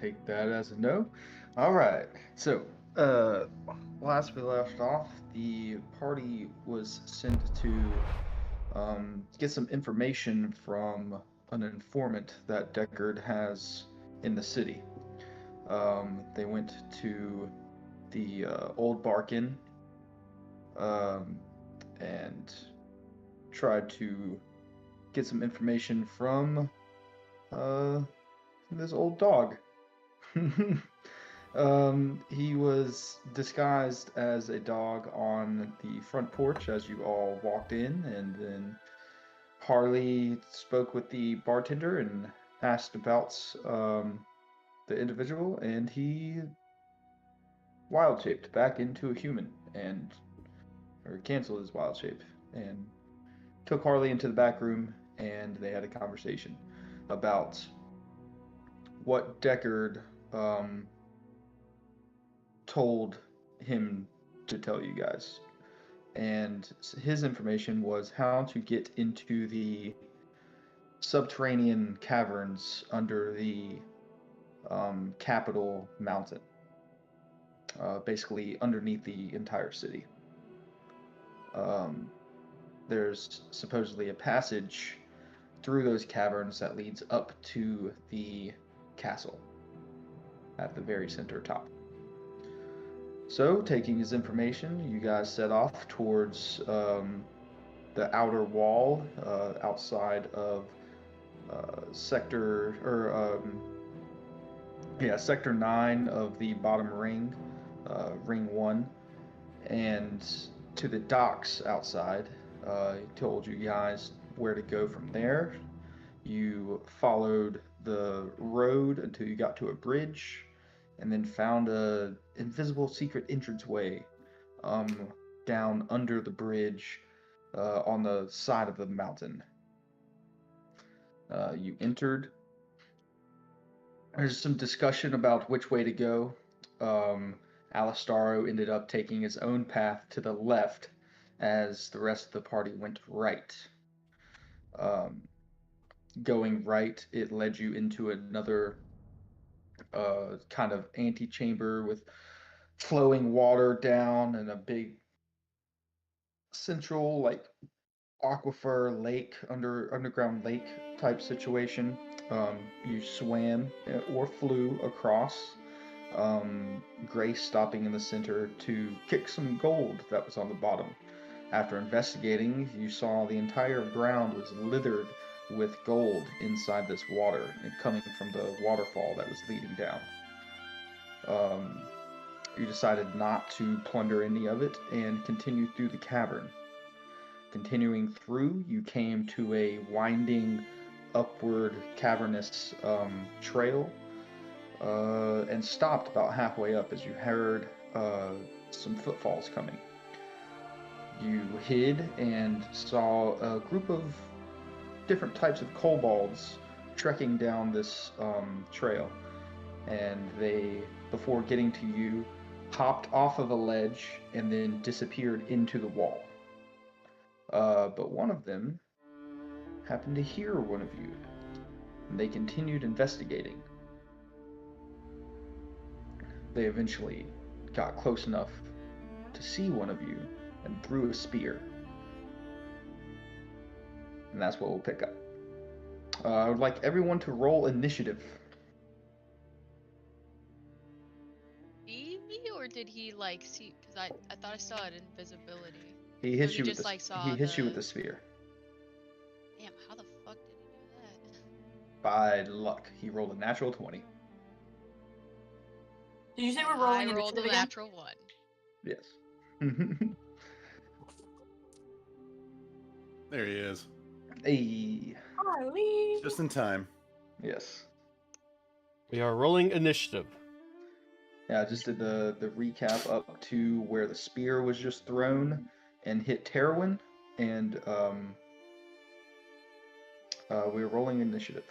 take that as a no. All right. So, uh, last we left off, the party was sent to get some information from an informant that Deckard has in the city. They went to the old Barkin um, and tried to get some information from uh, this old dog. He was disguised as a dog on the front porch as you all walked in, and then Harley spoke with the bartender and asked about the individual, and he wild shaped back into a human and or canceled his wild shape and took Harley into the back room, and they had a conversation about what Deckard um, told him to tell you guys. And his information was how to get into the subterranean caverns under the capital mountain, basically underneath the entire city. Um, there's supposedly a passage through those caverns that leads up to the castle at the very center top. So, taking his information, you guys set off towards the outer wall outside of sector or sector 9 of the bottom ring, ring 1, and to the docks outside. He told you guys where to go from there. You followed the road until you got to a bridge, and then found a invisible secret entranceway um, down under the bridge on the side of the mountain. You entered. There's some discussion about which way to go. Um, Alistaro ended up taking his own path to the left as the rest of the party went right. Um, Going right, it led you into another kind of antechamber with flowing water down and a big central like aquifer lake underground lake type situation. You swam or flew across. Grace stopping in the center to kick some gold that was on the bottom. After investigating, you saw the entire ground was littered with gold inside this water and coming from the waterfall that was leading down. Um, you decided not to plunder any of it and continued through the cavern. Continuing through, you came to a winding, upward, cavernous trail and stopped about halfway up as you heard some footfalls coming. You hid and saw a group of different types of kobolds trekking down this trail, and they, before getting to you, hopped off of a ledge and then disappeared into the wall. But one of them happened to hear one of you, and they continued investigating. They eventually got close enough to see one of you and threw a spear. And that's what we'll pick up. I would like everyone to roll initiative. See me, or did he like see? Because I thought I saw it invisibility. He So hits he you with just the like he saw hits you with the. the sphere. Damn, how the fuck did he do that? By luck, he rolled a natural 20. Did you say we're And I rolling rolled initiative a again? natural 1. Yes. There he is. Hey. Harley. Just in time. Yes. We are rolling initiative. Yeah, I just did the recap up to where the spear was just thrown and hit Terwin, and we were rolling initiative.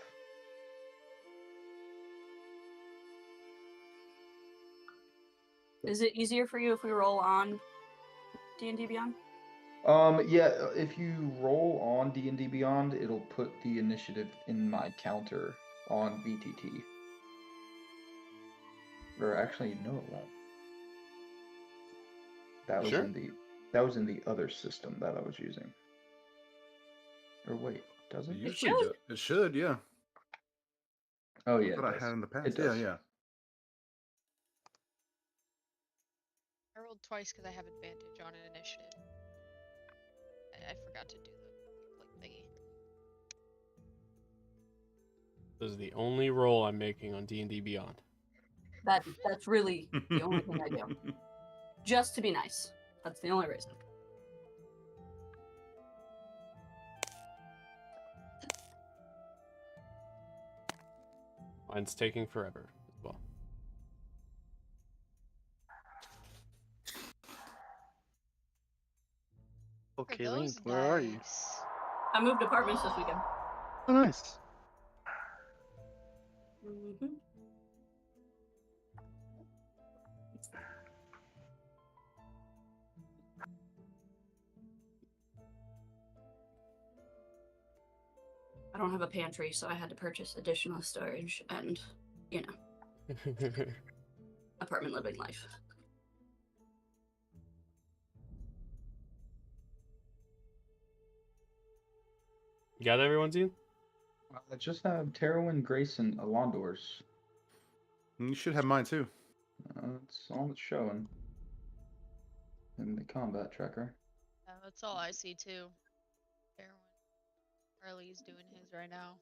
Is it easier for you if we roll on D&D Beyond? Yeah, if you roll on D&D Beyond, it'll put the initiative in my counter on VTT. Or actually, no, it won't. That was Sure. in the other system that I was using. Or wait, does It it? usually should. does. It should, yeah. Oh yeah, That's it what I does. had in the past. It Yeah, does. yeah. I rolled twice because I have advantage on an initiative. I forgot to do the like thingy. This is the only roll I'm making on D&D Beyond. That's really the only thing I do. Just to be nice. That's the only reason. Mine's taking forever as well. For Okay, those Link, where are you? dice. I moved apartments this weekend. Oh, nice. Mm-hmm. I don't have a pantry, so I had to purchase additional storage and, you know, apartment living life. You got everyone, Zine? I just have Terwin, Grace, and Alondor's. You should have mine too. It's all it's showing in the combat tracker. Yeah, that's all I see too. Erwin. Charlie's doing his right now.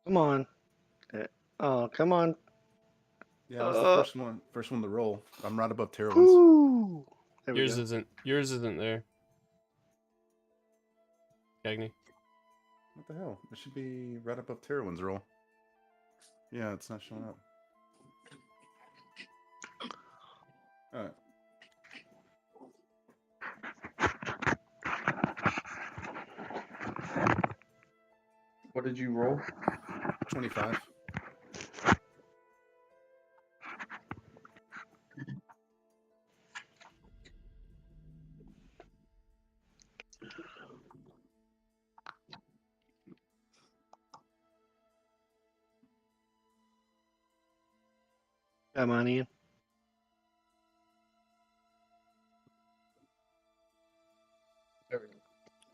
Come on. Oh, come on. Yeah, I was the first one to roll. I'm right above Terwin's. Woo! There we Yours go. isn't there. Cagney. What the hell? It should be right above Terwin's roll. Yeah, it's not showing up. Alright. What did you roll? 25. Come on, Ian.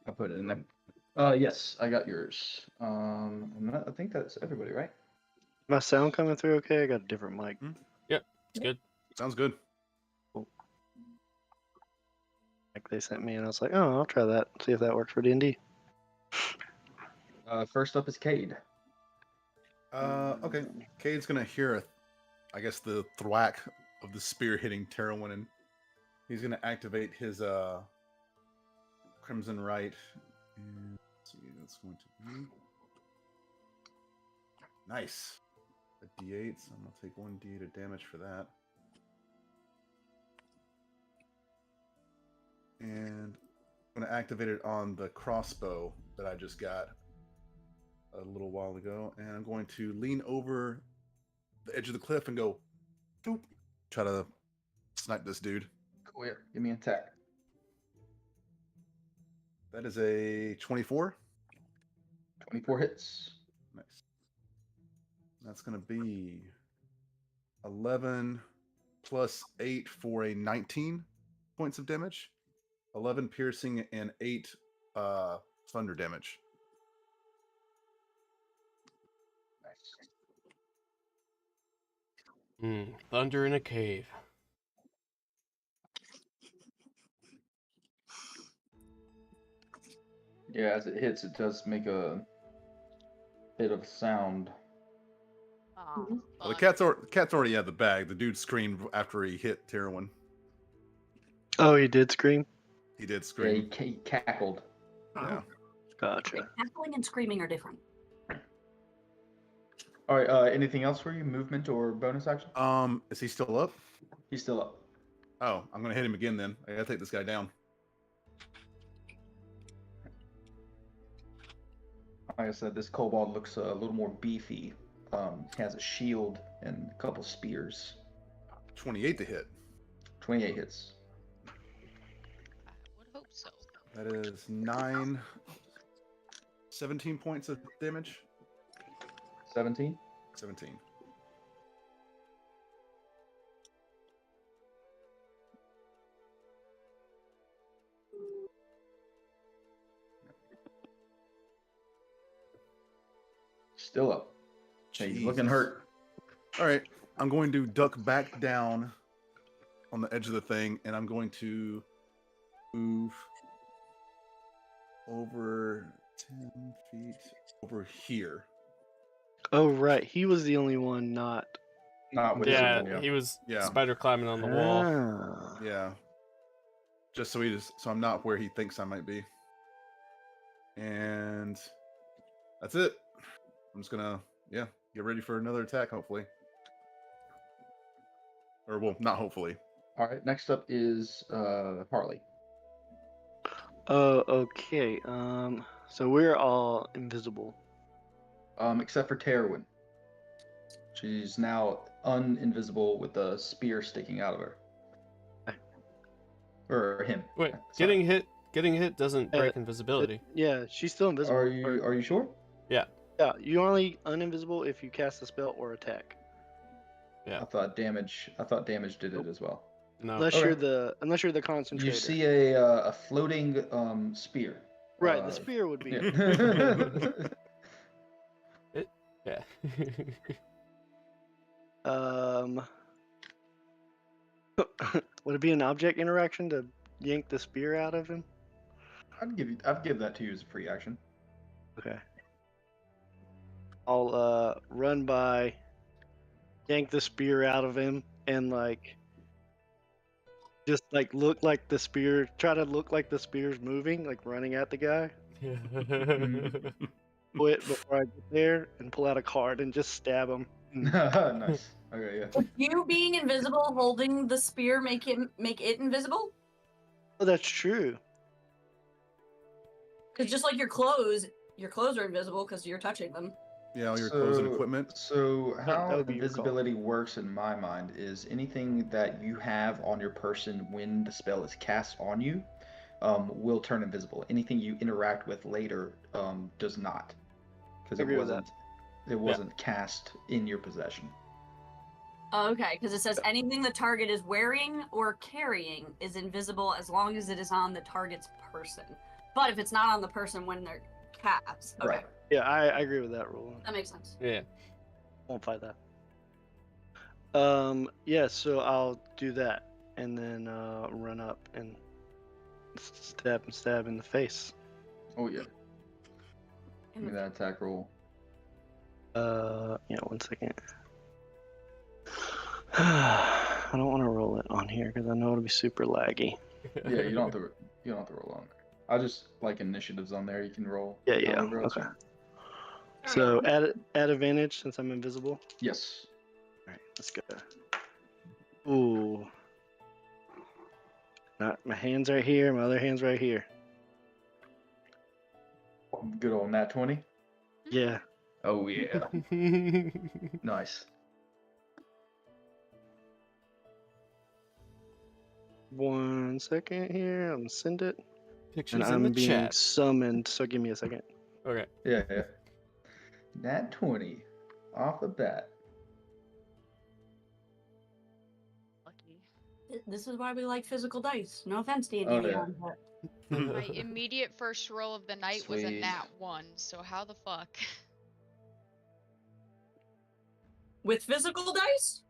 I put it in there. Yes, I got yours. I think that's everybody, right? My sound coming through okay? I got a different mic. Yep, it's good. Sounds good. Like they sent me, and I was like, oh, I'll try that. See if that works for D&D. First up is Cade. Okay. Cade's gonna hear I guess the thwack of the spear hitting Terwin, and he's gonna activate his Crimson Right. And let's see, that's going to be nice. A D8, so I'm gonna take 1d8 of damage for that. And I'm gonna activate it on the crossbow that I just got a little while ago, and I'm going to lean over the edge of the cliff and go, boop, try to snipe this dude. Cool, here. Give me an attack. That is a 24. 24 hits. Nice. That's going to be 11 plus 8 for a 19 points of damage. 11 piercing and 8 thunder damage. Nice. Thunder in a cave. Yeah, as it hits, it does make a bit of sound. Aw, Well, the fun. cat's already out of the bag. The dude screamed after he hit Terwin. Oh, he did scream? He did Yeah, scream. he cackled. Yeah. Gotcha. Cackling and screaming are different. All right. Anything else for you? Movement or bonus action? Is he still up? He's still up. Oh, I'm gonna hit him again then. I gotta take this guy down. Like I said, this kobold looks a little more beefy. He has a shield and a couple spears. 28 to hit. 28 hits. I would hope so. That is 9, 17 points of damage. 17. 17. Still up. He's looking Jesus. hurt. All right, I'm going to duck back down on the edge of the thing, and I'm going to move over 10 feet over here. Oh right, he was the only one not. Not with Yeah, Zippo. he was Yeah. spider climbing on the wall. Ah. Yeah. Just so so I'm not where he thinks I might be. And that's it. I'm just gonna, get ready for another attack, hopefully. Or, well, not hopefully. All right. Next up is Harley. Oh, okay. So we're all invisible. Except for Terwin. She's now uninvisible with a spear sticking out of her. Or him. Wait, Sorry. getting hit doesn't break invisibility. Yeah, she's still invisible. Are you sure? Yeah, you only uninvisible if you cast a spell or attack. Yeah. I thought damage did it as well. No. Unless Okay. you're the concentrator. You see a floating spear. Right, the spear would be. Yeah. Would it be an object interaction to yank the spear out of him? I'd give that to you as a free action. Okay. I'll run by, yank the spear out of him, and just look like the spear. Try to look like the spear's moving, like running at the guy. Quit before I get there and pull out a card and just stab him. Nice. Okay, yeah. Would you being invisible, holding the spear, make it invisible? Oh, that's true. Because just like your clothes are invisible because you're touching them. Yeah, all your clothes and equipment. So that how would be your call. invisibility works in my mind is anything that you have on your person when the spell is cast on you will turn invisible. Anything you interact with later does not, because Agree with that. it wasn't cast in your possession. Okay, because it says anything the target is wearing or carrying is invisible as long as it is on the target's person. But if it's not on the person when they're cast, okay, Right. Yeah, I agree with that rule. that makes sense. Yeah. Won't fight that. Yeah, so I'll do that and then run up and stab in the face. Oh yeah. Give me that attack roll. Yeah, 1 second. I don't want to roll it on here because I know it'll be super laggy. Yeah, you don't have to roll on there. I just like initiatives on there. You can roll. Yeah, however else okay. you- So add advantage since I'm invisible. Yes. All right, let's go. Ooh. My hand's right here. My other hand's right here. Good old nat 20. Yeah. Oh yeah. Nice. 1 second here. I'm gonna send it. Pictures And in I'm the being chat. summoned, so give me a second. Okay. Yeah. Nat 20 off the bat. Lucky. This is why we like physical dice. No offense, D&D Oh, yeah. Beyond, but My immediate first roll of the night was a Sweet. nat 1, so how the fuck? with physical dice?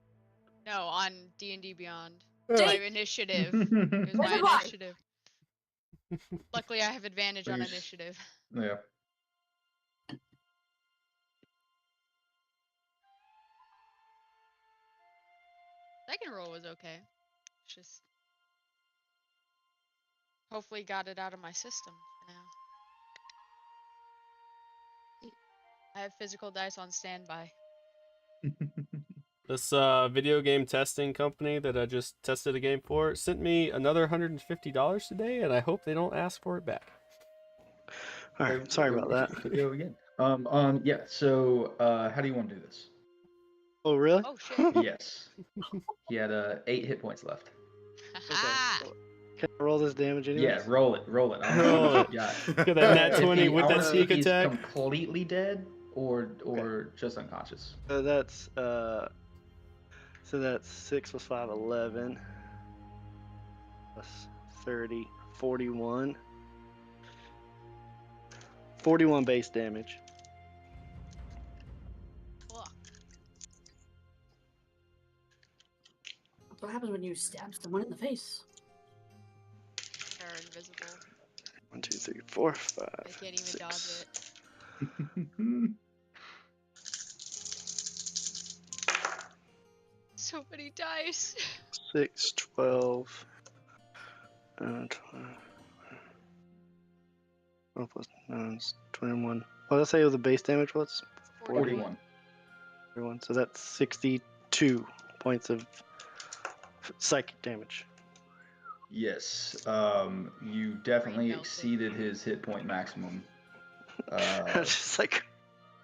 No, on D&D Beyond. Dang. My initiative. It was my This is why. initiative. Luckily, I have advantage on Please. initiative. Yeah. Second roll was okay. It's just hopefully got it out of my system for now. I have physical dice on standby. This video game testing company that I just tested a game for sent me another $150 today, and I hope they don't ask for it back. All right, sorry about that. Go again. Yeah. So, how do you want to do this? Oh, really? Oh shit. Yes. He had 8 hit points left. Haha. Can I roll this damage anyway? Yeah, roll it. Roll it. I wanna see Roll what it. you got. Get that nat If 20 he, with I that want to see sneak if he's attack. completely dead or just unconscious. So that's 6 plus 5, 11. Plus 30, 41. 41 base damage. Fuck. That's what happens when you stab someone in the face. They're invisible. 1, 2, 3, 4, 5, They can't even 6. dodge it. So many dice. 6, 12. 12 plus 9 is 21. What did I say the base damage was? 41. 41. So that's 62 points of psychic damage. Yes. You definitely melted. exceeded his hit point maximum. Just like,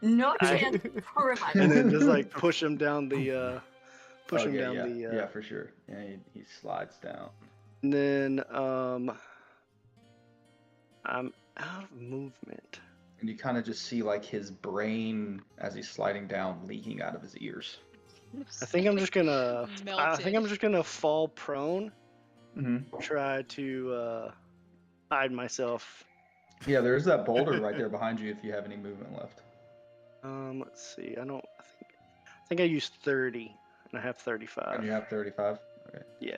No I- chance for and revival. then just like push him down the, yeah, for sure. Yeah, he slides down. And then I'm out of movement. And you kind of just see like his brain as he's sliding down, leaking out of his ears. I think I'm just gonna. I think I'm Melted. just gonna fall prone. Mm-hmm. Try to hide myself. Yeah, there's that boulder right there behind you if you have any movement left. Let's see. I think I used 30, and I have 35. And you have 35? Okay. Yeah.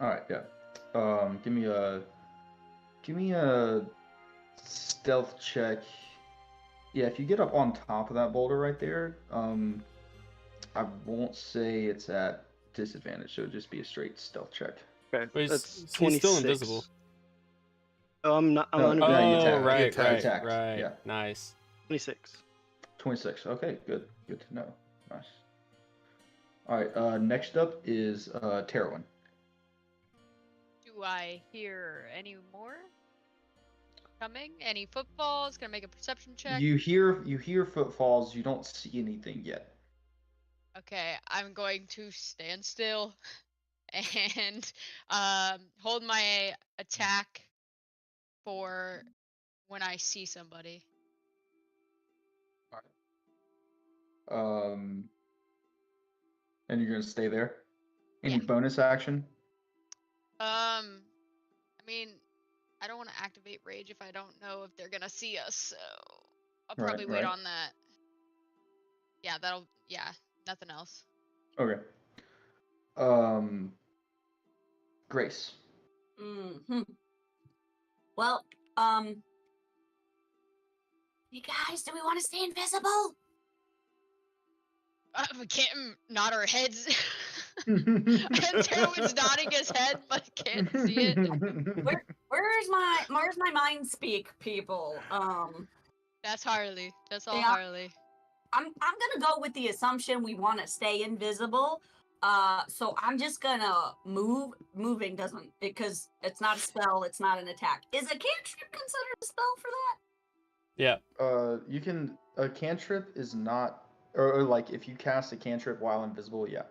Alright, yeah. Give me a stealth check. Yeah, if you get up on top of that boulder right there, I won't say it's at disadvantage, so it'd just be a straight stealth check. Okay. But That's he's 26. still invisible. Oh, I'm not. I'm No, under. no, you Oh, attacked. right, You right, attacked. right. Yeah. Nice. 26. 26. Okay, good. Good to know. Nice. Alright, next up is Terwin. Do I hear any more coming? Any footfalls? Gonna make a perception check. You hear footfalls, you don't see anything yet. Okay, I'm going to stand still and hold my attack for when I see somebody. And you're gonna stay there? Any Yeah. bonus action? I mean, I don't want to activate rage if I don't know if they're gonna see us, so I'll Right, probably wait right. on that. Yeah, nothing else. Okay. Grace. Hmm. Well, you guys, do we want to stay invisible? We can't nod our heads. And Terwin's nodding his head, but can't see it. Where's my mind speak, people? That's Harley. That's all Yeah. Harley. I'm gonna go with the assumption we want to stay invisible. So I'm just gonna move. Moving doesn't, because it's not a spell. It's not an attack. Is a cantrip considered a spell for that? Yeah. You can a cantrip is not, or like if you cast a cantrip while invisible, yeah.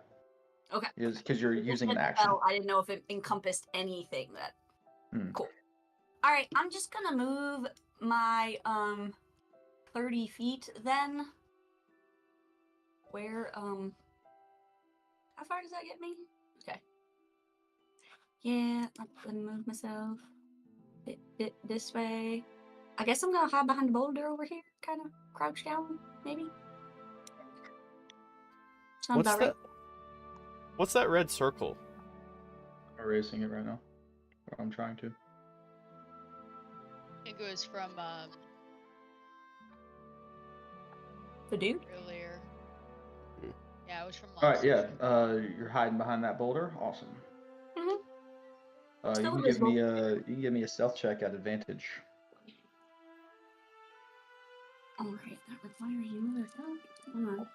Okay. Because you're It just using an said action. spell. I didn't know if it encompassed anything that. Cool. All right, I'm just gonna move my 30 feet then. Where how far does that get me? Okay. Yeah, let me move myself this way. I guess I'm gonna hide behind the boulder over here, kind of crouch down, maybe. Sounds What's about right. What's that red circle? I'm erasing it right now. I'm trying to. It goes from The dude? earlier. Yeah, it was from last All right, yeah. session. You're hiding behind that boulder. Awesome. Mhm. You Still can give me invisible. a stealth check at advantage. All right, that requires you to help. Come on.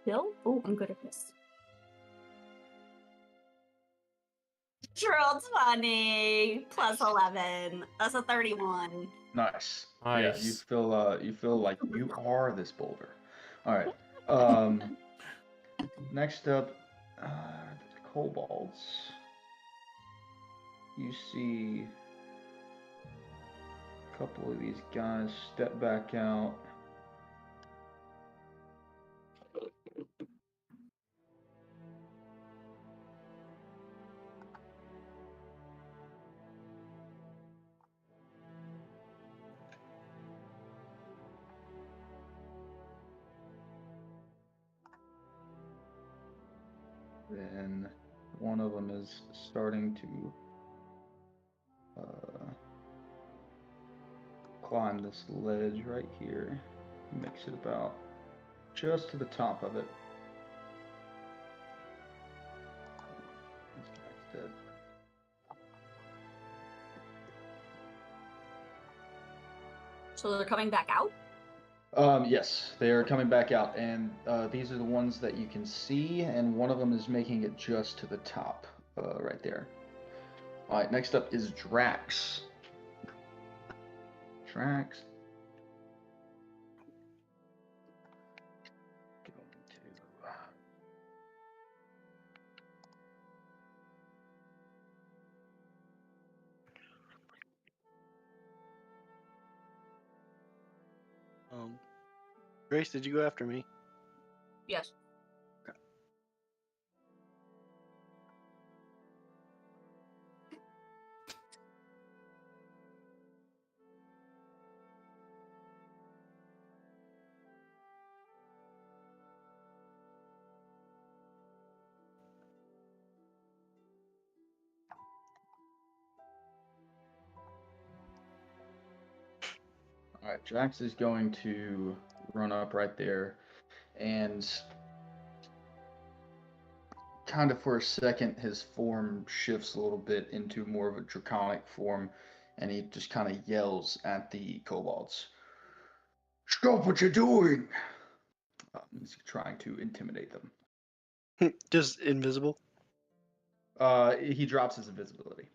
Bill? Oh, I'm good at this. Natural 20 plus 11. That's a 31. Nice. Yeah, you Nice. feel like you are this boulder. All right. Next up, the kobolds. You see a couple of these guys step back out. Then one of them is starting to climb this ledge right here. Makes it about just to the top of it. This guy's dead. So they're coming back out? Yes, they are coming back out, and these are the ones that you can see, and one of them is making it just to the top, right there. All right, next up is Drax. Drax. Going to... Grace, did you go after me? Yes. All right, Drax is going to run up right there, and kind of for a second, his form shifts a little bit into more of a draconic form, and he just kind of yells at the kobolds. Stop what you're doing! He's trying to intimidate them. Just invisible? He drops his invisibility.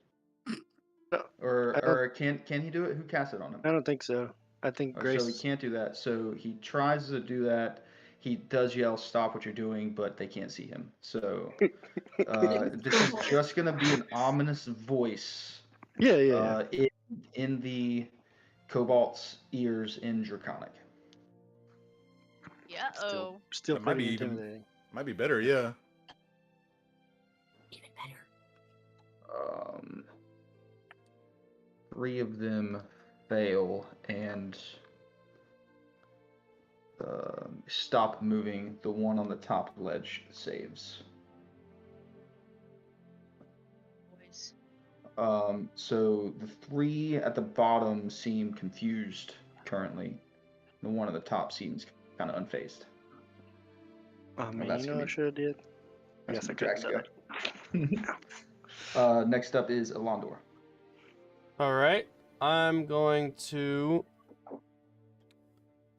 No, Or can he do it? Who cast it on him? I don't think so. I think Grace. So he can't do that. So he tries to do that. He does yell, "Stop what you're doing!" But they can't see him. So this is just gonna be an ominous voice. Yeah. In the Cobalt's ears in Draconic. Yeah. Oh. Still That might pretty be even- intimidating. Might be better, yeah. Even better. 3 of them fail and stop moving. The one on the top ledge saves. Boys. So the 3 at the bottom seem confused currently. The one at the top seems kind of unfazed. Oh man, that's you know gonna what I be- should have did? I guess I could have done it. Next up is Alondor. All right, I'm going to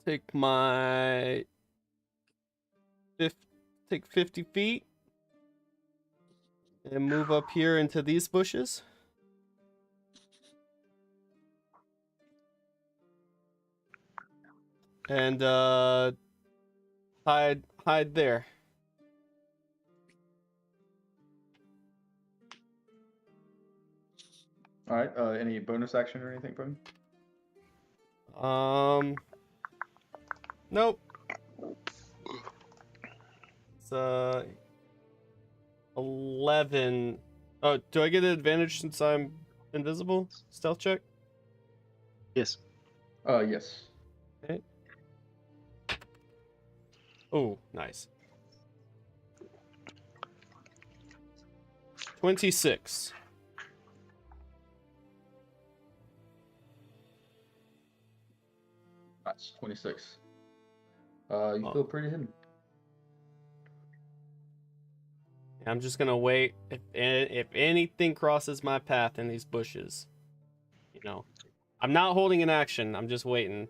take my take 50 feet and move up here into these bushes. And hide there. All right. Any bonus action or anything from you? Nope. It's 11. Oh, do I get an advantage since I'm invisible? Stealth check? Yes. Yes. Okay. Oh, nice. 26. That's 26. You feel pretty hidden. I'm just gonna wait. If anything crosses my path in these bushes, you know, I'm not holding an action. I'm just waiting.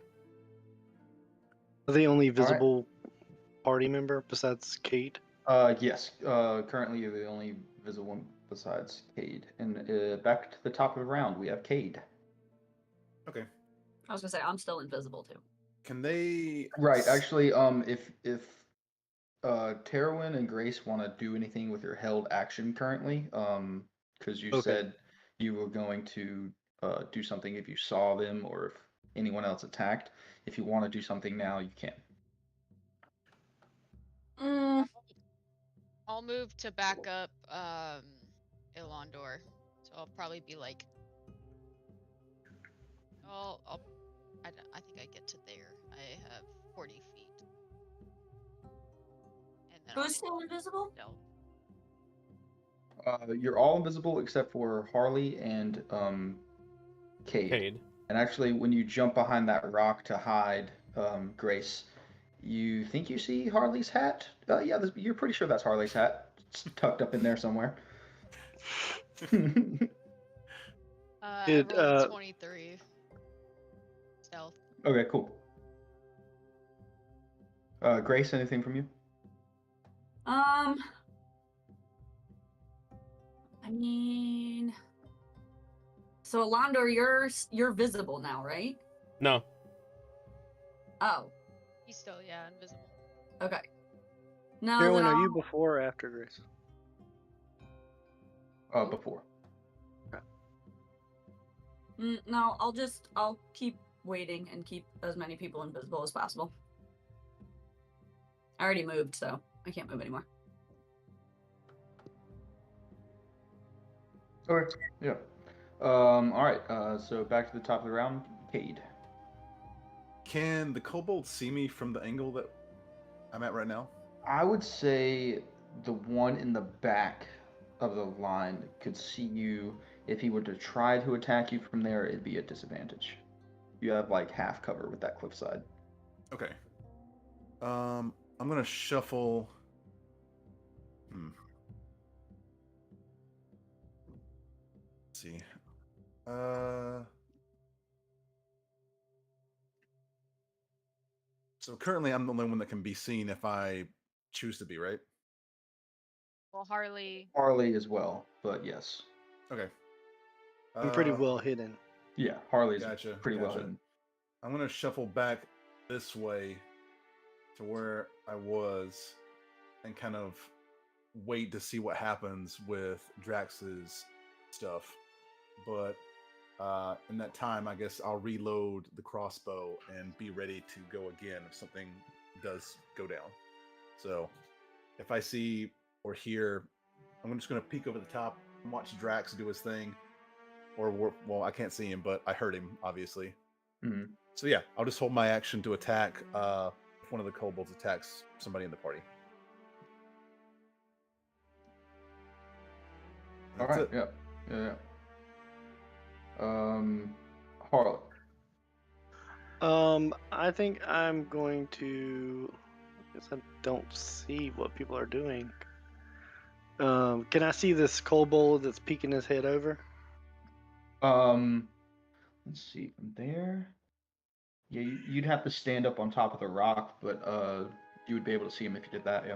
Are the only visible party member besides Kate? Yes. Currently, you're the only visible besides Cade. And back to the top of the round, we have Cade. Okay. I was gonna say I'm still invisible too. Can they? Right. Actually, if Terwin and Grace want to do anything with your held action currently, because you Okay. said you were going to do something if you saw them or if anyone else attacked. If you want to do something now, you can. Mm, I'll move to back up Ilondor. So I'll probably be like I think I get to there. I have 40 feet. And then who's still invisible? stealth. You're all invisible except for Harley and Cade. Cade. And actually, when you jump behind that rock to hide, Grace, you think you see Harley's hat. Yeah, you're pretty sure that's Harley's hat. It's tucked up in there somewhere. I Did, rolled a 23. Stealth. Okay, cool. Grace, anything from you? I mean, so Alondor, you're visible now, right? No. Oh, He's still, yeah, invisible. okay. No, Carolyn, then are you I'll- before or after Grace? Before. No, I'll keep waiting and keep as many people invisible as possible. I already moved, so I can't move anymore. Okay. Yeah. All right. So back to the top of the round, Cade. Can the kobolds see me from the angle that I'm at right now? I would say the one in the back of the line could see you. If he were to try to attack you from there, it'd be a disadvantage. You have like half cover with that cliffside. Okay. I'm gonna shuffle. Let's see. So currently, I'm the only one that can be seen if I choose to be, right? Well, Harley. Harley as well, but yes. Okay. I'm pretty well hidden. Yeah, Harley's Gotcha. pretty well gotcha. hidden. I'm gonna shuffle back this way to where I was, and kind of wait to see what happens with Drax's stuff. But in that time, I guess I'll reload the crossbow and be ready to go again if something does go down. So if I see or hear, I'm just going to peek over the top and watch Drax do his thing. Well, I can't see him, but I heard him, obviously. Mm-hmm. So yeah, I'll just hold my action to attack if one of the kobolds attacks somebody in the party. All That's right. it. Yeah. Harley. I think I'm going to. I guess I don't see what people are doing. Can I see this kobold that's peeking his head over? Let's see from there. Yeah, you'd have to stand up on top of the rock, but you would be able to see him if you did that. Yeah.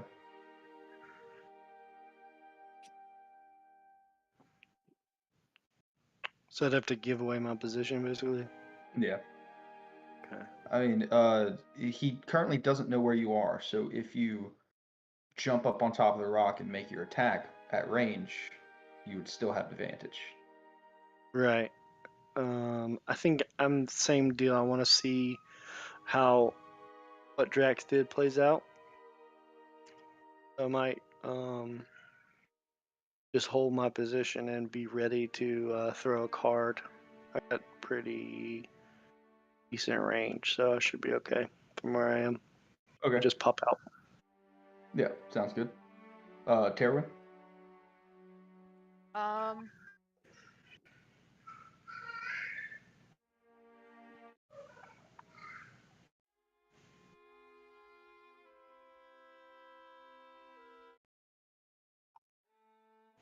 So I'd have to give away my position, basically. Yeah. Okay. I mean, he currently doesn't know where you are, so if you jump up on top of the rock and make your attack at range, you would still have advantage. Right. I think I'm the same deal. I want to see how what Drax did plays out. I might just hold my position and be ready to throw a card. I got pretty decent range, so I should be okay from where I am. Okay. Just pop out. Yeah, sounds good. Terwin?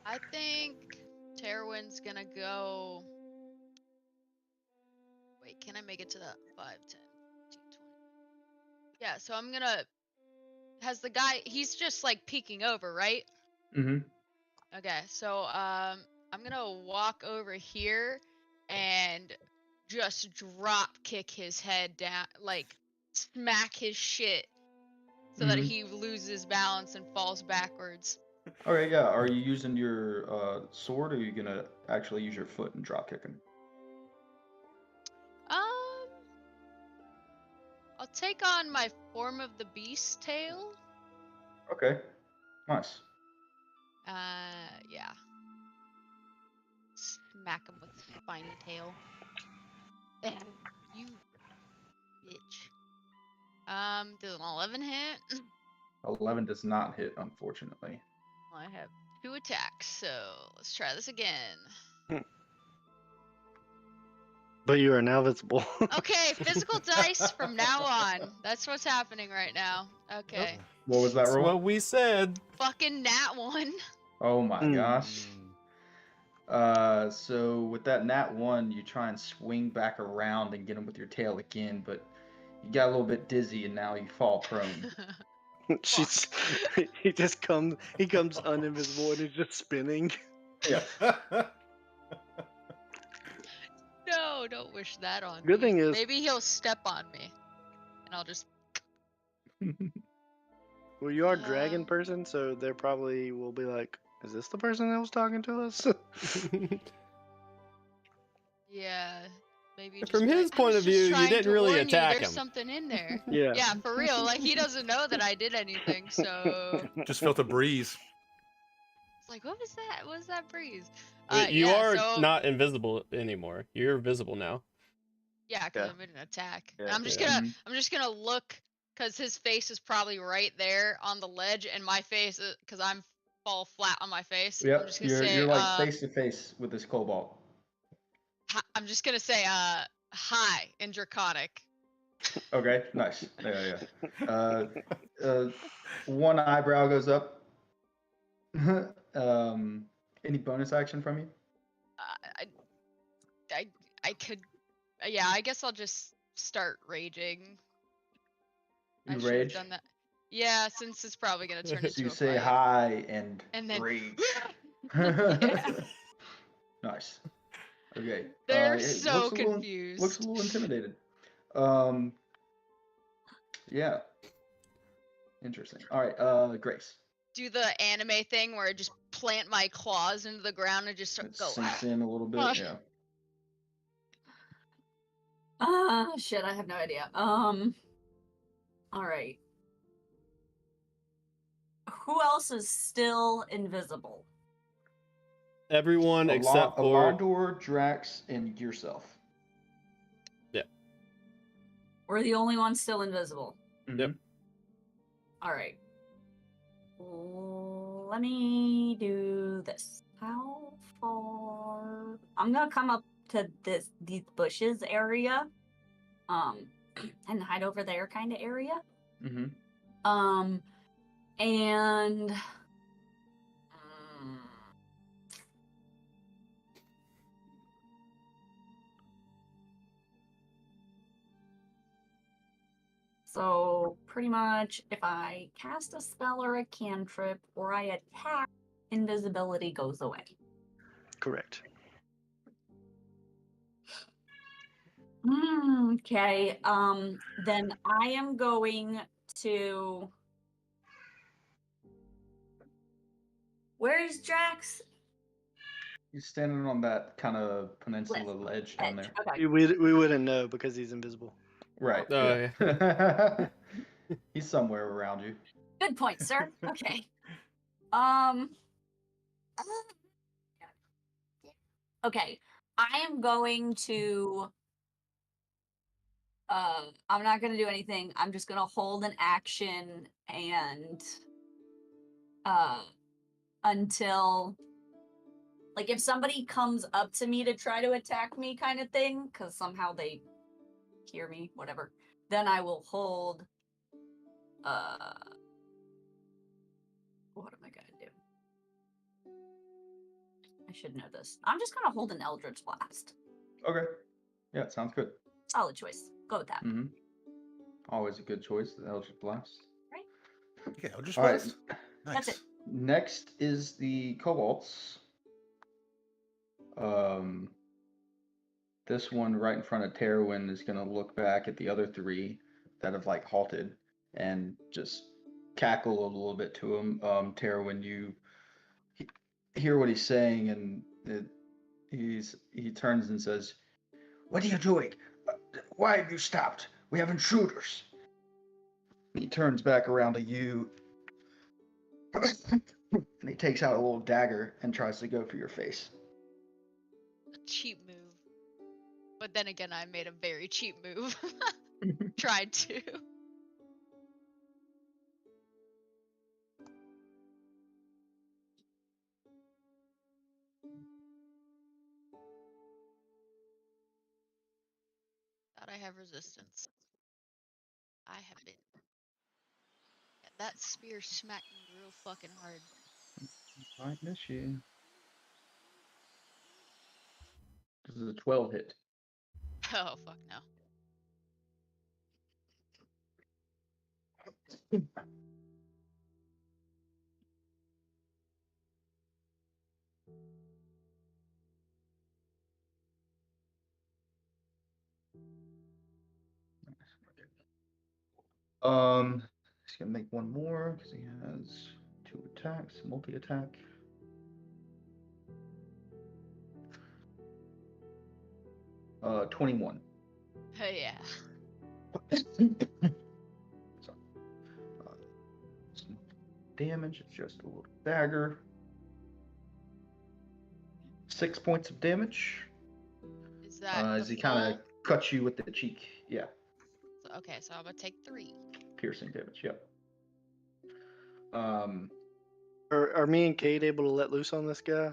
I think Terwin's gonna go. Wait, can I make it to that 5, 10, 15, 20? Yeah, so I'm gonna. Has the guy. He's just like peeking over, right? Mm-hmm. Okay, so I'm gonna walk over here and just drop kick his head down, like smack his shit so that Mhm. he loses balance and falls backwards. Okay, yeah. Are you using your sword, or are you gonna actually use your foot and drop kick him? Um, I'll take on my form of the beast tail. Okay, nice. Yeah. Smack him with spiny tail. You bitch. Does an 11 hit? 11 does not hit, unfortunately. I have 2 attacks, so let's try this again. But you are now visible. Okay, physical dice from now on. That's what's happening right now. Okay. What was that That's roll? what we said. Fucking nat 1. Oh my Mm. gosh. So with that nat 1, you try and swing back around and get him with your tail again, but you got a little bit dizzy and now you fall prone. She's he comes uninvisible and is just spinning. Yeah. No, don't wish that on Good me. thing is- Maybe he'll step on me. And I'll just Well, you are a dragon Um, person, so they probably will be like, "Is this the person that was talking to us?" yeah. Maybe just From be his like, I point was of just view, you trying didn't to really warn you, attack there's him. something in there. Yeah. Yeah, for real. Like he doesn't know that I did anything, so Just felt a breeze. it's like, what was that? What was that breeze? You Yeah, are so not invisible anymore. You're visible now. yeah, because Yeah. I made an attack. Yeah. And I'm just Yeah. gonna I'm just gonna look because his face is probably right there on the ledge, and my face because I'm fall flat on my face. I'm Yep, just gonna you're say like face to face with this cobalt. I'm just gonna say hi in Draconic. Okay, nice. Yeah, yeah. One eyebrow goes up. Any bonus action from you? I I I could yeah, I guess I'll just start raging. I You should have rage. done that. Yeah, since it's probably gonna turn So into you a say fight. hi and And then rage. yeah, Nice. Okay. they're It so looks a confused. little intimidated. Um. Yeah. Interesting. All right. Grace. Do the anime thing where I just plant my claws into the ground and just start It go. sinks in a little bit. Yeah. Shit, I have no idea. All right. Who else is still invisible? Everyone except for Alondor, Drax, and yourself. We're the only ones still invisible. Yep. All right. Let me do this. How far? I'm gonna come up to these bushes area, and hide over there kind of area. Mm-hmm. And so pretty much if I cast a spell or a cantrip or I attack, invisibility goes away. Correct. Okay. Then I am going to. Where's Drax? He's standing on that kind of peninsula ledge down there. Okay. We wouldn't know because he's invisible. Right. Oh, yeah. He's somewhere around you. Good point, sir. Okay. Okay. I am going to. I'm not gonna do anything. I'm just gonna hold an action and until like if somebody comes up to me to try to attack me kind of thing, because somehow they hear me, whatever, then I will hold what am I gonna do? I should know this. I'm just gonna hold an Eldritch Blast. Okay. Yeah, sounds good. Solid choice. Go with that. Mm-hmm. Always a good choice, the Eldritch Blast. Right? Yeah, just All right. blast. Nice. That's it. Next is the kobolds. This one right in front of Terwin is gonna look back at the other three that have like halted and just cackle a little bit to him. Terwin, you hear what he's saying, and he turns and says, "What are you doing? Why have you stopped? We have intruders." He turns back around to you, and he takes out a little dagger and tries to go for your face. Cheap move. But then again, I made a very cheap move. Tried to. Thought I have resistance. I have been. Yeah, that spear smacked me real fucking hard. Might miss you. This is a 12 hit. Oh fuck no. He's gonna make one more because he has 2 attacks, multi-attack. Uh, 21. Oh yeah. So, some damage. It's just a little dagger. 6 points of damage. Is that As the he kind full? of cuts you with the cheek. Yeah, Okay, so I'm gonna take 3. piercing damage. Yep. Um, Are me and Kate able to let loose on this guy?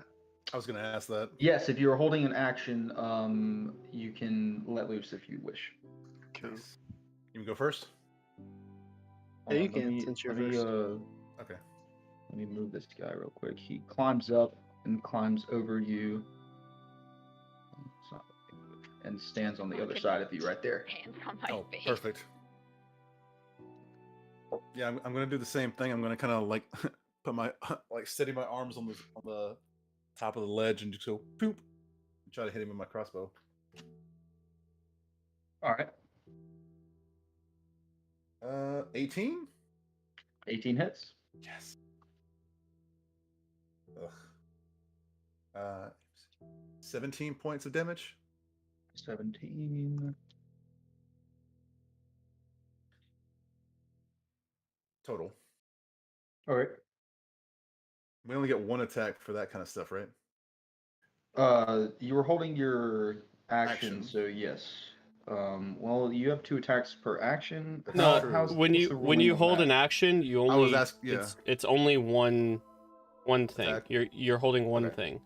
I was gonna ask that. yes, if you're holding an action, you can let loose if you wish. Cool. Nice. You can go first. Yeah, you Let can, me, since you're let me, first. Okay. let me move this guy real quick. He climbs up and climbs over you. It's not- And stands on the other Fucking side of you right there. Hands on my Oh, face. perfect. Yeah, I'm gonna do the same thing. I'm gonna kind of like put my like steady my arms on the top of the ledge and just go poop and try to hit him with my crossbow. All right. 18. 18 hits. Yes. Ugh. 17 points of damage. 17 Total. all right. We only get 1 attack for that kind of stuff, right? You were holding your action, Action. so yes. Well, you have 2 attacks per action. No, true. How's when what's you the when ruling you on hold that? an action, you I was only yeah. it's only one thing. Attack. You're holding one Okay. thing.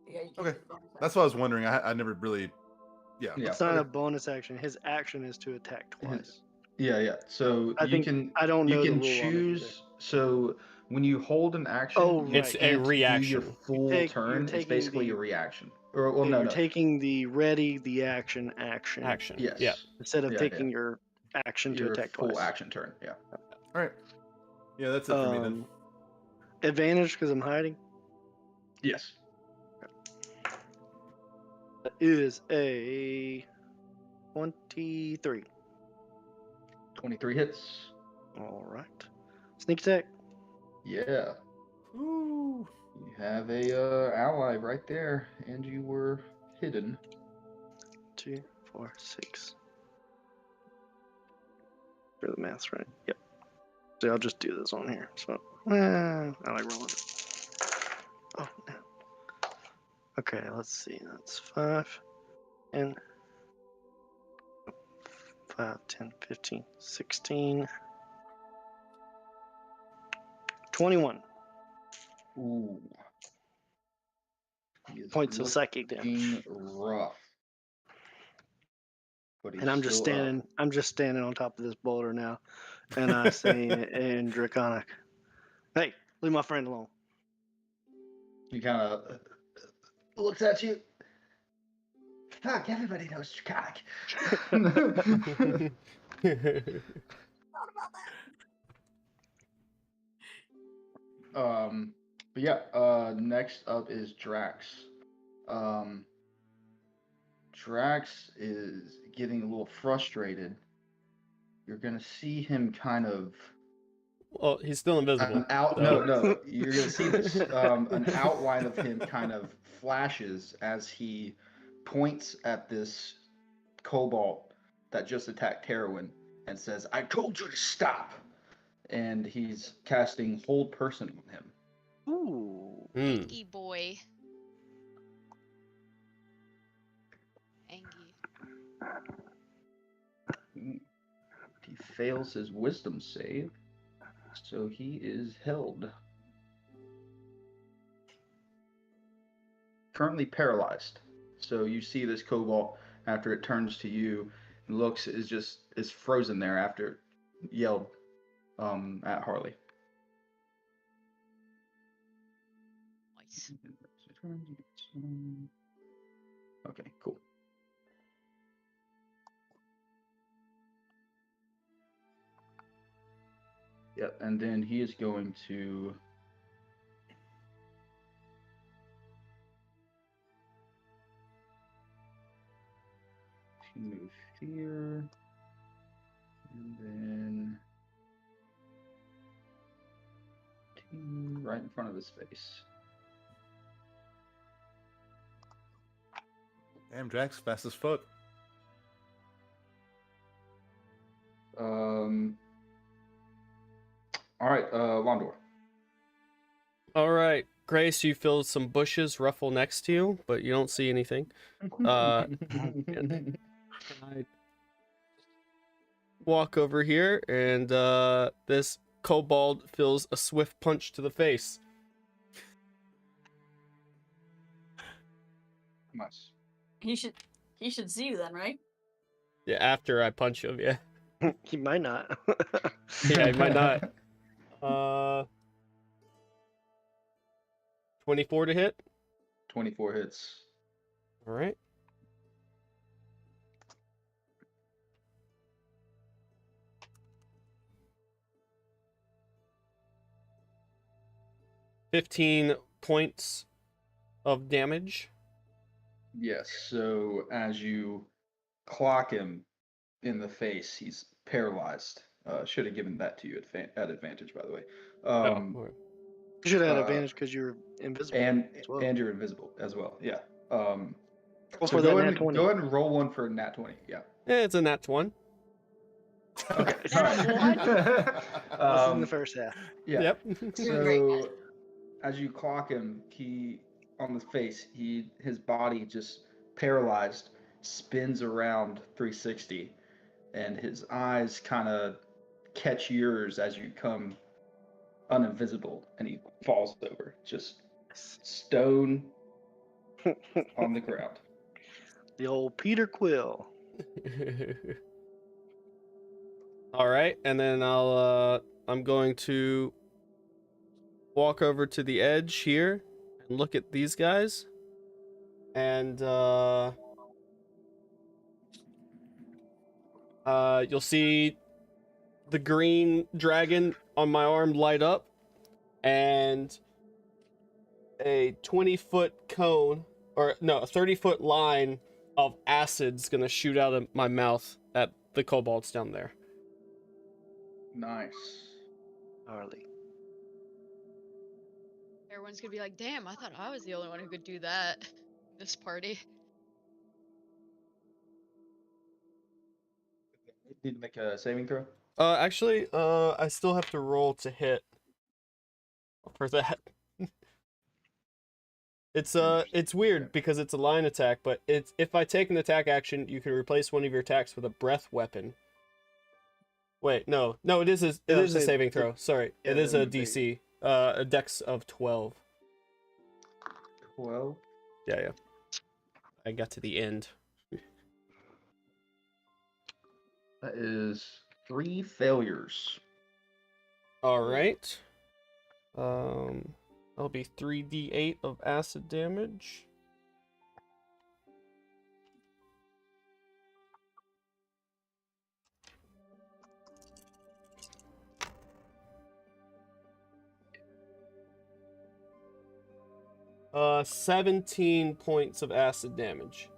Yeah, you can Okay. do bonus That's what I was wondering. I never really. Yeah. Yeah. It's not a Okay. bonus action. His action is to attack twice. Yeah. So I you think can I don't you know the can rule on it either. choose. So when you hold an action, Oh, you It's right. a can't do your reaction. full you're turn. It's taking basically the a reaction. Or well, yeah, no, you're no. taking the ready the action Action. Yes. Yeah. instead of Yeah, taking your action to Your attack full twice. action turn. Yeah. All right. Yeah, that's it for me then. Advantage because I'm hiding. Yes. That is a 23. 23 hits. All right. Sneak attack. Yeah. Ooh. You have a ally right there, and you were hidden. 2, 4, 6. For the math's right. Yep. So I'll just do this on here. So I like rolling it. Oh no. Okay, let's see. That's 5 and 5, 10, 15, 16, 21 Ooh. He is points of psychic damage. looking rough. But he's And I'm still just standing on top of this boulder now. And I say in Draconic, hey, leave my friend alone. He kind of looks at you. Fuck, everybody knows Draconic. Thought about that. But yeah, next up is Drax. Um, Drax is getting a little frustrated. You're gonna see him kind of Well, he's still invisible. an out. So. No. You're gonna see this. An outline of him kind of flashes as he points at this cobalt that just attacked Heroin and says, "I told you to stop." And he's casting Hold Person on him. Ooh. Hmm. Angie boy. Angie. He fails his Wisdom save, so he is held. Currently paralyzed. So you see this cobalt after it turns to you and looks is frozen there after it yelled at Harley. Nice. Okay, cool. Yep, and then he is going to move here, and then right in front of his face. Damn, Drax, fast as fuck. All right, Londor. All right, Grace, you feel some bushes ruffle next to you, but you don't see anything. Can I walk over here, and this kobold feels a swift punch to the face. Nice. He should see you then, right? Yeah, after I punch him, yeah. He might not. Yeah, he might not. 24 to hit. 24 hits. All right. $15 points of damage. Yes, so as you clock him in the face, he's paralyzed. Should have given that to you at advantage, by the way. Oh, You should have had Uh, advantage because you're invisible and as well. and you're invisible as well. Yeah. Roll So for go that ahead, nat 20. go ahead and roll one for a nat 20. Yeah. yeah, it's a nat 1. Okay. Nat That's in the first half. Yeah. Yep. You're great, guys. So as you clock him, he on the face, his body just paralyzed, spins around 360, and his eyes kind of catch yours as you come uninvisible, and he falls over, just stone on the ground. The old Peter Quill. All right, and then I'm going to walk over to the edge here and look at these guys, and you'll see the green dragon on my arm light up, and a 20-foot cone, or no, a 30-foot line of acid's gonna shoot out of my mouth at the kobolds down there. Nice. Harley. Everyone's gonna be like, damn, I thought I was the only one who could do that in this party. Need to make a saving throw. Actually, I still have to roll to hit for that. It's weird because it's a line attack, but it's if I take an attack action, you can replace one of your attacks with a breath weapon. Wait, no, it is a saving throw. Sorry, yeah, it is a it'd be- DC, a dex of 12. 12. Yeah. I got to the end. That is 3 failures. All right. That'll be 3d8 of acid damage. 17 points of acid damage.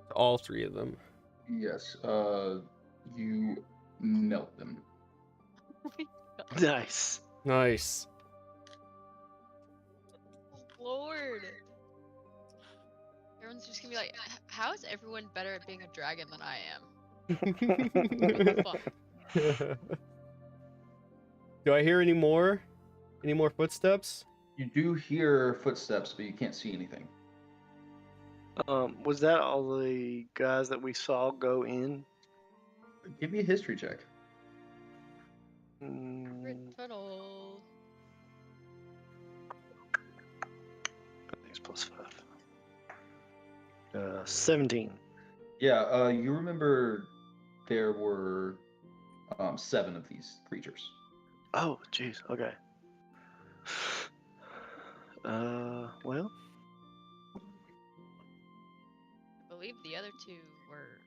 To all 3 of them. Yes. You melt them. Nice. Nice. Lord. Everyone's just gonna be like, how is everyone better at being a dragon than I am? What the fuck? Do I hear any more? Any more footsteps? You do hear footsteps, but you can't see anything. Was that all the guys that we saw go in? Give me a history check. Mm, Tunnel. I think it's +5. 17. Yeah. You remember there were 7 of these creatures. Oh, jeez. Okay. Well, I believe the other 2 were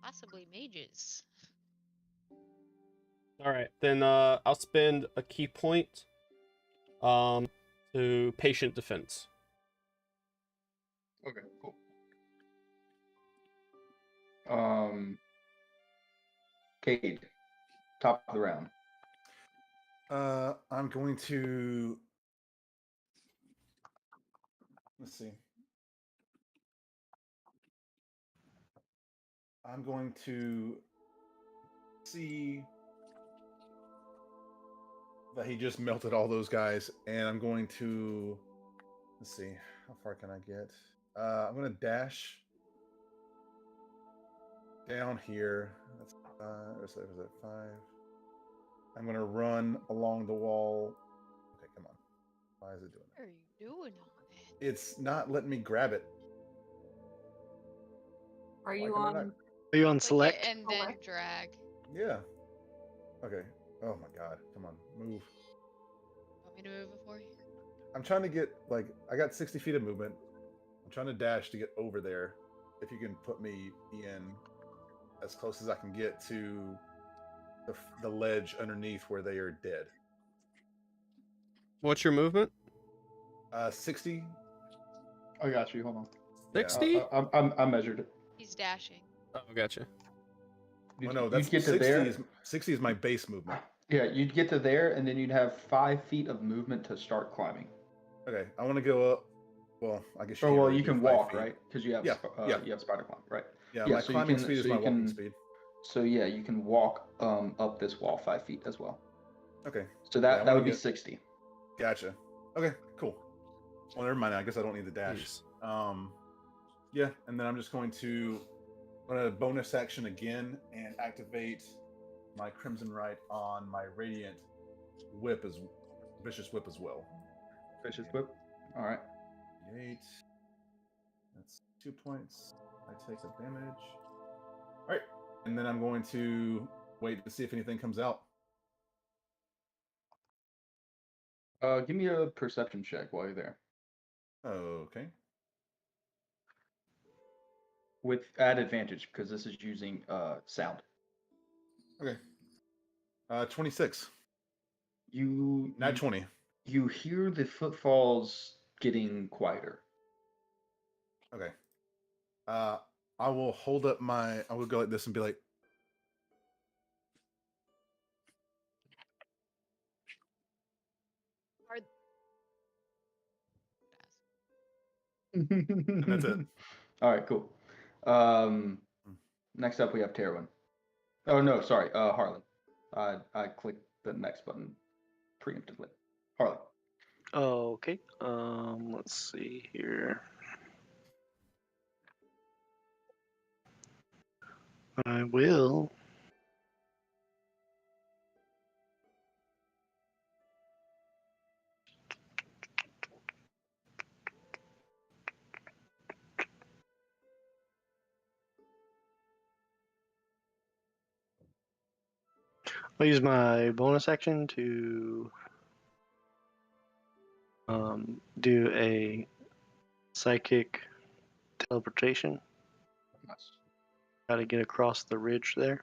possibly mages. All right, then I'll spend a key point to patient defense. Okay, cool. Cade, top of the round. I'm going to. Let's see. I'm going to see that he just melted all those guys, and I'm going to. Let's see. How far can I get? I'm going to dash down here. That's was that 5? I'm going to run along the wall. Okay, come on. Why is it doing What are you doing on that? It's not letting me grab it. Are Why you can I on? not- are you on Click select? it and then Select. drag. Yeah. Okay. Oh my god. Come on. Move. Want me to move it for you? I'm trying to get, like, I got 60 feet of movement. I'm trying to dash to get over there. If you can put me in as close as I can get to the ledge underneath where they are dead. What's your movement? 60. I got you. Hold on. 60? I measured it. He's dashing. Oh, gotcha. You'd, Oh no, you'd that's get to 60 there. is 60 is my base movement. Yeah, you'd get to there, and then you'd have 5 feet of movement to start climbing. Okay, I want to go up. Well, I guess you Oh can't well, really you do can 5 walk, feet. right? Because you have Yeah, yeah. you have spider climb, right? Yeah, Yeah, my so you climbing can- speed is so my you walking can- speed. So yeah, you can walk up this wall 5 feet as well. Okay. So Yeah, I that wanna would be get- 60. Gotcha. Okay, cool. Well, never mind. I guess I don't need the dash. Jeez. Yeah, and then I'm just going to bonus action again and activate my Crimson Right on my Radiant Whip as Vicious Whip as well. Vicious whip. All right. 8. That's 2 points. I take a damage. All right, and then I'm going to wait to see if anything comes out. Give me a perception check while you're there, Okay. with at advantage because this is using sound. Okay. 26. You Not 20. you hear the footfalls getting quieter. Okay. I will hold up my. I will go like this and be like, and that's it. All right, cool. Next up we have Terwin. Oh no, sorry, Harlan. I clicked the next button preemptively. Harlan. Okay. Let's see here. I will. I'll use my bonus action to do a psychic teleportation. Nice. Try to get across the ridge there.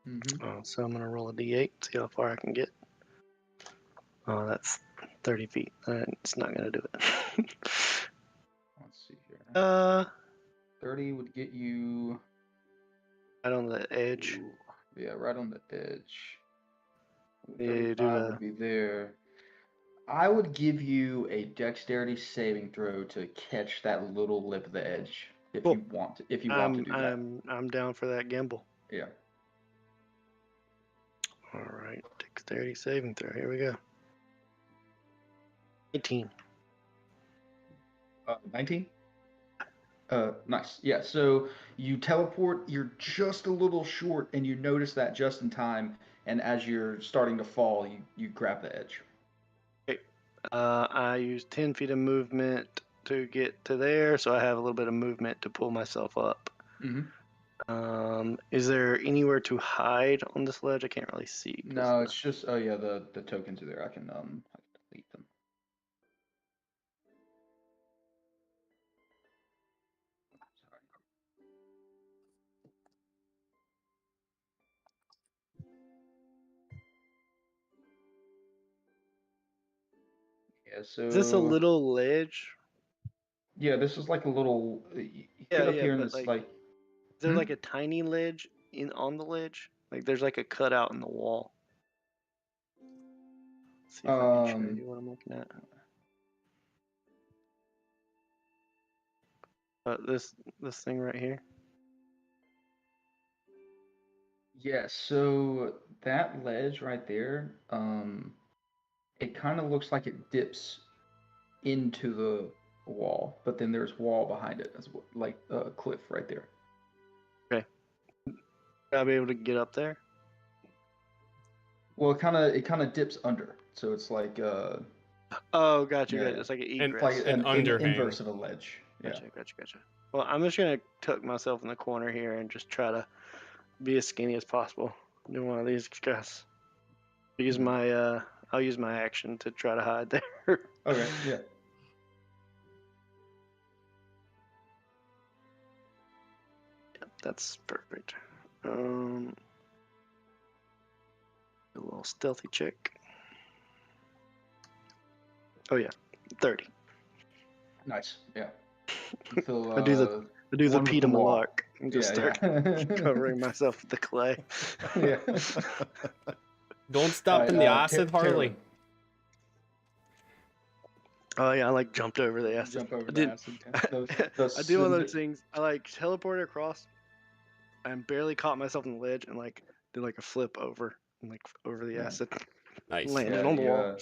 Mm-hmm. So I'm gonna roll a d8, see how far I can get. That's 30 feet. It's not gonna do it. Let's see here. 30 would get you Right on the edge. ooh, yeah, right on the edge. You do 35 would be there. I would give you a dexterity saving throw to catch that little lip of the edge if Cool. you want to, if you want to do that. I'm down for that gamble. Yeah. All right, dexterity saving throw. Here we go. 18. 19? Nice. Yeah, so you teleport, you're just a little short, and you notice that just in time, and as you're starting to fall, you grab the edge. Okay. I use 10 feet of movement to get to there, so I have a little bit of movement to pull myself up. Mm-hmm. Is there anywhere to hide on this ledge? I can't really see. No, it's just, oh yeah, the tokens are there. I can delete them. Sorry. Yeah, Is this a so little ledge? yeah, this is like a little. You Yeah, get up yeah, here and but it's like, like. is there like a tiny ledge on the ledge? Like there's like a cutout in the wall. Let's see if I can show you what I'm looking at. This thing right here. Yeah, so that ledge right there, it kind of looks like it dips into the wall, but then there's wall behind it as well, like a cliff right there. Okay. I'll be able to get up there. Well, it kind of dips under, so it's like Oh, gotcha, yeah, gotcha. It's like an And- egress. like An underhang. inverse of a ledge. Yeah. Gotcha. Well, I'm just gonna tuck myself in the corner here and just try to be as skinny as possible. Do one of these guys. Use my I'll use my action to try to hide there. Okay. Yeah. Yep, that's perfect. A little stealthy check. Oh yeah, 30. Nice. Yeah. You feel, I do the one with Peter the wall. Malark and just Yeah, start yeah. covering myself with the clay. Yeah. Don't stop Alright, in the acid, Harley. Taylor, Oh yeah, I like jumped over the acid. jump over I the did. acid. Those I did one of those things. I like teleported across and barely caught myself on the ledge and like did like a flip over and like over the Yeah. acid. Nice. Landed Yeah, on the wall.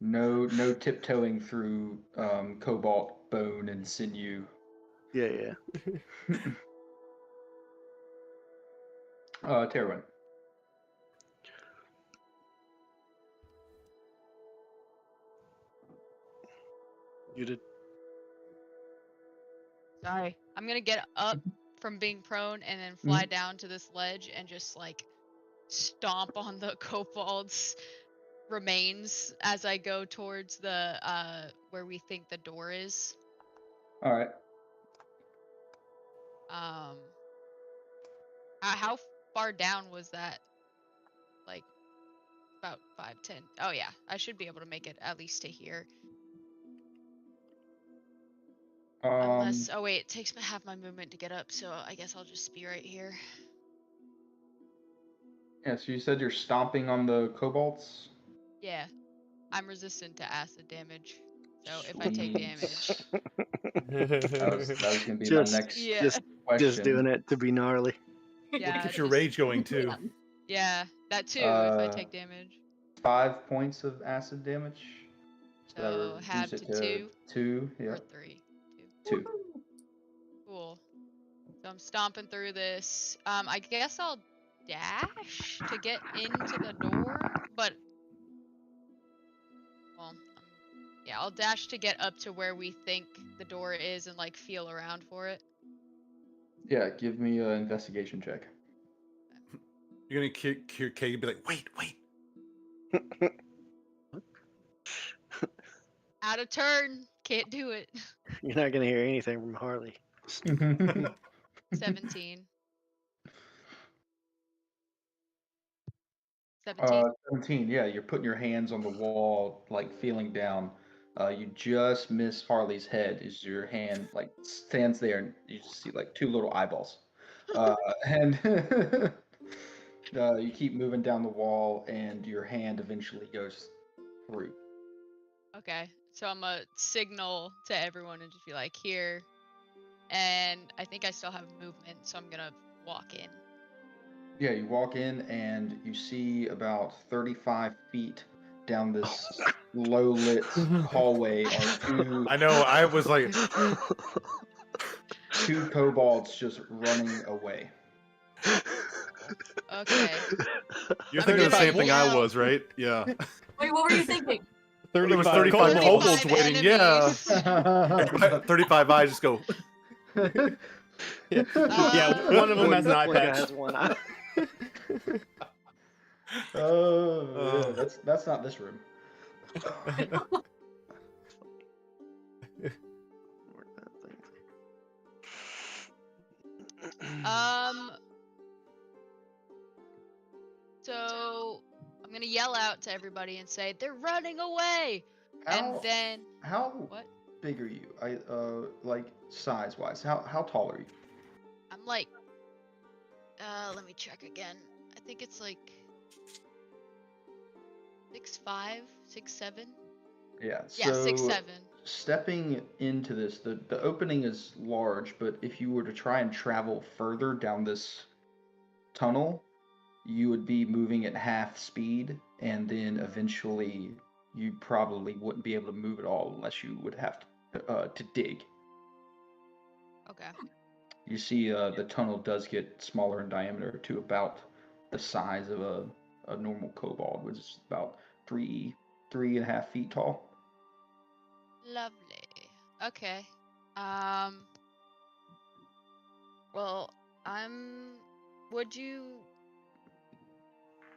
no tiptoeing through cobalt bone and sinew. Yeah. Terwin. You did. Sorry. I'm gonna get up from being prone and then fly down to this ledge and just like stomp on the kobold's remains as I go towards the where we think the door is. All right. How far down was that? Like about 5, 10. Oh yeah, I should be able to make it at least to here. Unless, oh wait, it takes me half my movement to get up, so I guess I'll just be right here. Yeah. So you said you're stomping on the kobolds. Yeah, I'm resistant to acid damage, so if I take damage, That was gonna be Just- my next yeah, question. Just doing it to be gnarly. yeah, Keeps your just- rage going too. yeah, that too. If I take damage, 5 points of acid damage. So that so would half reduce it to to 2. Yeah. or 3. 2. Cool. So I'm stomping through this. I guess I'll dash to get into the door, but well, yeah, I'll dash to get up to where we think the door is and like feel around for it. Yeah. Give me an investigation check. You're gonna kick Kate and be like, wait. Out of turn, can't do it. You're not gonna hear anything from Harley. 17. 17. 17. Yeah, you're putting your hands on the wall, like feeling down. You just miss Harley's head as your hand like stands there, and you just see like two little eyeballs. And you keep moving down the wall, and your hand eventually goes through. Okay, so I'm gonna signal to everyone and just be like, here. And I think I still have movement, so I'm gonna walk in. Yeah, you walk in, and you see about 35 feet down this low lit hallway are I know. I was like, two kobolds just running away. Okay. you're I'm thinking the gonna same thing I yell. was, right? Yeah. Wait, what were you thinking? There was 35 35 kobolds. kobolds waiting. Yeah. enemies. 35 eyes just go. Yeah, yeah. One of them has an eye One guy patch. has one eye. Oh, yeah, that's not this room. Where'd that thing- So I'm gonna yell out to everybody and say they're running away, How and then how what? big are you? Like size wise. How tall are you? I'm like, let me check again. I think it's like 6'5", 6'7". Yeah. Yeah, So 6'7". stepping into this, the opening is large, but if you were to try and travel further down this tunnel, you would be moving at half speed, and then eventually you probably wouldn't be able to move at all unless you would have to dig. Okay. You see, the tunnel does get smaller in diameter to about the size of a normal kobold, which is about 3.5 feet tall. Lovely. Okay. Well, would you,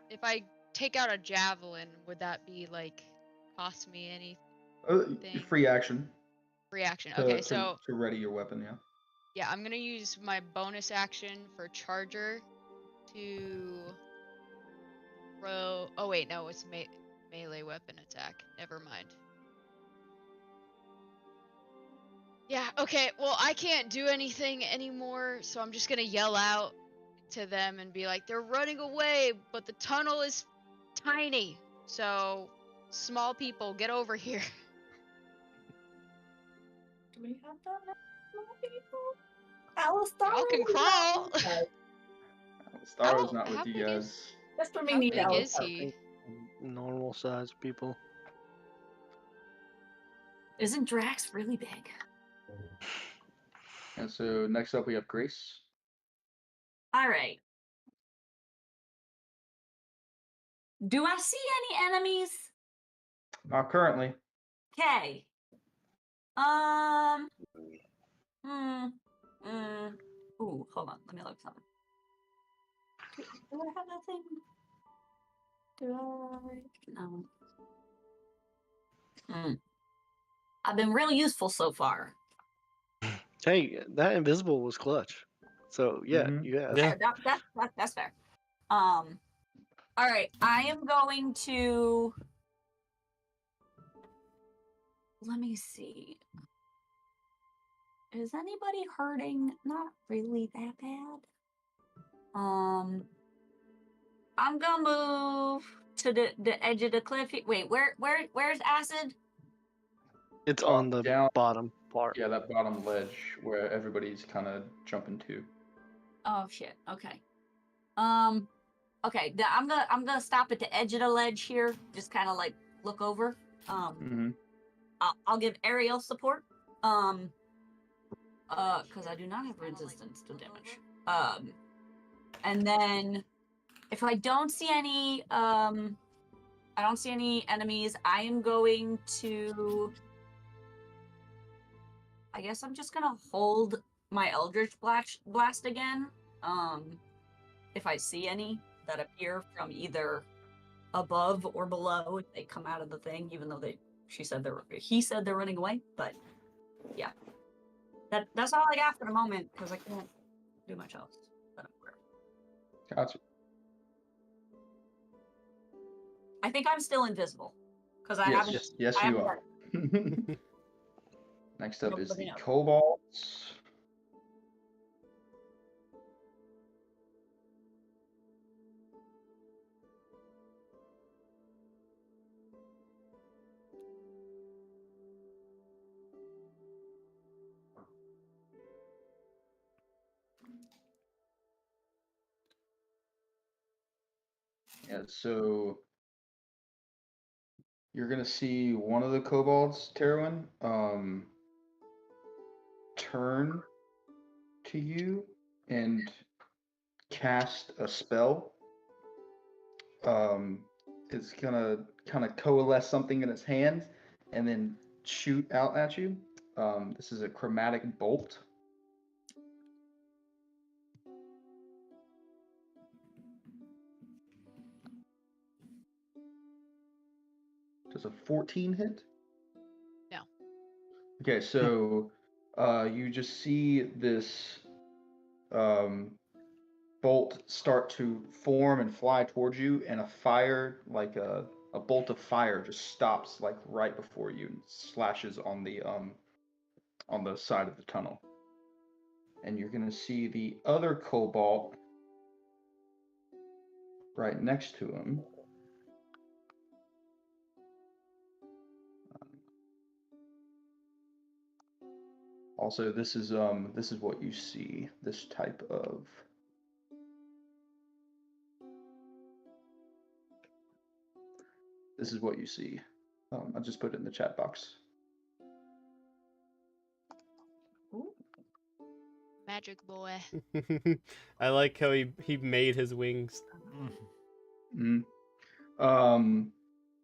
if I take out a javelin, would that be like cost me anything? Free action Reaction. to, Okay, to, so to ready your weapon, yeah. yeah, I'm gonna use my bonus action for charger to throw. Oh wait, no, it's melee weapon attack. Never mind. Yeah, okay, well, I can't do anything anymore, so I'm just gonna yell out to them and be like, they're running away, but the tunnel is tiny, so small people, get over here. Do we have that many small people? Alistar Y'all can already crawl. got one. Starrow's not How with you big guys. is, That's what we how need big is Alistar. he? Normal sized people. Isn't Drax really big? And so next up we have Grace. All right. Do I see any enemies? Currently. Okay. Ooh, hold on. Let me look something. Do I have that thing? Do I? No. I've been really useful so far. Hey, that invisible was clutch. So yeah, Mhm. you have. Yeah. That's fair. All right. I am going to. Let me see. Is anybody hurting? Not really that bad. I'm gonna move to the edge of the cliff. Wait, where's Acid? It's on the Down. bottom part. Yeah, that bottom ledge where everybody's kind of jumping to. Oh shit. Okay. Okay. I'm gonna stop at the edge of the ledge here. Just kind of like look over. Mm-hmm. I'll give aerial support. Because I do not have resistance to damage. And then if I don't see any enemies, I am going to. I guess I'm just gonna hold my Eldritch Blast again. If I see any that appear from either above or below, if they come out of the thing, even though he said they're running away. But yeah, that's all I got for the moment because I can't do much else that I'm aware of. Gotcha. I think I'm still invisible because I haven't. Yes, I you haven't are. Next up is Nobody the knows. kobolds. Yeah, so you're gonna see one of the kobolds, Terwin, turn to you and cast a spell. It's gonna kind of coalesce something in its hand and then shoot out at you. This is a chromatic bolt. Does a 14 hit? No. Okay, so you just see this bolt start to form and fly towards you, and a fire, like a bolt of fire, just stops like right before you and slashes on the side of the tunnel. And you're gonna see the other cobalt right next to him. Also, this is what you see. This type of this is what you see. I just put it in the chat box. Ooh. Magic boy. I like how he made his wings. Mm.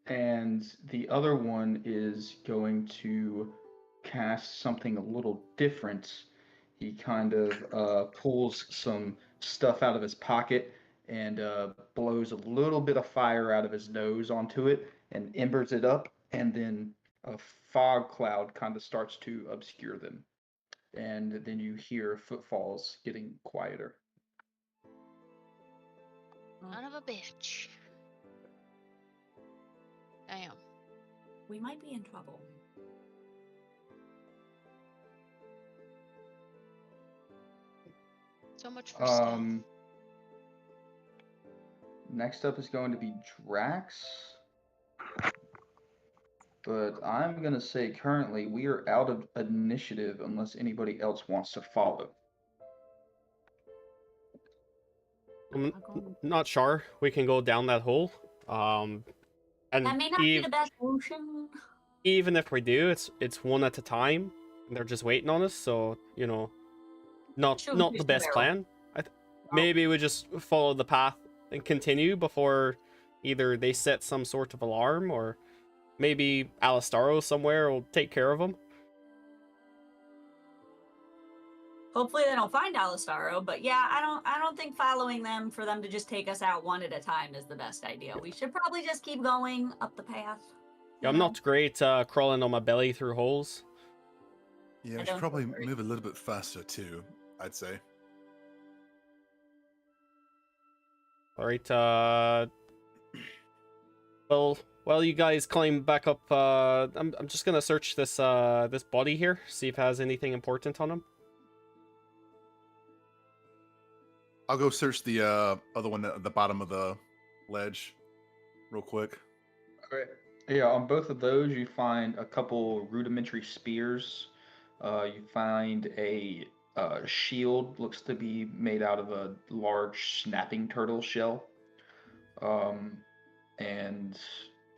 And the other one is going to cast something a little different. He kind of pulls some stuff out of his pocket and blows a little bit of fire out of his nose onto it and embers it up, and then a fog cloud kind of starts to obscure them. And then you hear footfalls getting quieter. Son of a bitch. Damn. We might be in trouble. So much for stealth. Next up is going to be Drax. But I'm going to say currently we are out of initiative unless anybody else wants to follow. I'm not sure we can go down that hole. And That may not be the best solution. even if we do, it's one at a time. And they're just waiting on us, so you know, not the best plan. Maybe we just follow the path and continue before either they set some sort of alarm, or maybe Alistaro somewhere will take care of them. Hopefully they don't find Alistaro, but yeah, I don't think following them for them to just take us out one at a time is the best idea. We should probably just keep going up the path. Yeah, I'm not great crawling on my belly through holes. Yeah, we should probably move a little bit faster too, I'd say. All right. Well, while you guys climb back up, I'm just gonna search this this body here, see if it has anything important on him. I'll go search the other one at the bottom of the ledge real quick. Okay. Yeah, on both of those you find a couple rudimentary spears. You find a shield, looks to be made out of a large snapping turtle shell. And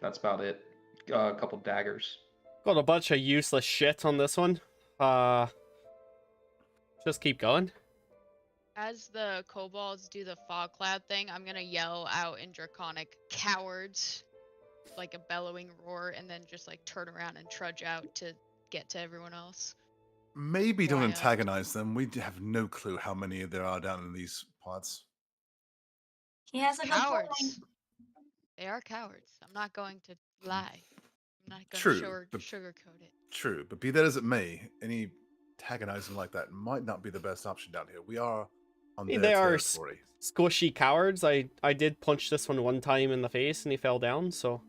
that's about it. A couple daggers. Got a bunch of useless shit on this one. Just keep going. As the kobolds do the fog cloud thing, I'm gonna yell out in Draconic, "Cowards!" like a bellowing roar, and then just like turn around and trudge out to get to everyone else. Maybe don't Why, antagonize them. We have no clue how many there are down in these pots. He has a good point. Cowards. They are cowards. I'm not going to lie. I'm not going to sugarcoat it. True, but be that as it may, any antagonizing like that might not be the best option down here. We are on Hey, their they are territory. squishy cowards. I did punch this one time in the face and he fell down, so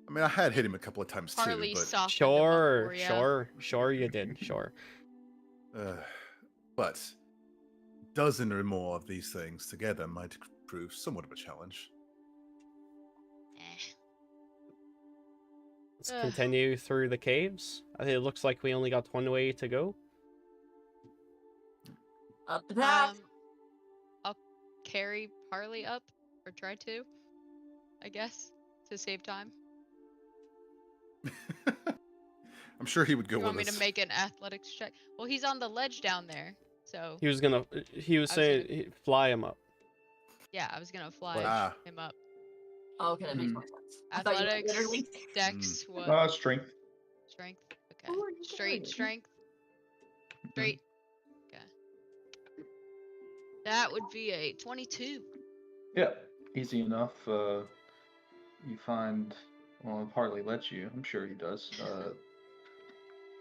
I mean, I had hit him a couple of times too, Harley but softened him up for ya. sure you did, sure. but dozen or more of these things together might prove somewhat of a challenge. Eh. Let's Ugh. continue through the caves. I think it looks like we only got one way to go. Up the path. I'll carry Harley up, or try to, I guess, to save time. I'm sure he would go You want me with to us. make an athletics check? Well, he's on the ledge down there, so He was saying fly him up. yeah, I was gonna fly Ah. him up. Oh, okay, that makes Mhm. more sense. I thought you Athletics, literally. dex, what? Strength. Strength. Okay. Who are you Straight carrying? strength. Straight. Okay. That would be a 22. Yeah, easy enough. You find, well, if Harley lets you, I'm sure he does.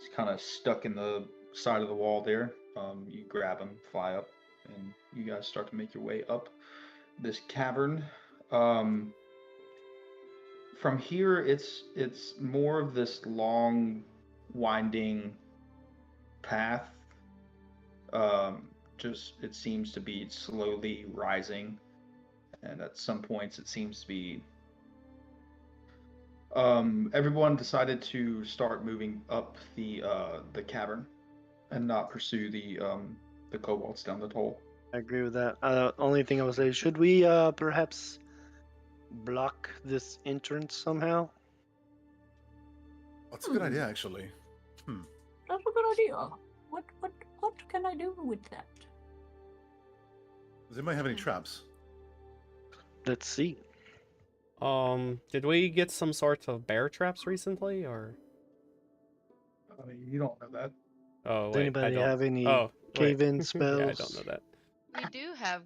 He's kind of stuck in the side of the wall there. You grab him, fly up, and you guys start to make your way up this cavern. From here, it's more of this long, winding path. Just it seems to be slowly rising, and at some points it seems to be. Everyone decided to start moving up the cavern and not pursue the kobolds down the hole. I agree with that. Only thing I would say, should we perhaps block this entrance somehow? That's a good idea, actually. That's a good idea. What can I do with that? Does anybody have any traps? Let's see. Did we get some sort of bear traps recently, or? You don't know that. Oh Does wait, I anybody don't. have any Oh, wait. cave-in Yeah, I spells? don't know that. We do have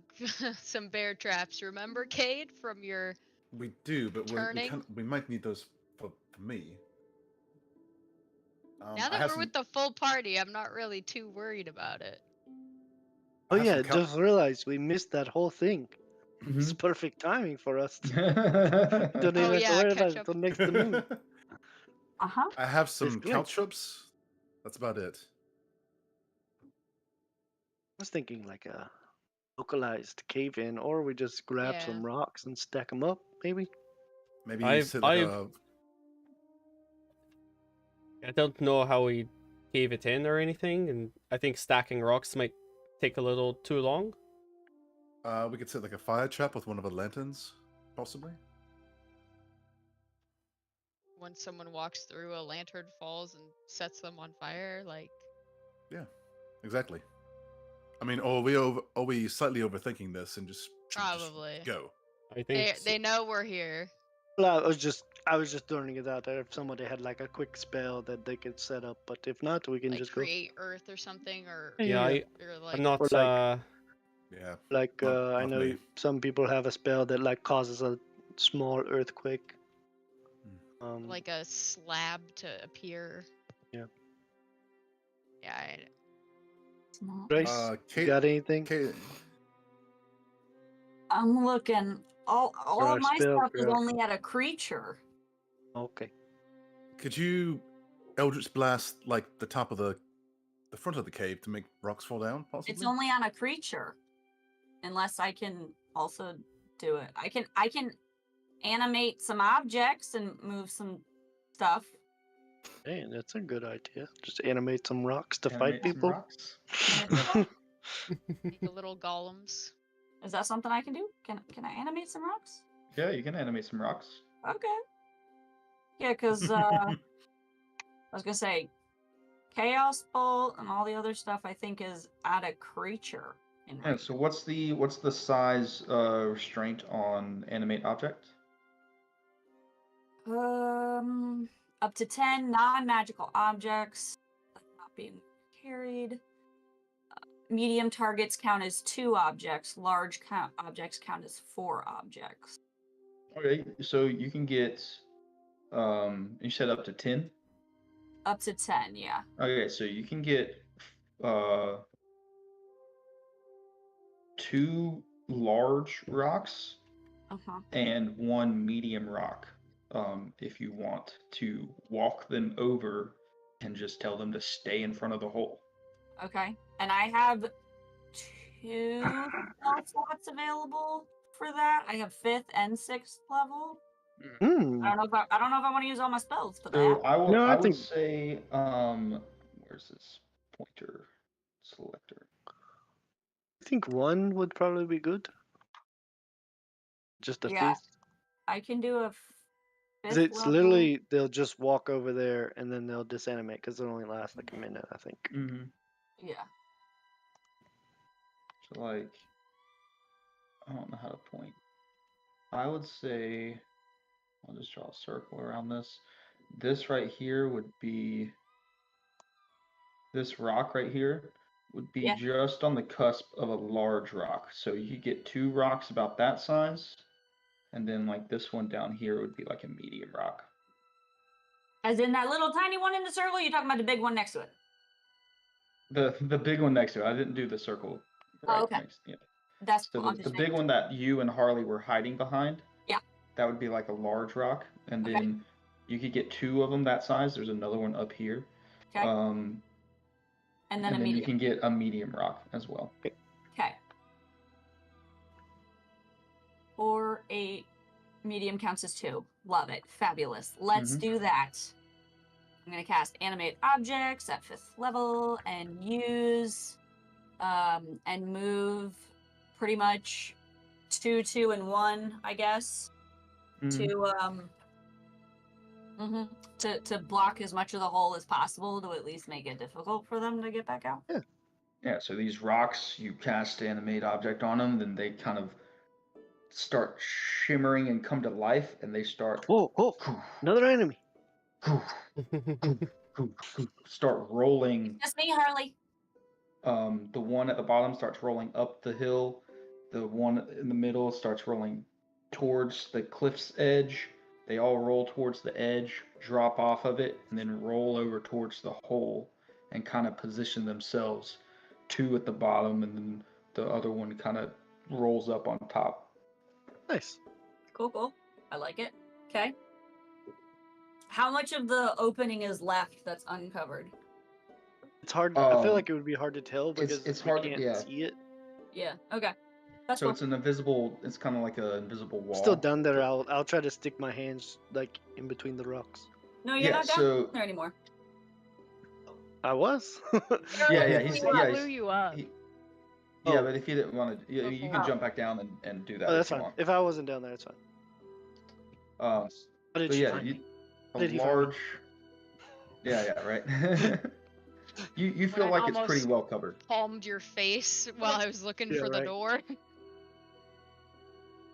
some bear traps. Remember, Cade, from your We do, but turning? we might need those for me. Now I that have we're some, with the full party, I'm not really too worried about it. Oh I have yeah, some just realized we missed that whole thing. It's Mhm. perfect timing for us. Don't Oh, even have to yeah, worry catch about it up. till next the moon. Uh-huh. I have some good. caltrops. That's about it. I was thinking like a localized cave-in, or we just grab Yeah. some rocks and stack them up, maybe. Maybe you I've- sit like I've- I don't know how we gave it in or anything, and I think stacking rocks might take a little too long. we could set like a fire trap with one of the lanterns, possibly. When someone walks through, a lantern falls and sets them on fire, like... Exactly. I mean, or are we slightly overthinking this and just should we just Probably. go? I think They know we're here. Well, I was just throwing it out there if somebody had like a quick spell that they could set up, but if not, we can Like just go. create earth or something, or yeah, or like I'm not. Or like- Yeah. Like Not- I not know me. some people have a spell that like causes a small earthquake. like a slab to appear. Yeah. Yeah. It's not. Grace, you Kate, got anything? Kate, I'm looking. All our of my spell stuff is girl. only at a creature. Okay. could you Eldritch Blast like the top of the front of the cave to make rocks fall down? Possibly. It's only on a creature. Unless I can also do it. I can animate some objects and move some stuff. Hey, that's a good idea. Just animate some rocks to Animate fight some people. rocks. Make a little golems. Is that something I can do? Can I animate some rocks? Yeah, you can animate some rocks. Okay. Yeah, because I was gonna say, Chaos Bolt and all the other stuff I think is at a creature. In Yeah. range. So what's the size restraint on animate object? Up to 10 non-magical objects not being carried. Medium targets count as 2 objects. Large objects count as 4 objects. Okay, so you can get you said up to 10. Up to 10, yeah. Okay, so you can get 2 2 large rocks Uh-huh. and 1 medium rock. If you want to walk them over and just tell them to stay in front of the hole. Okay. And I have 2 spell slots available for that. I have 5th and 6th level. Hmm. I don't know if I want to use all my spells for So that. No, I I would think- say where's this pointer selector? I think 1 would probably be good. Just a Yeah. 5th. I can do a 5th It's level. literally they'll just walk over there and then they'll disanimate because it only lasts like a minute, I think. Mm-hmm. Yeah. So like, I don't know how to point. I would say, I'll just draw a circle around this. This right here would be, this rock right here would be Yeah. just on the cusp of a large rock. So you could get 2 rocks about that size, and then like this one down here would be like a medium rock. As in that little tiny one in the circle, you're talking about the big one next to it. The big one next to it. I didn't do the circle right okay. next. Yeah. That's So I'm the just big saying. one that you and Harley were hiding behind. Yeah. That would be like a large rock, and Okay. then you could get 2 of them that size. There's another one up here. Okay. And And then a then you medium. can get a medium rock as well. Okay. Or a medium counts as 2. Love it. Fabulous. Let's Mhm. do that. I'm going to cast Animate Objects at 5th level and use and move pretty much 2, 2, and 1, I guess, Mhm. to block as much of the hole as possible to at least make it difficult for them to get back out. Yeah, so these rocks, you cast Animate Object on them, then they kind of start shimmering and come to life, and they start Whoa, another enemy. start rolling. Just me, Harley. The one at the bottom starts rolling up the hill. The one in the middle starts rolling towards the cliff's edge. They all roll towards the edge, drop off of it, and then roll over towards the hole and kind of position themselves. 2 at the bottom, and then the other one kind of rolls up on top. Nice. Cool. I like it. Okay. How much of the opening is left that's uncovered? It's hard. I feel Um, like it would be hard to tell because it's we hard to- can't yeah. see it. Yeah. Okay. That's So cool. it's an invisible. It's kind of like an invisible wall. Still down there. I'll try to stick my hands like in between the rocks. No, you're Yeah, not down so- there anymore. I was. Yeah, He he's blew you up. Yeah, Oh. but if you didn't want to, you can Oh. jump back down and do that Oh, if that's you fine. want. If I wasn't down there, it's fine. Um, How did but you yeah, find me? a Did he find me? large. Yeah, right. you feel I like it's pretty almost well covered. Palmed your face while I was looking Yeah, for the right. door.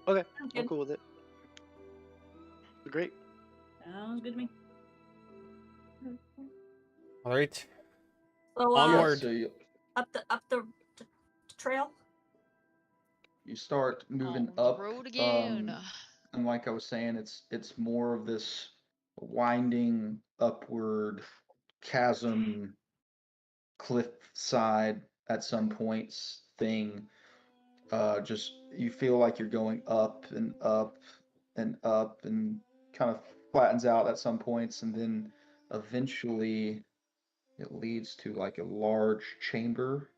Okay, Sounds I'm good. cool with it. Great. Sounds good to me. All right. So, Onward. So up the trail. you start moving On the up. road again. And like I was saying, it's more of this winding upward chasm, cliff side at some points thing. Just you feel like you're going up and up and up and kind of flattens out at some points, and then eventually it leads to like a large chamber.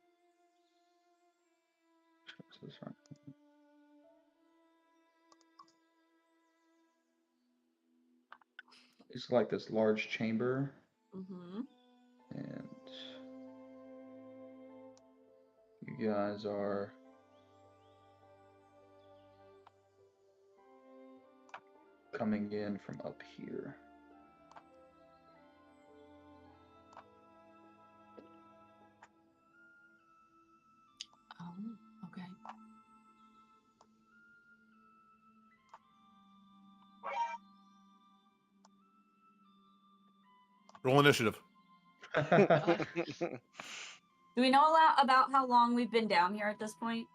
It's like this large chamber, Mm-hmm. and you guys are coming in from up here. Oh, okay. Roll initiative. Do we know about how long we've been down here at this point?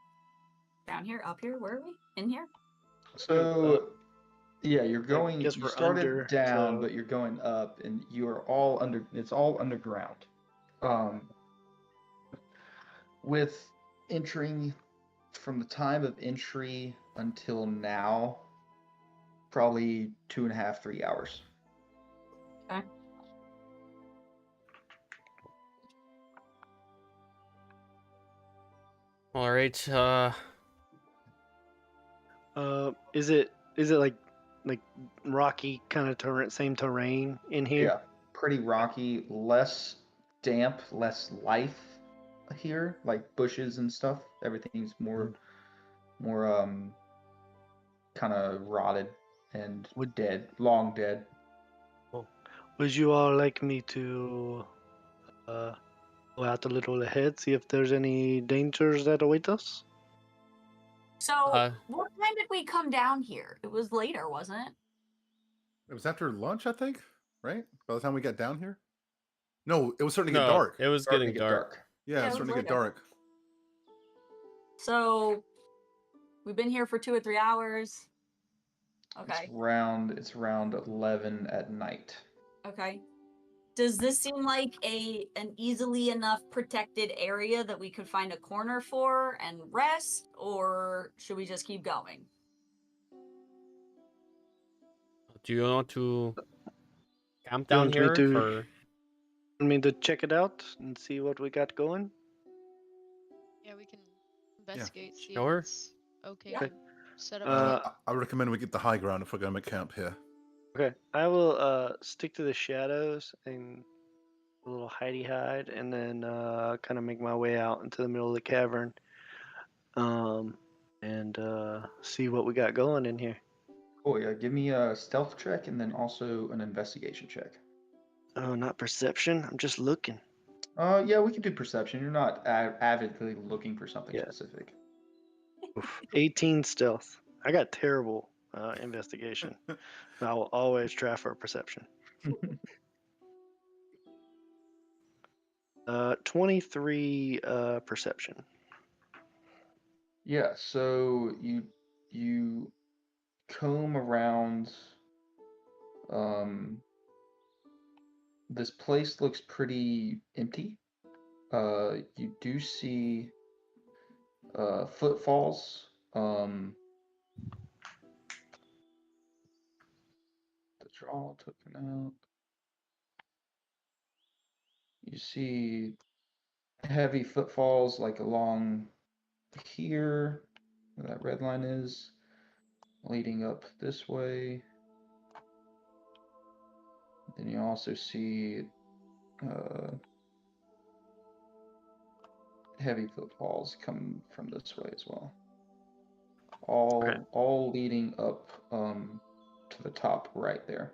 Down here, up here, where are we? In here? So, yeah, you're I going. guess You we're started under, down, so- but you're going up, and you are all under. It's all underground. With entering from the time of entry until now, probably 2.5, 3 hours. Okay. All right. Is it like rocky kind of same terrain in here? Yeah, pretty rocky, less damp, less life here, like bushes and stuff. Everything's more kind of rotted and dead, long dead. Would you all like me to go out a little ahead, see if there's any dangers that await us? So, what time did we come down here? It was later, wasn't it? It was after lunch, I think, right? By the time we got down here? No, it was starting to get No, dark. it was Starting getting to get dark. Yeah, Yeah, it it was was starting to get later. dark. So, we've been here for 2 or 3 hours. Okay. It's around 11 at night. Okay. Does this seem like an easily enough protected area that we could find a corner for and rest, or should we just keep going? Do you want to camp You down want me here to- for? Want me to check it out and see what we got going? Yeah, we can investigate, see Sure. if it's okay Yeah. to set up camp. I recommend we get the high ground if we're going to camp here. Okay, I will stick to the shadows and a little hidey hide, and then kind of make my way out into the middle of the cavern, and see what we got going in here. Oh yeah, give me a stealth check and then also an investigation check. Oh, not perception. I'm just looking. Yeah, we can do perception. You're not avidly looking for something Yeah. specific. Oof. 18 stealth. I got terrible investigation. I will always try for perception. 23 perception. Yeah, so you comb around. This place looks pretty empty. You do see footfalls. The draw taken out. You see heavy footfalls like along here, where that red line is, leading up this way. Then you also see heavy footfalls come from this way as well. All leading up to the top right there.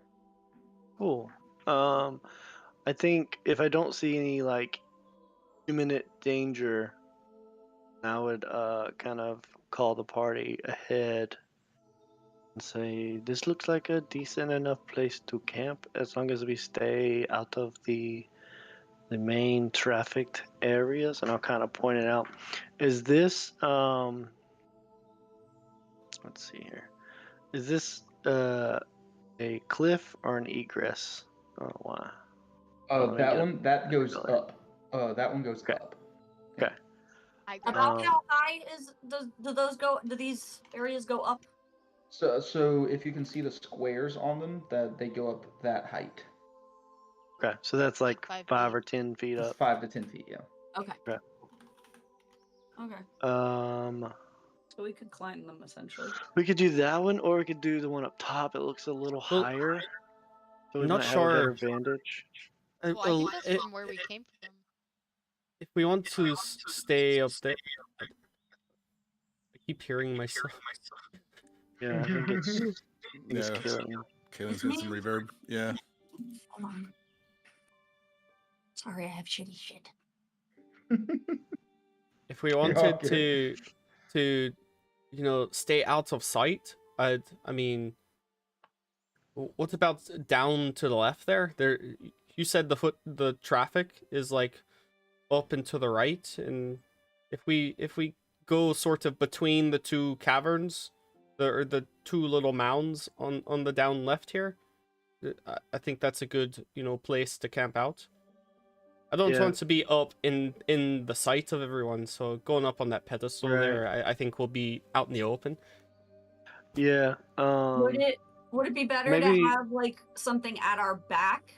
Cool. I think if I don't see any like imminent danger, I would kind of call the party ahead and say this looks like a decent enough place to camp as long as we stay out of the main trafficked areas. And I'll kind of point it out. Is this let's see here. Is this a cliff or an egress? Oh, why? That one that goes up. That one goes Okay. up. Okay. About how high do these areas go up? So if you can see the squares on them, that they go up that height. Okay, so that's like 5 5 feet. or 10 feet up. 5 to 10 feet, yeah. Okay. Okay. Okay. So we could climb them essentially. We could do that one, or we could do the one up top. It looks a little higher, so we I'm not might sure. have a better vantage. Well, I think that's from where we came from. If we want to stay up there, I keep hearing myself. Yeah, I think it's Yeah. killing me. Kaylin's got some reverb. Yeah. Hold on. Sorry, I have shitty shit. If we wanted to stay out of sight, I mean, what about down to the left there? There, you said the traffic is like up and to the right, and if we go sort of between the two caverns, the two little mounds on the down left here, I think that's a good place to camp out. I don't Yeah. want to be up in the sight of everyone, so going up on that pedestal Right. there, I think we'll be out in the open. Yeah. Would it be better maybe- to have like something at our back,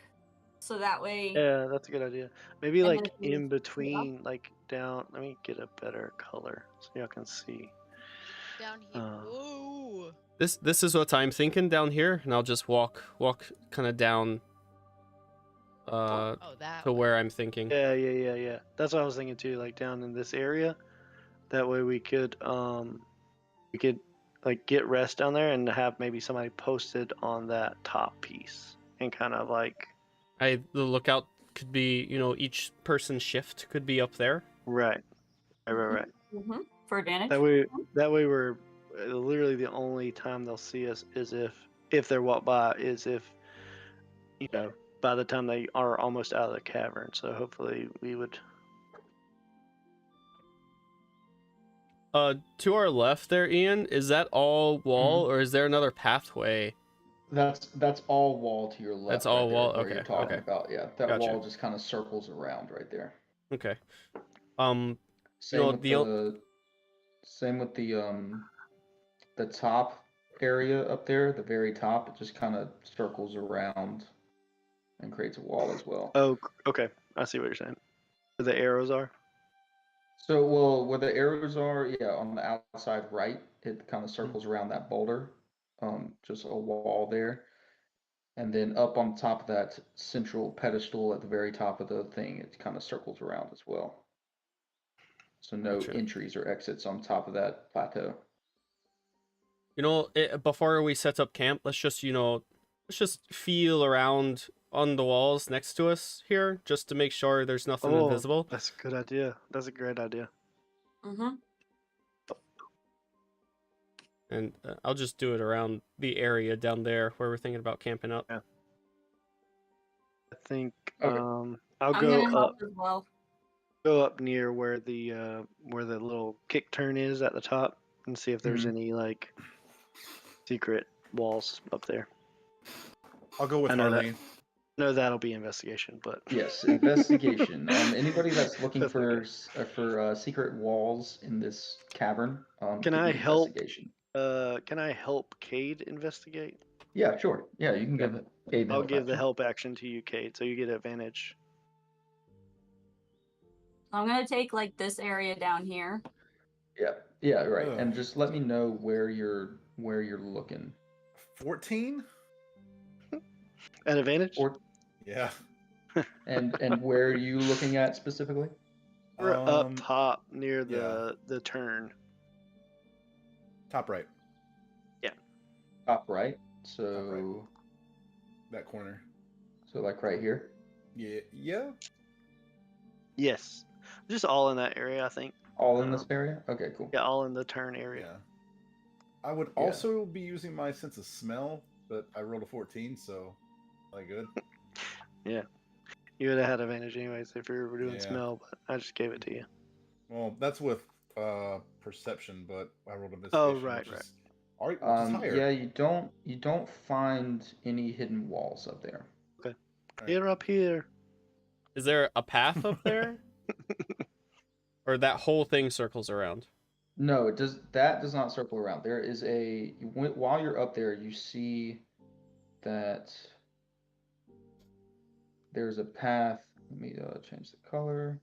so that way? Yeah, that's a good idea. Maybe And like then if we in put it up- between, like down. Let me get a better color so y'all can see. Down here. Whoa. This is what I'm thinking down here, and I'll just walk kind of down Oh, that to way. where I'm thinking. Yeah. That's what I was thinking too. Like down in this area. That way we could like get rest down there and have maybe somebody posted on that top piece and kind of like The lookout could be, each person's shift could be up there. right. Mhm, for advantage. That way we're literally the only time they'll see us is if they're walk by is if by the time they are almost out of the cavern. So hopefully we would. To our left there, Ian, is that all wall Mm-hmm. or is there another pathway? That's all wall to your left. That's all right there, wall? where Okay, you're talking okay. about. Yeah, that Gotcha. wall just kind of circles around right there. Okay. Same with the top area up there, the very top. It just kind of circles around and creates a wall as well. Oh, okay. I see what you're saying. Where the arrows are. So, well, where the arrows are, yeah, on the outside right, it kind of circles around that boulder, just a wall there. And then up on top of that central pedestal at the very top of the thing, it kind of circles around as well. So no Gotcha. entries or exits on top of that plateau. Before we set up camp, let's just feel around on the walls next to us here, just to make sure there's nothing invisible. That's a good idea. That's a great idea. Mm-hmm. And I'll just do it around the area down there where we're thinking about camping up. Yeah. I think Okay. I'll I'm go gonna help up. as well. Go up near where the little kick turn is at the top and see if there's Mhm. any like secret walls up there. I'll go with I know that. Harleen. No, that'll be investigation, but Yes, investigation. Anybody that's looking That's for okay. for secret walls in this cavern, Can give I me help? investigation. Can I help Cade investigate? Yeah, sure. Yeah, you can Okay. give it aid the I'll help give the action. help action to you, Cade, so you get advantage. I'm gonna take like this area down here. Yeah, right. Ugh. And just let me know where you're looking. 14? An advantage? Or Yeah. and where are you looking at specifically? We're up top near yeah. the turn. Top right. Top right. Top right. That corner. So like right here. Yeah. Yes. Just all in that area, I think. All in this area? Okay, cool. Yeah, all in the turn area. Yeah. I would also be using my sense of smell, but I rolled a 14, so like good. Yeah. You would have had advantage anyways if you were doing Yeah. smell, but I just gave it to you. Well, that's with perception, but I rolled investigation. Oh, right. Which is higher. Yeah, you don't find any hidden walls up there. Okay. Right. You're up here. Is there a path up there? Or that whole thing circles around? No, that does not circle around. There is while you're up there, you see that there's a path. Let me change the color.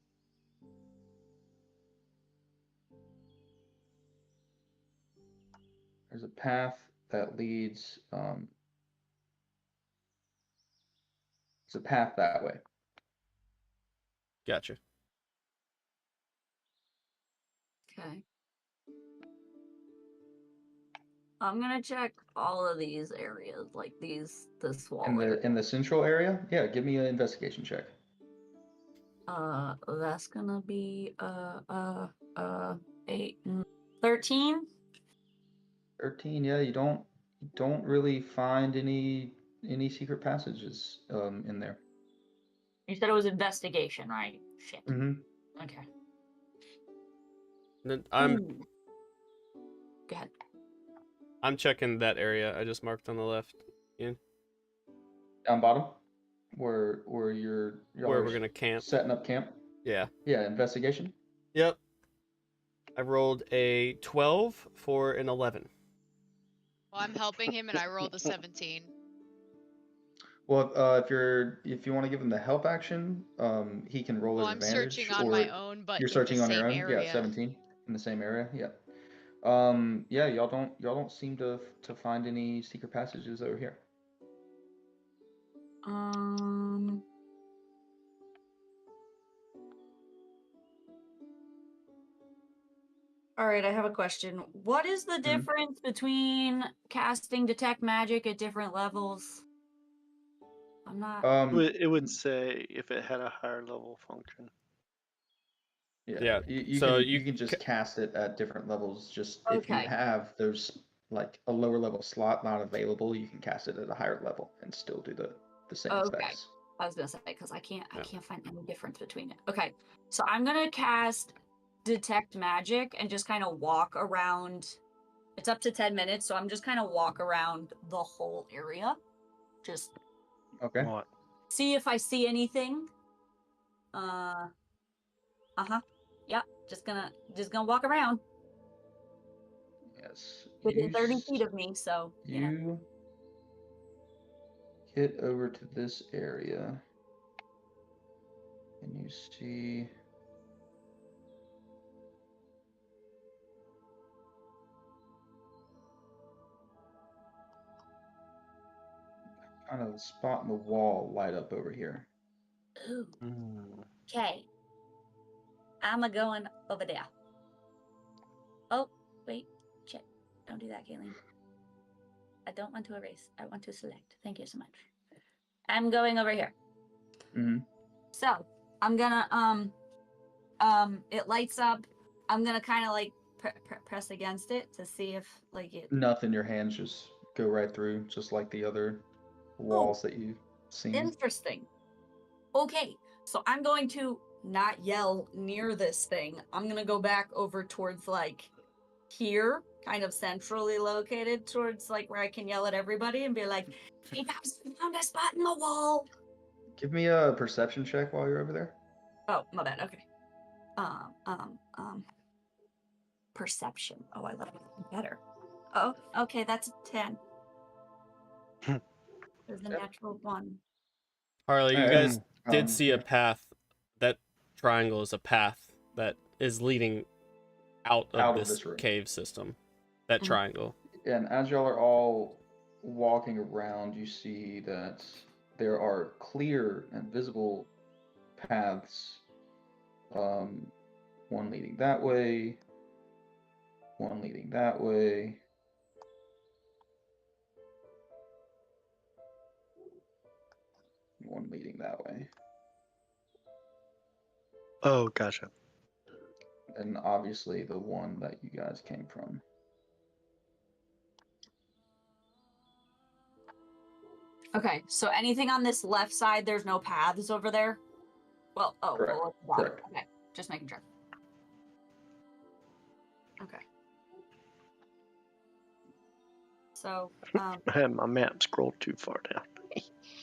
There's a path that leads. It's a path that way. Gotcha. Okay. I'm gonna check all of these areas, like this wall. In the central area, yeah. Give me an investigation check. That's gonna be 8, 13. 13. Yeah, you don't really find any secret passages in there. You said it was investigation, right? Shit. Mm-hmm. Okay. Then Go ahead. I'm checking that area I just marked on the left. Ian. Down bottom. where y'all Where are we're gonna camp. setting up camp? Yeah. Yeah, investigation. Yep. I rolled a 12 for an 11. Well, I'm helping him, and I rolled a 17. Well, if you want to give him the help action, he can roll Well, at I'm advantage, searching on my or own, but you're in the searching on your same own. Yeah, area. 17 in the same area. Yeah. Yeah, y'all don't seem to find any secret passages over here. All right, I have a question. What is the difference between casting detect magic at different levels? I'm not. It would say if it had a higher level function. Yeah, You so you can just cast it at different levels. Just if you Okay. have those like a lower level slot not available, you can cast it at a higher level and still do the same Okay. specs. I was gonna say because I can't Yeah. find any difference between it. Okay, so I'm gonna cast detect magic and just kind of walk around. It's up to 10 minutes, so I'm just kind of walk around the whole area. Just Okay. What? see if I see anything. Yep. Just gonna walk around Yes. within 30 feet of me. So you know. You get over to this area and you see kind of a spot in the wall light up over here. Ooh. Mm. Okay. I'm a going over there. Oh wait, shit! Don't do that, Kayleen. I don't want to erase. I want to select. Thank you so much. I'm going over here. Mm-hmm. So I'm gonna it lights up. I'm gonna kind of like press against it to see if like it. Nothing. Your hands just go right through, just like the other walls that you've seen. Interesting. Okay, so I'm going to not yell near this thing. I'm gonna go back over towards like here, kind of centrally located towards like where I can yell at everybody and be like, "Hey guys, I found a spot in the wall." Give me a perception check while you're over there. Oh, my bad. Okay. Perception. Oh, I love it better. Oh, okay, that's a 10. There's a Yep. natural 1. Harley, you And, guys did see yeah. a path. That triangle is a path that is leading out of this room. cave system. That Mhm. triangle. And as y'all are all walking around, you see that there are clear and visible paths. One leading that way, one leading that way. One leading that way. Oh, gotcha. And obviously the one that you guys came from. Okay, so anything on this left side, there's no paths over there? Well, oh, Correct. well, it's bottom. Correct. Okay, just making sure. Okay. So, I had my map scrolled too far down.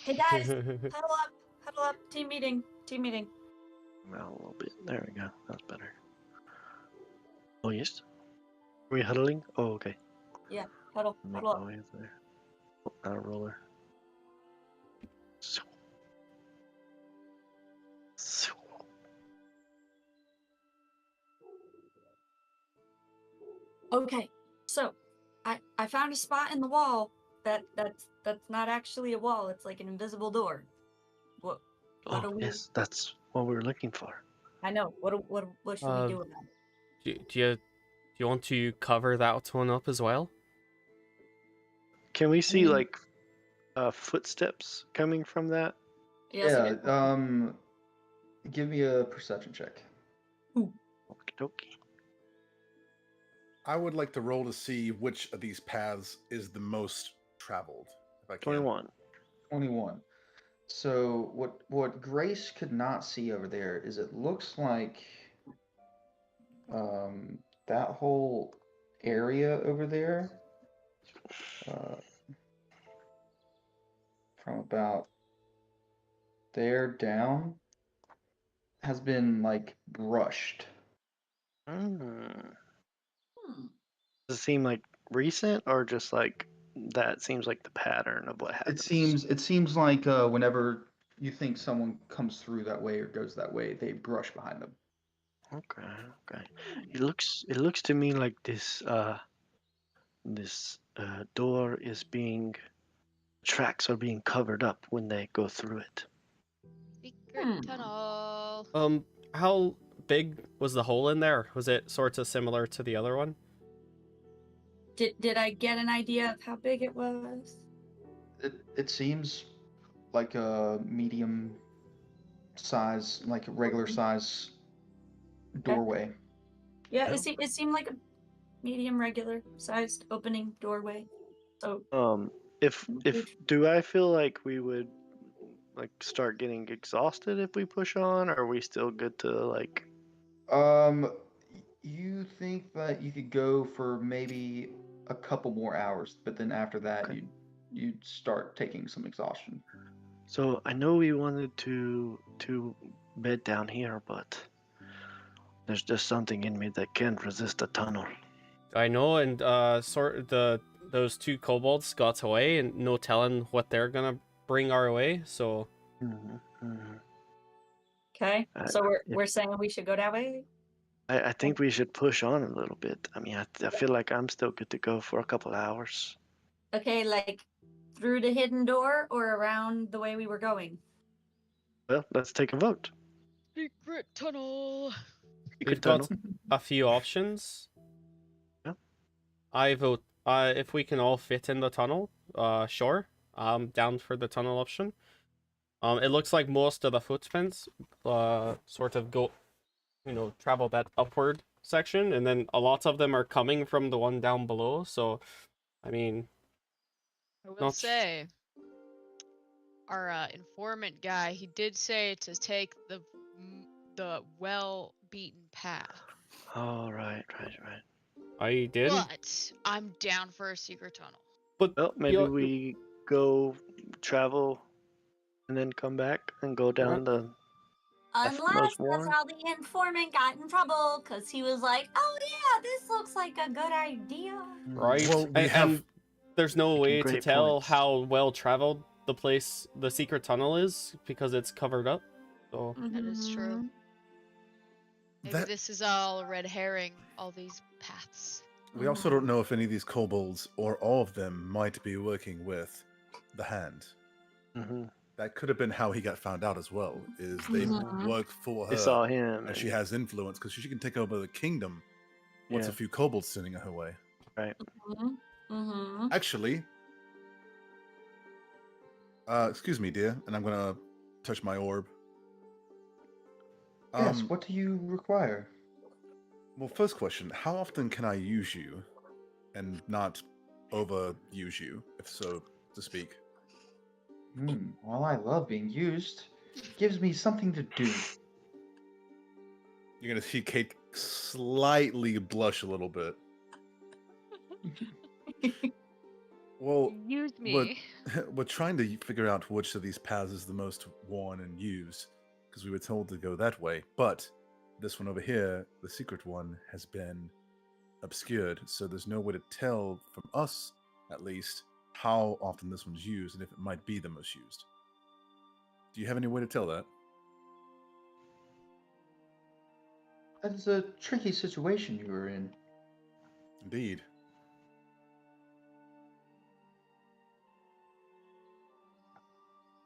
hey guys, huddle up, team meeting. Well, a little bit. There we go. That's better. Oh, yes. Are we huddling? Oh, okay. Yeah, huddle Make up. my way there. Oh, not a roller. Okay, so I found a spot in the wall that's not actually a wall. It's like an invisible door. What Oh, do we? yes, that's what we were looking for. I know. What should we do about it? Do you want to cover that one up as well? Can we see like footsteps coming from that? Yeah. Give me a perception check. Okie dokie. I would like to roll to see which of these paths is the most traveled. If I can. 21. 21. So what Grace could not see over there is it looks like that whole area over there from about there down has been like brushed. Mm. Hmm. Does it seem like recent or just like that seems like the pattern of what happens? It seems like whenever you think someone comes through that way or goes that way, they brush behind them. Okay, okay. It looks to me like this door is being tracks are being covered up when they go through it. Secret Hmm. tunnel. How big was the hole in there? Was it sort of similar to the other one? Did I get an idea of how big it was? It seems like a medium size, like a regular size doorway. Yeah, Yeah. it seemed like a medium, regular sized opening doorway. So If do I feel like we would like start getting exhausted if we push on, or are we still good to like? You think that you could go for maybe a couple more hours, but then after that, Okay. you'd start taking some exhaustion. So I know we wanted to bed down here, but there's just something in me that can't resist a tunnel. I know, and those two kobolds got away, and no telling what they're gonna bring our way. So okay, so if- we're saying we should go that way. I think we should push on a little bit. I mean, I feel like I'm still good to go for a couple hours. Okay, like through the hidden door or around the way we were going. Well, let's take a vote. Secret tunnel. You we've could got tunnel. a few options. Yeah. I vote. If we can all fit in the tunnel, sure. I'm down for the tunnel option. It looks like most of the footprints, sort of go, travel that upward section, and then a lot of them are coming from the one down below. So, I mean, I will Not sh- say, our informant guy, he did say to take the well beaten path. Oh, right. I did, But I'm down for a secret tunnel. but Well, maybe we go travel and then come back and go down the Unless most that's worn. how the informant got in trouble, because he was like, "Oh yeah, this looks like a good idea." right, Well, we have. and there's no Making way to great tell points. how well traveled the secret tunnel is because it's covered up. So That is true. Maybe That this is all a red herring, all these paths. we also don't know if any of these kobolds or all of them might be working with the Hand. Mm-hmm. That could have been how he got found out as well. Is they Mhm. work for They her, saw him, and she has influence because she can take over the kingdom. Once Yeah. a few kobolds sending her way. right. Mm-hmm. Actually, excuse me, dear, and I'm gonna touch my orb. Yes, what do you require? Well, first question: how often can I use you, and not overuse you, if so to speak? Well, I love being used. It gives me something to do. You're gonna see Kate slightly blush a little bit. Well, Use we're trying to figure out which of these paths is the most worn and used, because we were told to go that way. But this one over here, the secret one, has been obscured, so there's no way to tell from us, at least, how often this one's used and if it might be the most used. Do you have any way to tell that? That is a tricky situation you are in. Indeed.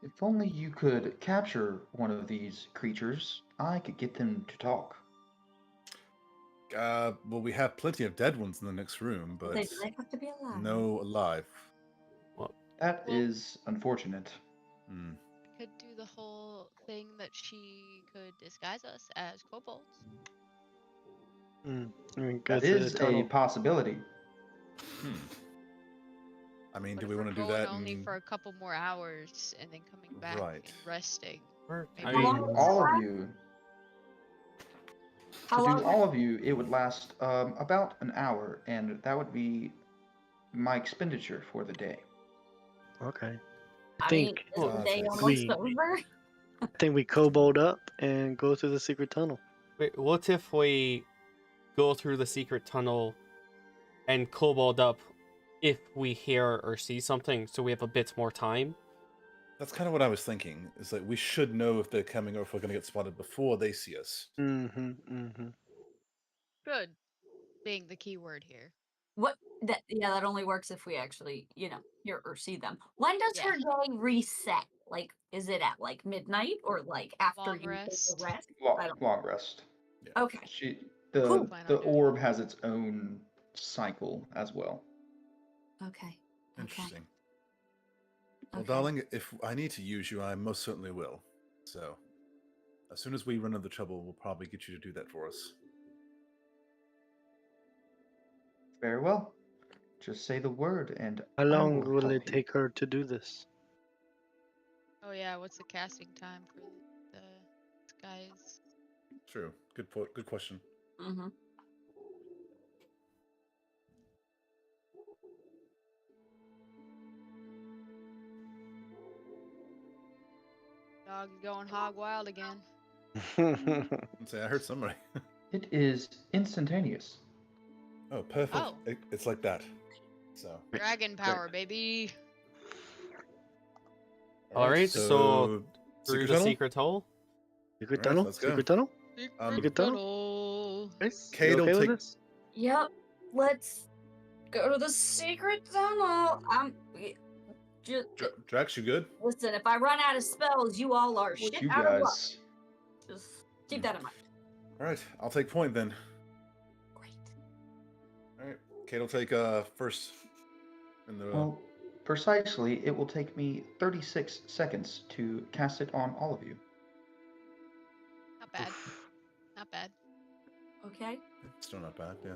If only you could capture one of these creatures, I could get them to talk. Well, we have plenty of dead ones in the next room, but They have to be alive. no alive. That Well- is unfortunate. Could do the whole thing that she could disguise us as kobolds. I mean, go That through the is a tunnel. possibility. I mean, But do if we we're want to do going that? only for a couple more hours and then coming back Right. and resting. I Maybe To mean, do all of you, How to long? do all of you, it would last about an hour, and that would be my expenditure for the day. Okay. I I mean, think is the day it's- almost we- over? I think we kobold up and go through the secret tunnel. Wait, what if we go through the secret tunnel and kobold up if we hear or see something, so we have a bit more time? That's kind of what I was thinking. Is like we should know if they're coming or if we're going to get spotted before they see us. Good. Being the key word here. What that yeah, that only works if we actually, hear or see them. When does her day reset? Like, is it at like midnight or like after Long you take rest. a rest? Long rest. Okay. The Plan on the doing orb has its own cycle as well. Okay. Interesting. Well, Okay. darling, if I need to use you, I most certainly will. So, as soon as we run into trouble, we'll probably get you to do that for us. Very well. Just say the word, and How I long will will help it you. take her to do this? Oh yeah, what's the casting time for the guys? True. Good question. Mm-hmm. Dog's going hog wild again. I'd say I heard somebody. It is instantaneous. Oh, perfect. Oh. It's like that. So. Dragon power, baby. Alright, so through the secret tunnel? Secret Alright, tunnel? let's go. Secret tunnel? Secret tunnel. Guys, you Kate will okay with take- this? Yep. Let's go to the secret tunnel. Just Drax, you good? listen. If I run out of spells, you all are With shit you out of luck. guys. Just keep that in mind. Alright, I'll take point then. Great. Alright, Kate will take first in the Well, precisely, it will take me 36 seconds to cast it on all of you. Not bad. Not bad. Okay. Still not bad, yeah.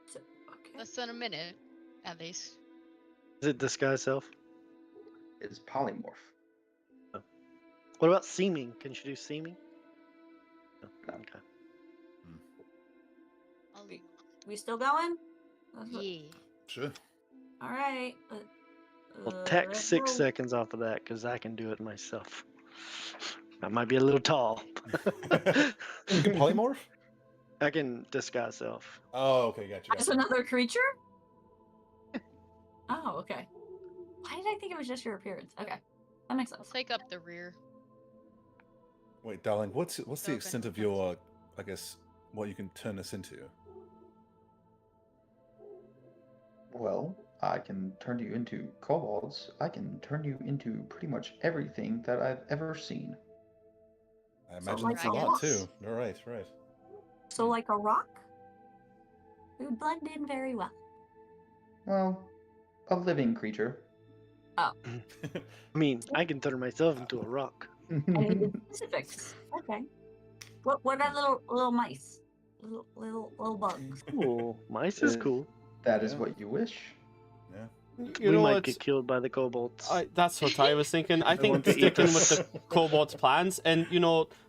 So, okay. Less than a minute, at least. Is it disguise self? It's polymorph. What about seeming? Can she do seeming? No. No. Okay. We still going? Yeah. Sure. All right. Well, tack let's 6 go. seconds off of that because I can do it myself. I might be a little tall. You can polymorph? I can disguise self. Oh, okay, gotcha. That's another creature? Oh, okay. Why did I think it was just your appearance? Okay. That makes I'll sense. take up the rear. Wait, darling, what's the Okay. extent of your, I guess, what you can turn us into? Well, I can turn you into kobolds. I can turn you into pretty much everything that I've ever seen. I imagine like that's a a lot rock. too. All right, right. So, like a rock? We would blend in very well. Well, a living creature. I mean, I can turn myself into a rock. I needed specifics. Okay. What are little mice? Little bugs. Cool. Mice is cool. That is Yeah. what you wish. Yeah. You We know might what? get killed by the kobolds. That's what I was thinking. I think want to eat sticking us. with the kobold's plans, and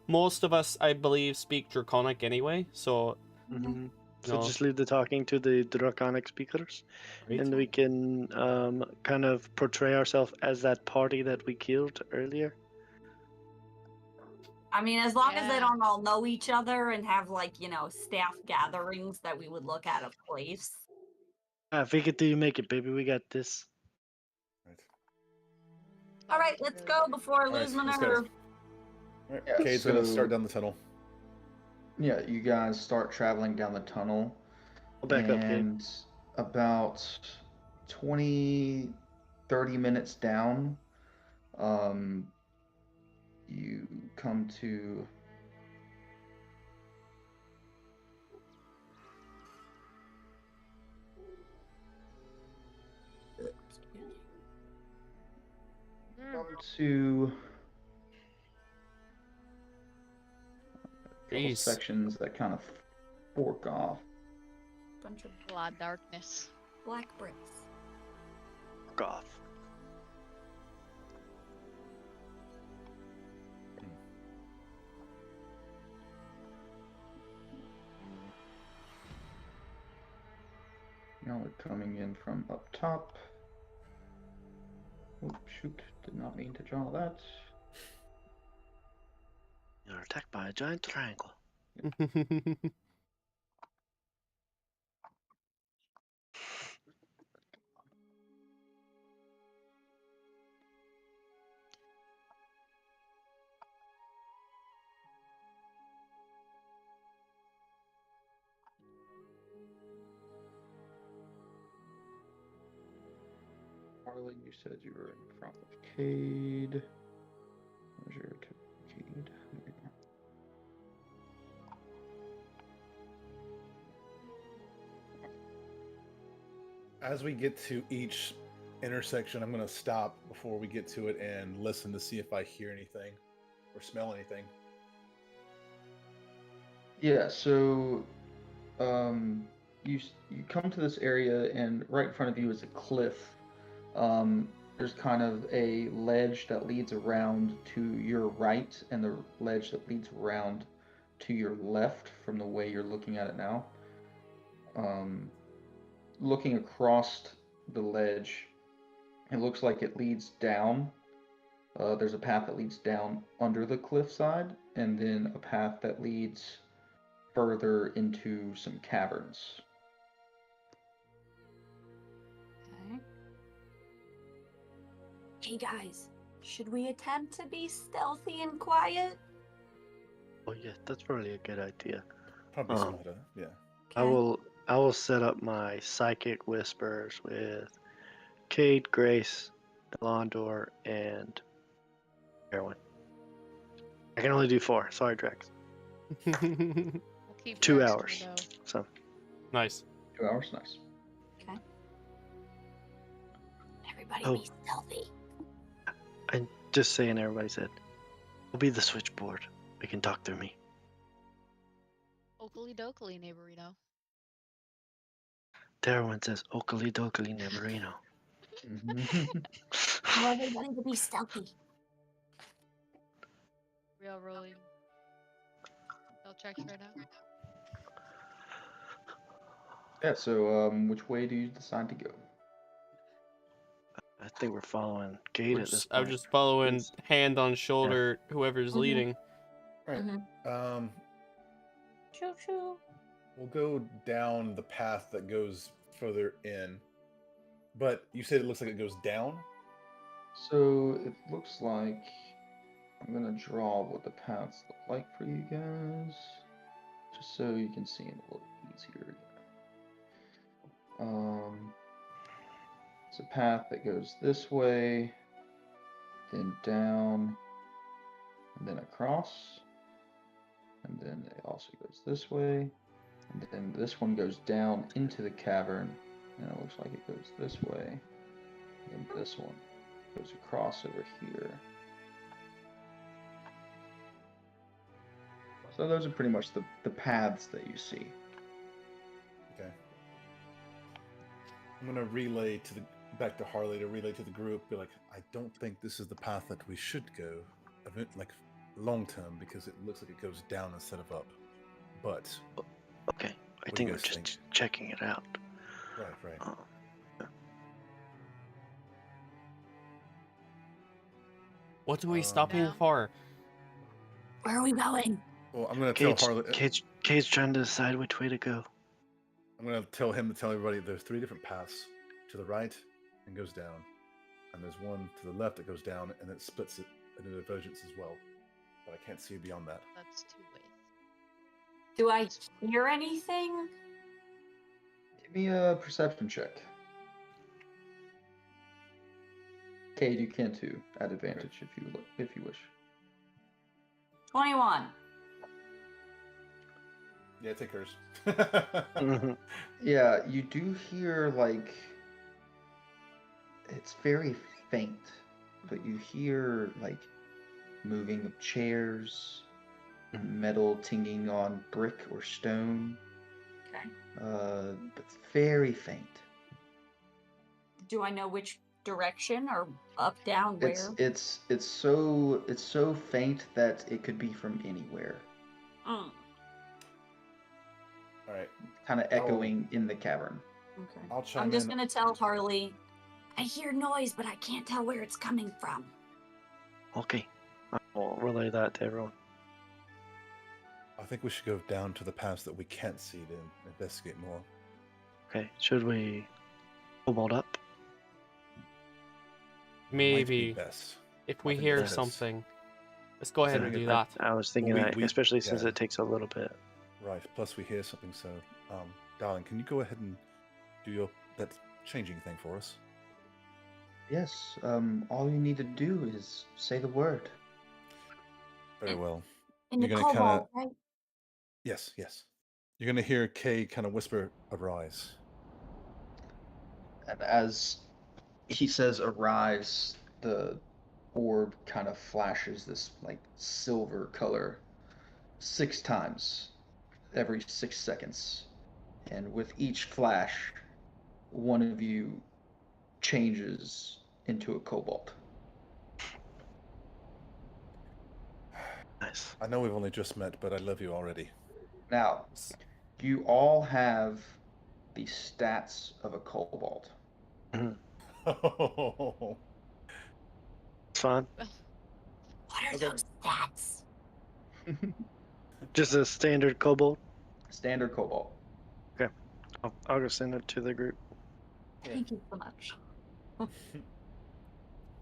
most of us, I believe, speak Draconic anyway. So Mhm. So No. just leave the talking to the draconic speakers, Right. and we can kind of portray ourselves as that party that we killed earlier. I mean, as long as they Yeah. don't all know each other and have staff gatherings that we would look out of place. Fake it till you make it, baby. We got this. Right. All right, let's go before I All right, lose my let's go. nerve. All right, Yeah, Cade's gonna so- start down the tunnel. Yeah, you guys start traveling down the tunnel. I'll back up, Kate. And about 20, 30 minutes down, you come to Mm. couple Jeez. sections that kind of fork off. Bunch of A lot of darkness. black bricks. Fuck off. Now we're coming in from up top. Oh, shoot, did not mean to draw that. You're attacked by a giant triangle. Harley, you said you were in front of Cade. Where's your Cade? There you go. As we get to each intersection, I'm going to stop before we get to it and listen to see if I hear anything or smell anything. Yeah, so you come to this area, and right in front of you is a cliff. There's kind of a ledge that leads around to your right, and the ledge that leads around to your left from the way you're looking at it now. Looking across the ledge, it looks like it leads down. There's a path that leads down under the cliffside, and then a path that leads further into some caverns. Okay. Hey guys, should we attempt to be stealthy and quiet? Oh yeah, that's probably a good idea. Probably smarter, yeah. Okay. I will set up my psychic whispers with Cade, Grace, Delondor, and Erwin. I can only do 4. Sorry, Drex. We'll keep 2 Drex hours. in the know. So Nice. 2 hours, nice. Okay. Everybody Oh. be stealthy. I'm just saying, everybody said, "We'll be the switchboard. We can talk through me." Oakley dokley, neighborino. Darwin says, "Oakley dokley neverino." Tell everybody to be stealthy. We are rolling. Stealth checks right now. Yeah, so which way do you decide to go? I think we're following Cade at this I'm point. just following It's- hand on shoulder, whoever's Mhm. leading. Right. Mhm. Choo choo. We'll go down the path that goes further in. But you said it looks like it goes down? So it looks like I'm gonna draw what the paths look like for you guys, just so you can see it a little easier. It's a path that goes this way, then down, and then across, and then it also goes this way, and then this one goes down into the cavern, and it looks like it goes this way, and then this one goes across over here. So those are pretty much the paths that you see. Okay. I'm gonna relay to back to Harley to relay to the group. Be like, I don't think this is the path that we should go, like long term, because it looks like it goes down instead of up. But Okay, I What do think you we're guys just think? checking it out. right. What are we Um, stopping Now. for? Where are we going? Well, I'm gonna tell Cade's, Harley. Cade's trying to decide which way to go. I'm gonna tell him to tell everybody there's 3 different paths to the right and goes down, and there's one to the left that goes down and it splits it into divergence as well. But I can't see beyond that. That's 2 ways. Do I hear anything? Give me a perception check. Cade, you can too, at advantage if you wish. 21. Yeah, take hers. Yeah, you do hear like it's very faint, but you hear like moving of chairs, metal tinging on brick or stone. Okay. But it's very faint. Do I know which direction or up, down, where? It's so faint that it could be from anywhere. Mm. All right. Kind of echoing in the cavern. Okay. I'll chime I'm just in. gonna tell Harley, I hear noise, but I can't tell where it's coming from. Okay, I'll relay that to everyone. I think we should go down to the paths that we can't see to investigate more. Okay, should we cobalt up? Might be Maybe best. if I we think hear that is- something, let's go ahead and do Considering that. I was thinking Well, that, we- especially since yeah. it takes a little bit. Right. Plus, we hear something. So, darling, can you go ahead and do that changing thing for us? Yes, all you need to do is say the word. Very well. In the You're gonna cobalt, right? Yes. You're gonna hear Kay kind of whisper, "Arise." And as he says arise, the orb kind of flashes this like silver color 6 times every 6 seconds. And with each flash, one of you changes into a kobold. Nice. I know we've only just met, but I love you already. Now, you all have the stats of a kobold. Oh, It's fine. What are Okay. those stats? Just a standard kobold. Standard kobold. I'll go send it to the group. Thank you so much.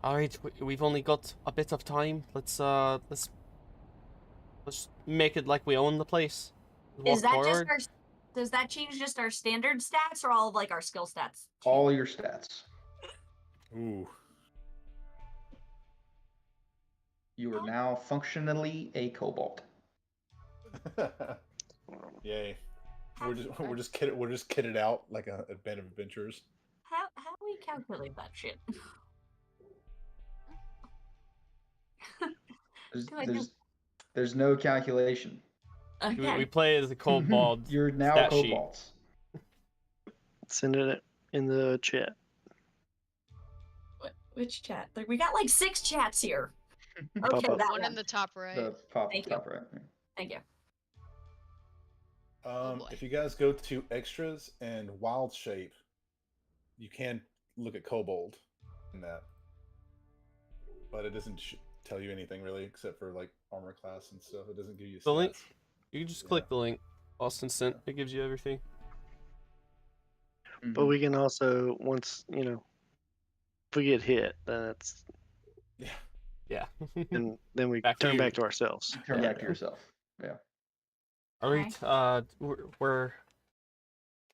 All right, we've only got a bit of time. Let's make it like we own the place. Is Walk that just forward. our? Does that change just our standard stats or all of like our skill stats? All your stats. Ooh. You are now functionally a kobold. Yay. We're just kitted out like a band of adventurers. How do we calculate that shit? There's, Do I know? there's no calculation. We Okay. play as a kobold. You're now stat sheet. kobolds. Send it in the chat. Which chat? We got like 6 chats here. Pop Okay, up. that One one. in the top right. The top Thank you. right. Thank you. boy. If you guys go to extras and wild shape, you can look at kobold in that, but it doesn't tell you anything really except for like armor class and stuff. It doesn't give you The stats. link? You can just click the link. Austin sent. It gives you everything. But we can also, once, if we get hit, then it's Yeah. and then we Back to turn you. back to ourselves. Turn Yeah. back to yourself. Yeah. All right. We're.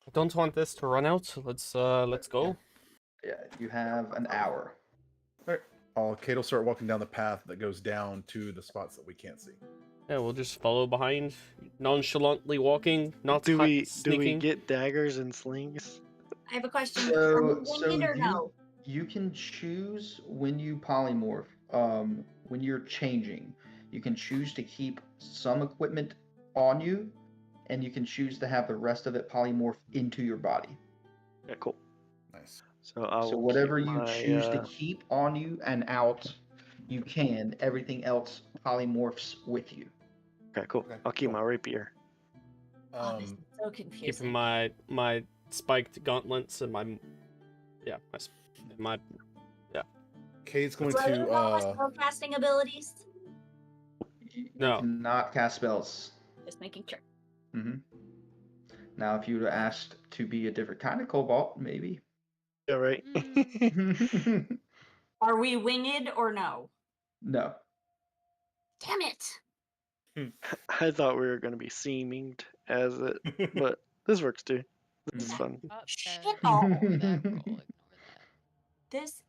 I don't want this to run out. Let's go. Yeah. You have an hour. Kate will start walking down the path that goes down to the spots that we can't see. Yeah, we'll just follow behind, nonchalantly walking, not Do we sneaking. get daggers and slings? I have a question. Are we So winged or no? you can choose when you polymorph. When you're changing, you can choose to keep some equipment on you, and you can choose to have the rest of it polymorph into your body. Yeah, cool. Nice. So I will So whatever keep you my, choose to keep on you and out, you can. Everything else polymorphs with you. Okay, cool. Okay, I'll keep cool. my rapier. Oh, this is so confusing. Keeping my spiked gauntlets and my Kate's going Do I lose all my to spellcasting abilities? You No. cannot cast spells. Just making sure. hmm Now, if you would have asked to be a different kind of cobalt, maybe. Yeah, right. Are we winged or no? No. Damn it! I thought we were going to be seeming as it, but this works too. This is Mhm. fun. Up Shit there. all. That roll, ignore that. This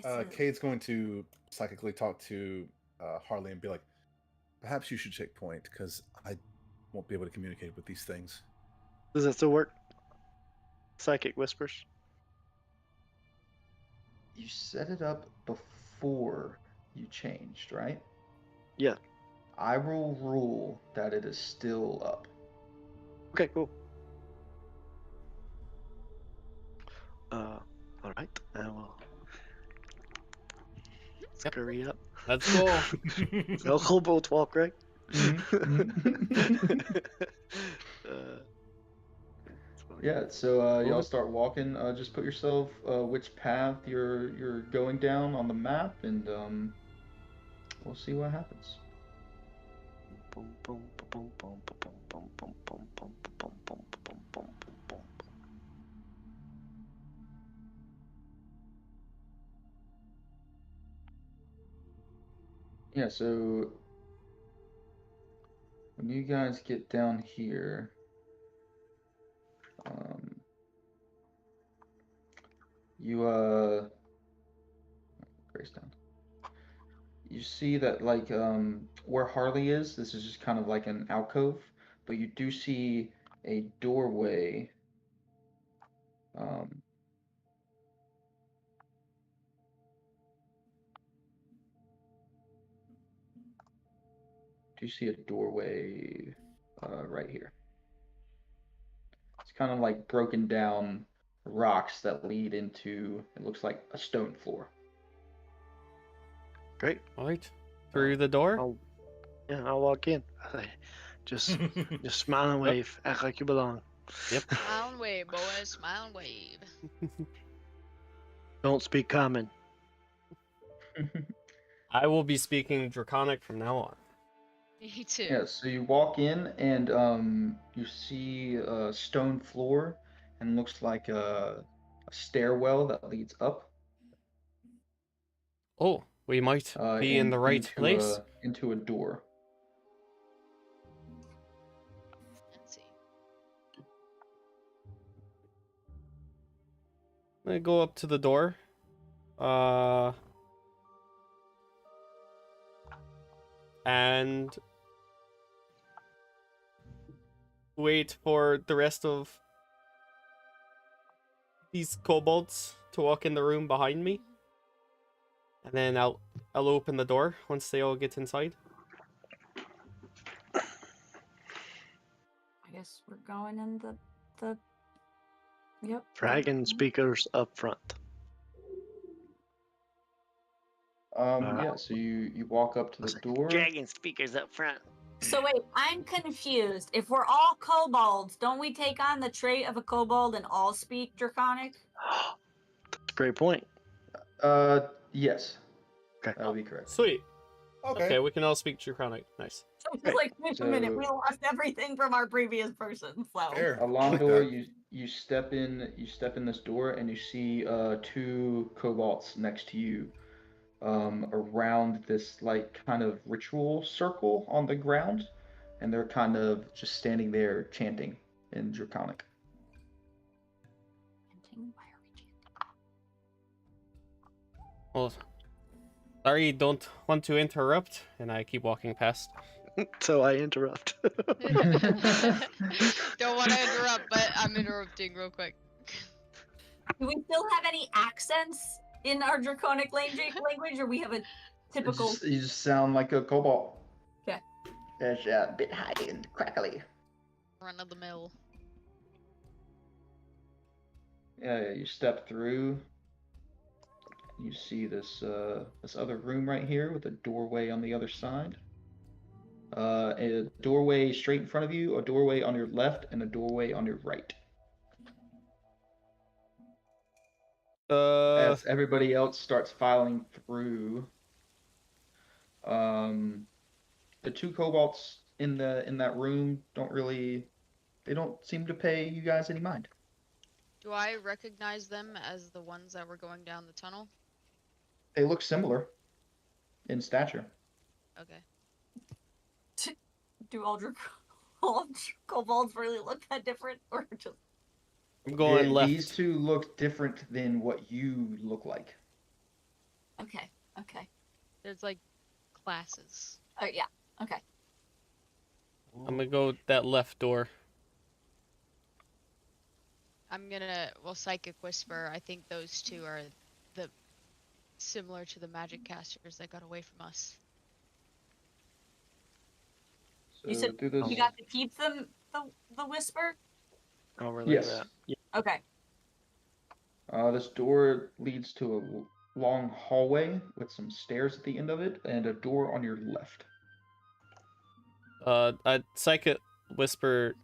is. Kate's going to psychically talk to Harley and be like, perhaps you should check point because I won't be able to communicate with these things. Does that still work? Psychic whispers. You set it up before you changed, right? Yeah. I will rule that it is still up. Okay, cool. All right. I will scurry up. Let's go. No kobold walk, right? Yeah, so y'all Move it. start walking. Just put yourself which path you're going down on the map, and we'll see what happens. Yeah, so when you guys get down here, you Grace down. You see that like where Harley is, this is just kind of like an alcove, but you do see a doorway. Um, do you see a doorway right here? It's kind of like broken down rocks that lead into, it looks like a stone floor. Great. All right. Through the door? I'll walk in. Just smile and wave. Act like you belong. Yep. Smile and wave, boys. Smile and wave. Don't speak common. I will be speaking Draconic from now on. Me too. Yeah, so you walk in and you see a stone floor and looks like a stairwell that leads up Oh, we might be in the right place. into a door. Let's see. I'm gonna go up to the door. And wait for the rest of these kobolds to walk in the room behind me. And then I'll open the door once they all get inside. I guess we're going in the yep. Dragon speakers up front. Yeah, so you walk up to the door. Dragon speakers up front. So wait, I'm confused. If we're all kobolds, don't we take on the trait of a kobold and all speak Draconic? That's a great point. Yes. Okay. That would be correct. Sweet. Okay. Okay, we can all speak Draconic. Nice. So it's like, wait a minute, So- we lost everything from our previous person. So Fair. Alondor, you step in this door and you see two kobolds next to you around this like kind of ritual circle on the ground, and they're kind of just standing there chanting in Draconic. Well, sorry, don't want to interrupt, and I keep walking past. So I interrupt. Don't want to interrupt, but I'm interrupting real quick. do we still have any accents in our Draconic language, or we have a typical? You just sound like a kobold. Okay. It's a bit high and crackly. Run of the mill. Yeah, you step through. You see this this other room right here with a doorway on the other side. A doorway straight in front of you, a doorway on your left, and a doorway on your right. As everybody else starts filing through, the two kobolds in that room don't seem to pay you guys any mind. Do I recognize them as the ones that were going down the tunnel? They look similar in stature. Okay. Do all kobolds really look that different, or just? I'm going left. These two look different than what you look like. Okay. There's like classes. Oh yeah. Okay. I'm gonna go that left door. Psychic Whisper. I think those two are similar to the magic casters that got away from us. So You said through this, you got to keep them the whisper. I'll relay yes. that. Yeah. Okay. This door leads to a long hallway with some stairs at the end of it, and a door on your left. I Psychic Whisper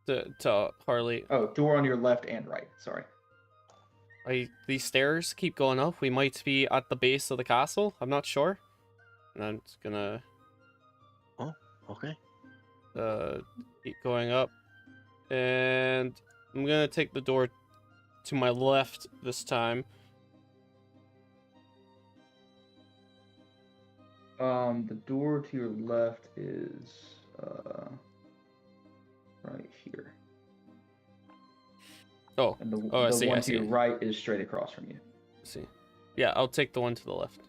to Harley. Oh, door on your left and right. Sorry. These stairs keep going up. We might be at the base of the castle. I'm not sure. And I'm just gonna. Okay. Keep going up, and I'm gonna take the door to my left this time. The door to your left is right here. Oh, And the I the see. one I to see. your right is straight across from you. See. Yeah, I'll take the one to the left.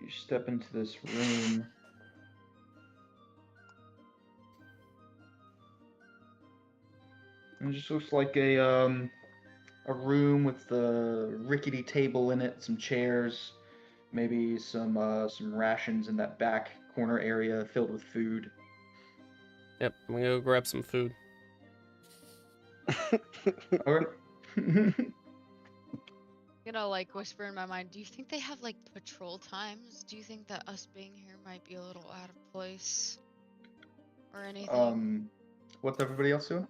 You step into this room. It just looks like a room with the rickety table in it, some chairs, maybe some rations in that back corner area filled with food. Yep, I'm gonna go grab some food. Okay. I'm gonna like whisper in my mind, do you think they have like patrol times? Do you think that us being here might be a little out of place? Or anything? What's everybody else doing?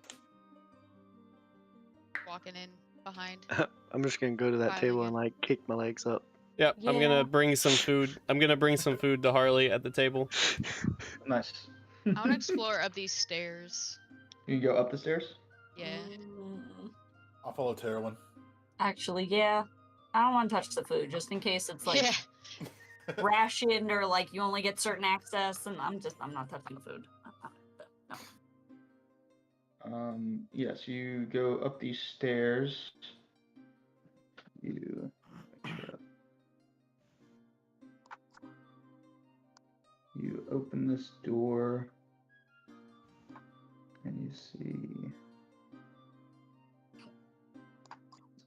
Walking in behind. I'm just gonna go to that Piling table in. and like kick my legs up. Yep, I'm Yeah. gonna bring some food. I'm gonna bring some food to Harley at the table. Nice. I want to explore up these stairs. You can go up the stairs? Yeah. I'll follow Terwin. Actually, yeah. I don't want to touch the food just in case it's like Yeah. rationed or like you only get certain access, and I'm not touching the food. No. Yes, you go up these stairs. You make sure. You open this door and you see.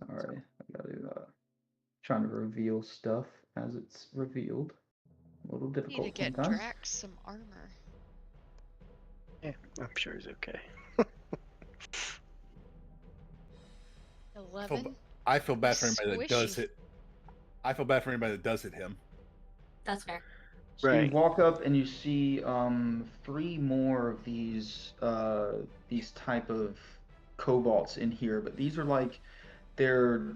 Sorry, I gotta trying to reveal stuff as it's revealed. A little Need to difficult get sometimes. Drax some armor. Yeah, I'm sure he's okay. 11. I feel bad for anybody that does Squishy. hit. I feel bad for anybody that does hit him. That's fair. So you Right. walk up and you see 3 more of these type of cobalts in here, but these are like they're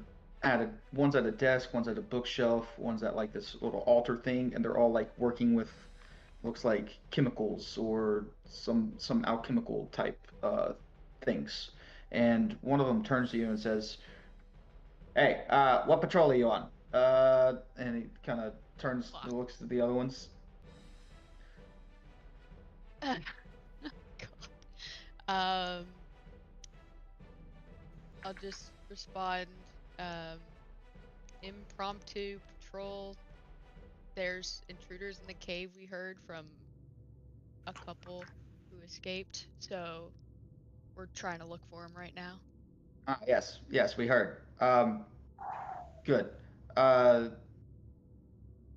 one's at a desk, one's at a bookshelf, one's at like this little altar thing, and they're all like working with looks like chemicals or some alchemical type things. And one of them turns to you and says, "Hey, what patrol are you on?" And he kind of turns, Fuck. looks at the other ones. God. I'll just respond. Impromptu patrol. There's intruders in the cave we heard from a couple who escaped, so we're trying to look for them right now. Yes, we heard. Good.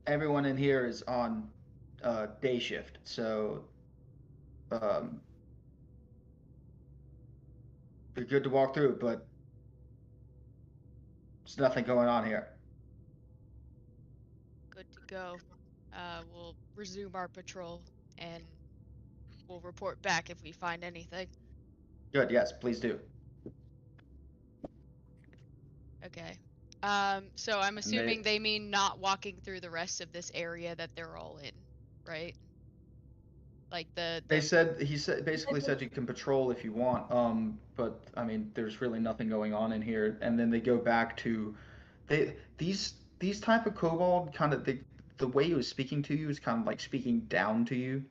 Everyone in here is on day shift, so you're good to walk through, but there's nothing going on here. Good to go. We'll resume our patrol and we'll report back if we find anything. Good, yes, please do. Okay. So I'm assuming they mean not walking through the rest of this area that they're all in, right? Like He basically said you can patrol if you want, but I mean, there's really nothing going on in here. And then they go back to, these type of kobold kind of the way he was speaking to you is kind of like speaking down to you.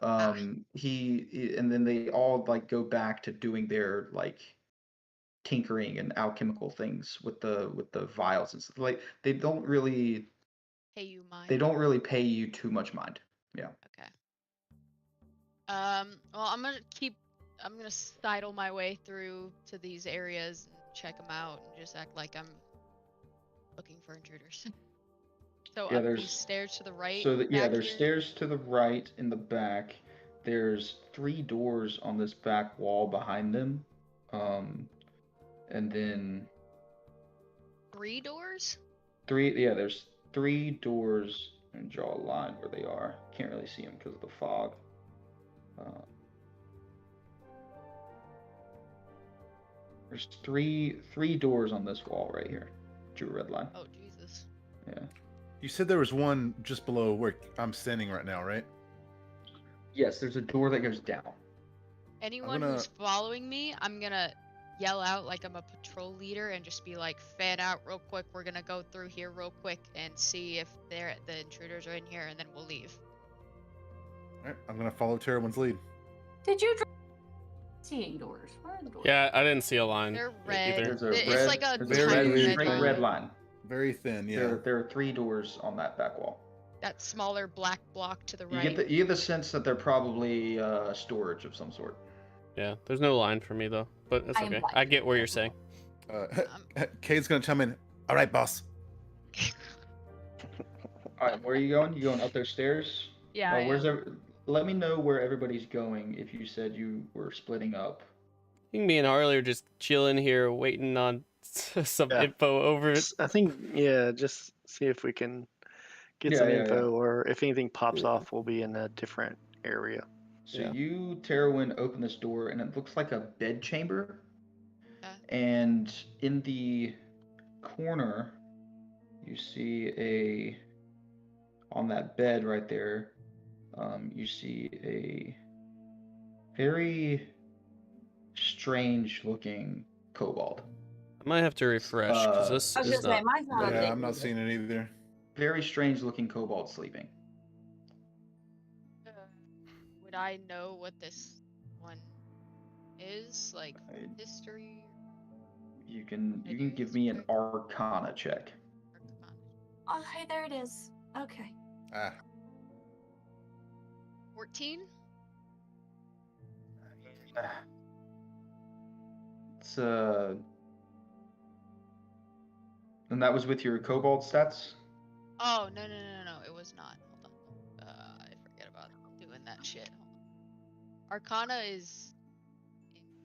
And then they all like go back to doing their like tinkering and alchemical things with the vials and stuff. Like they don't really pay you mind. they don't really pay you too much mind. Yeah. Okay. Well, I'm gonna sidle my way through to these areas and check them out and just act like I'm looking for intruders. So Yeah, up there's these stairs to the right. So that, yeah, back there's here? stairs to the right in the back. There's 3 doors on this back wall behind them. And then 3 doors? there's 3 doors, and draw a line where they are. Can't really see them because of the fog. There's three doors on this wall right here. Drew a red line. Oh Jesus. Yeah. You said there was one just below where I'm standing right now, right? Yes, there's a door that goes down. Anyone gonna- who's following me, I'm gonna yell out like I'm a patrol leader and just be like, fan out real quick. We're gonna go through here real quick and see if the intruders are in here, and then we'll leave. All right, I'm gonna follow Terwin's lead. Did you draw seeing doors? Where are the doors? Yeah, I didn't see a line. They're red. Either. There's a It's red, like a there's very, a red, tiny very straight red red line. line. Very thin, yeah. There are 3 doors on that back wall. That smaller black block to the You right. get the sense that they're probably storage of some sort. Yeah, there's no line for me though, but that's I am okay. blind. I get what you're saying. Cade's gonna chime in. All right, boss. All right, where are you going? You going up those stairs? Yeah. I Where's am. Let me know where everybody's going if you said you were splitting up. I think me and Harley are just chilling here, waiting on some Yeah. info over it. I think, yeah, just see if we can get Yeah, some yeah, info, or if anything pops Yeah. off, we'll be in a different area. So Yeah. you, Terwin, open this door, and it looks like a bed chamber. Yeah. And in the corner, you see on that bed right there, you see a very strange looking kobold. I might have to refresh because this I was is gonna say, not. mine's not Yeah, Yeah, updated. I'm not seeing it either. Very strange looking kobold sleeping. Would I know what this one is? Like I- history? You can I do give me an history. Arcana check. Arcana? Oh, hey, there it is. Okay. Ah, 14? It's and that was with your kobold stats? Oh, no. It was not. Hold on. I forget about doing that shit. Hold on. Arcana is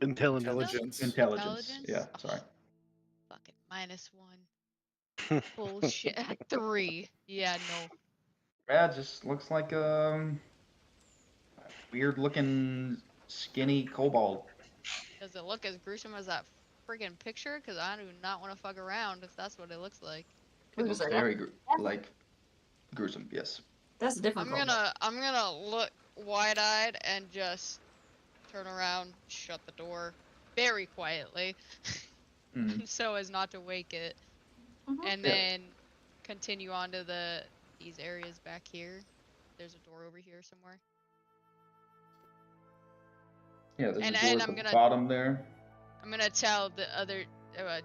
Intelligence. Intelligence. Yeah, Oh, sorry. fucking -1. Bullshit. 3. Yeah, no. Yeah, it just looks like weird looking skinny kobold. Does it look as gruesome as that friggin' picture? Because I do not want to fuck around if that's what it looks like. We It was looks like, very like gruesome, yes. that's a different. I'm gonna look wide-eyed and just turn around, shut the door very quietly, Mm. so as not to wake it, Mhm. and Yeah. then continue on to these areas back here. There's a door over here somewhere. Yeah, there's And- a door and at I'm the gonna- bottom there. I'm gonna tell the other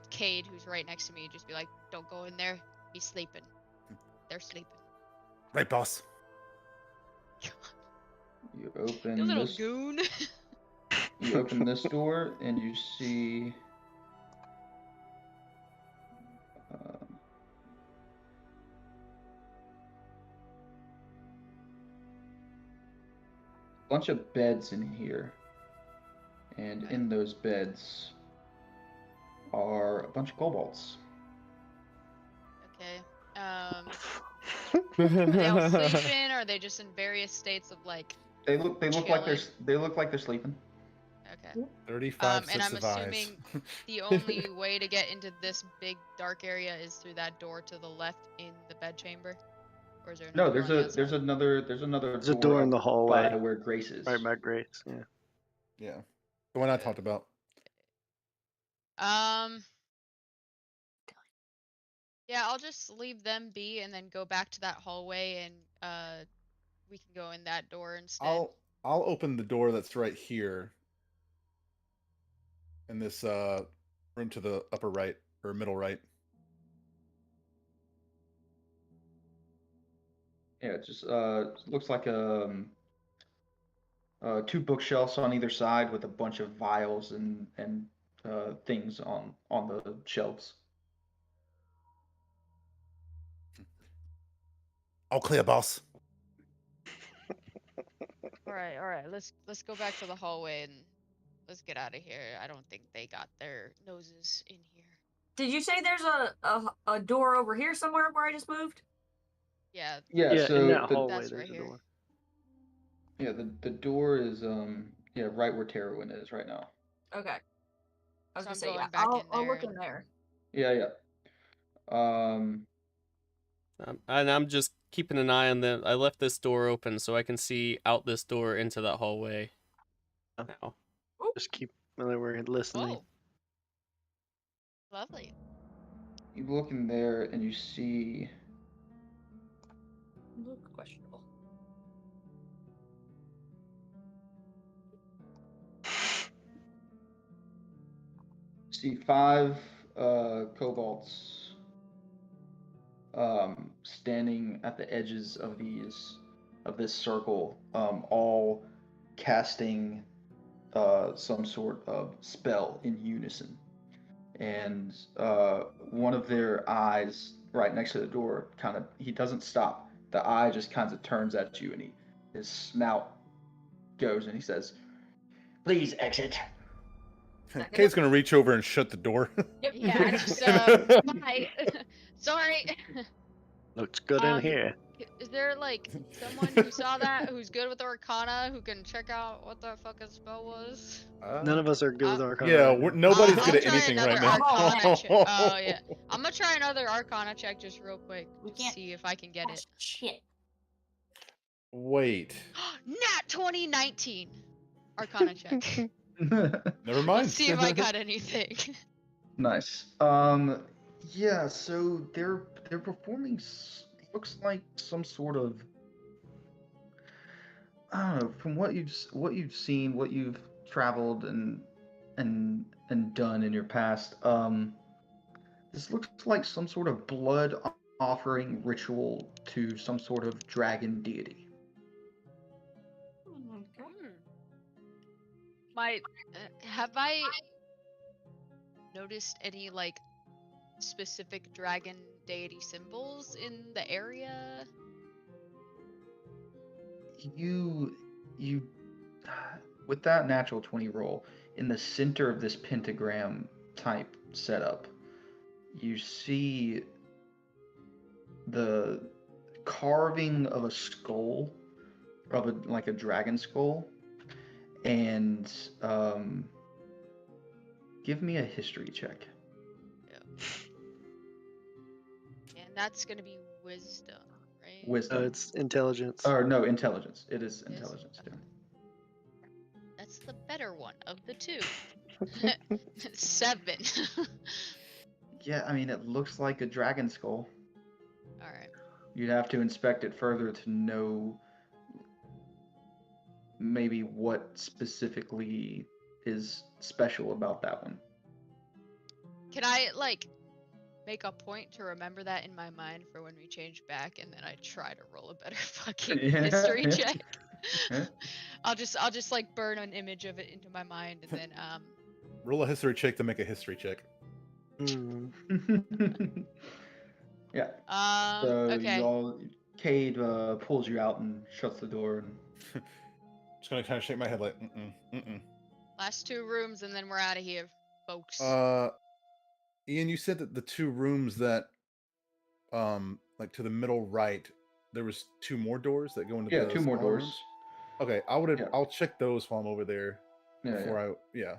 Cade who's right next to me, just be like, "Don't go in there. He's sleeping. They're sleeping." right, boss. You open You little this goon. you open this door and you see a bunch of beds in here. And in those beds are a bunch of kobolds. Okay. Are they all sleeping, or are they just in various states of like? They look like Chilling. they look like they're sleeping. Okay. 35 And I'm sets of eyes. assuming the only way to get into this big dark area is through that door to the left in the bed chamber, or is there No, another door on the there's outside? another There's a door in the up hallway. by where Grace is. Right by Grace. Yeah. Yeah, the one I talked about. Yeah, I'll just leave them be and then go back to that hallway, and we can go in that door instead. I'll open the door that's right here. In this room to the upper right or middle right. Yeah, it just looks like 2 bookshelves on either side with a bunch of vials and things on the shelves. All clear, boss. All right. Let's go back to the hallway and let's get out of here. I don't think they got their noses in here. Did you say there's a door over here somewhere where I just moved? Yeah. Yeah, Yeah, so in that the, hallway, That's there's right a here. door. yeah, the door is right where Terwin is right now. Okay. I was So gonna I'm say, going yeah, back in I'll there look in and- there. Yeah. And I'm just keeping an eye on them. I left this door open so I can see out this door into that hallway. Oh. Now. Just keep while we're listening. Oh. Lovely. You look in there and you see Look questionable. five kobolds standing at the edges of this circle, all casting some sort of spell in unison. And one of their eyes right next to the door he doesn't stop. The eye just kind of turns at you, and his snout goes, and he says, "Please exit." Kay's gonna reach over and shut the door. Yep. Yeah, just bye. Sorry. Looks good in here. Is there like someone who saw that who's good with Arcana who can check out what that fucking spell was? None of us are good with Arcana. Yeah, right now. nobody's I'll good at try anything right another now. Arcana check. Oh yeah, I'm gonna try another Arcana check just real quick We to can't- see if I can get it. Shit. Wait. Nat 2019 Arcana check. Never mind. Let's see if I got anything. Nice. Yeah. So they're performing. Looks like some sort of. I don't know. From what you've seen, what you've traveled and done in your past. This looks like some sort of blood offering ritual to some sort of dragon deity. Have I noticed any like specific dragon deity symbols in the area? You with that natural 20 roll in the center of this pentagram type setup, you see the carving of a skull, of like a dragon skull, and give me a history check. And that's gonna be wisdom, right? Wisdom. It's intelligence. Or no, intelligence. It is It is? intelligence. Yeah. That's the better one of the two. 7. Yeah, I mean, it looks like a dragon skull. Alright. You'd have to inspect it further to know maybe what specifically is special about that one. Can I like make a point to remember that in my mind for when we change back, and then I try to roll a better fucking Yeah, history yeah. check? Yeah. I'll just like burn an image of it into my mind, and then Roll a history check to make a history check. Hmm. Yeah. So okay. Cade pulls you out and shuts the door. And Just gonna kind of shake my head like, Last 2 rooms, and then we're out of here, folks. Ian, you said that the 2 rooms that, like to the middle right, there was 2 more doors that go into yeah, the 2 more smaller doors. rooms? Okay, Yeah. I'll check those while I'm over there Yeah, before yeah.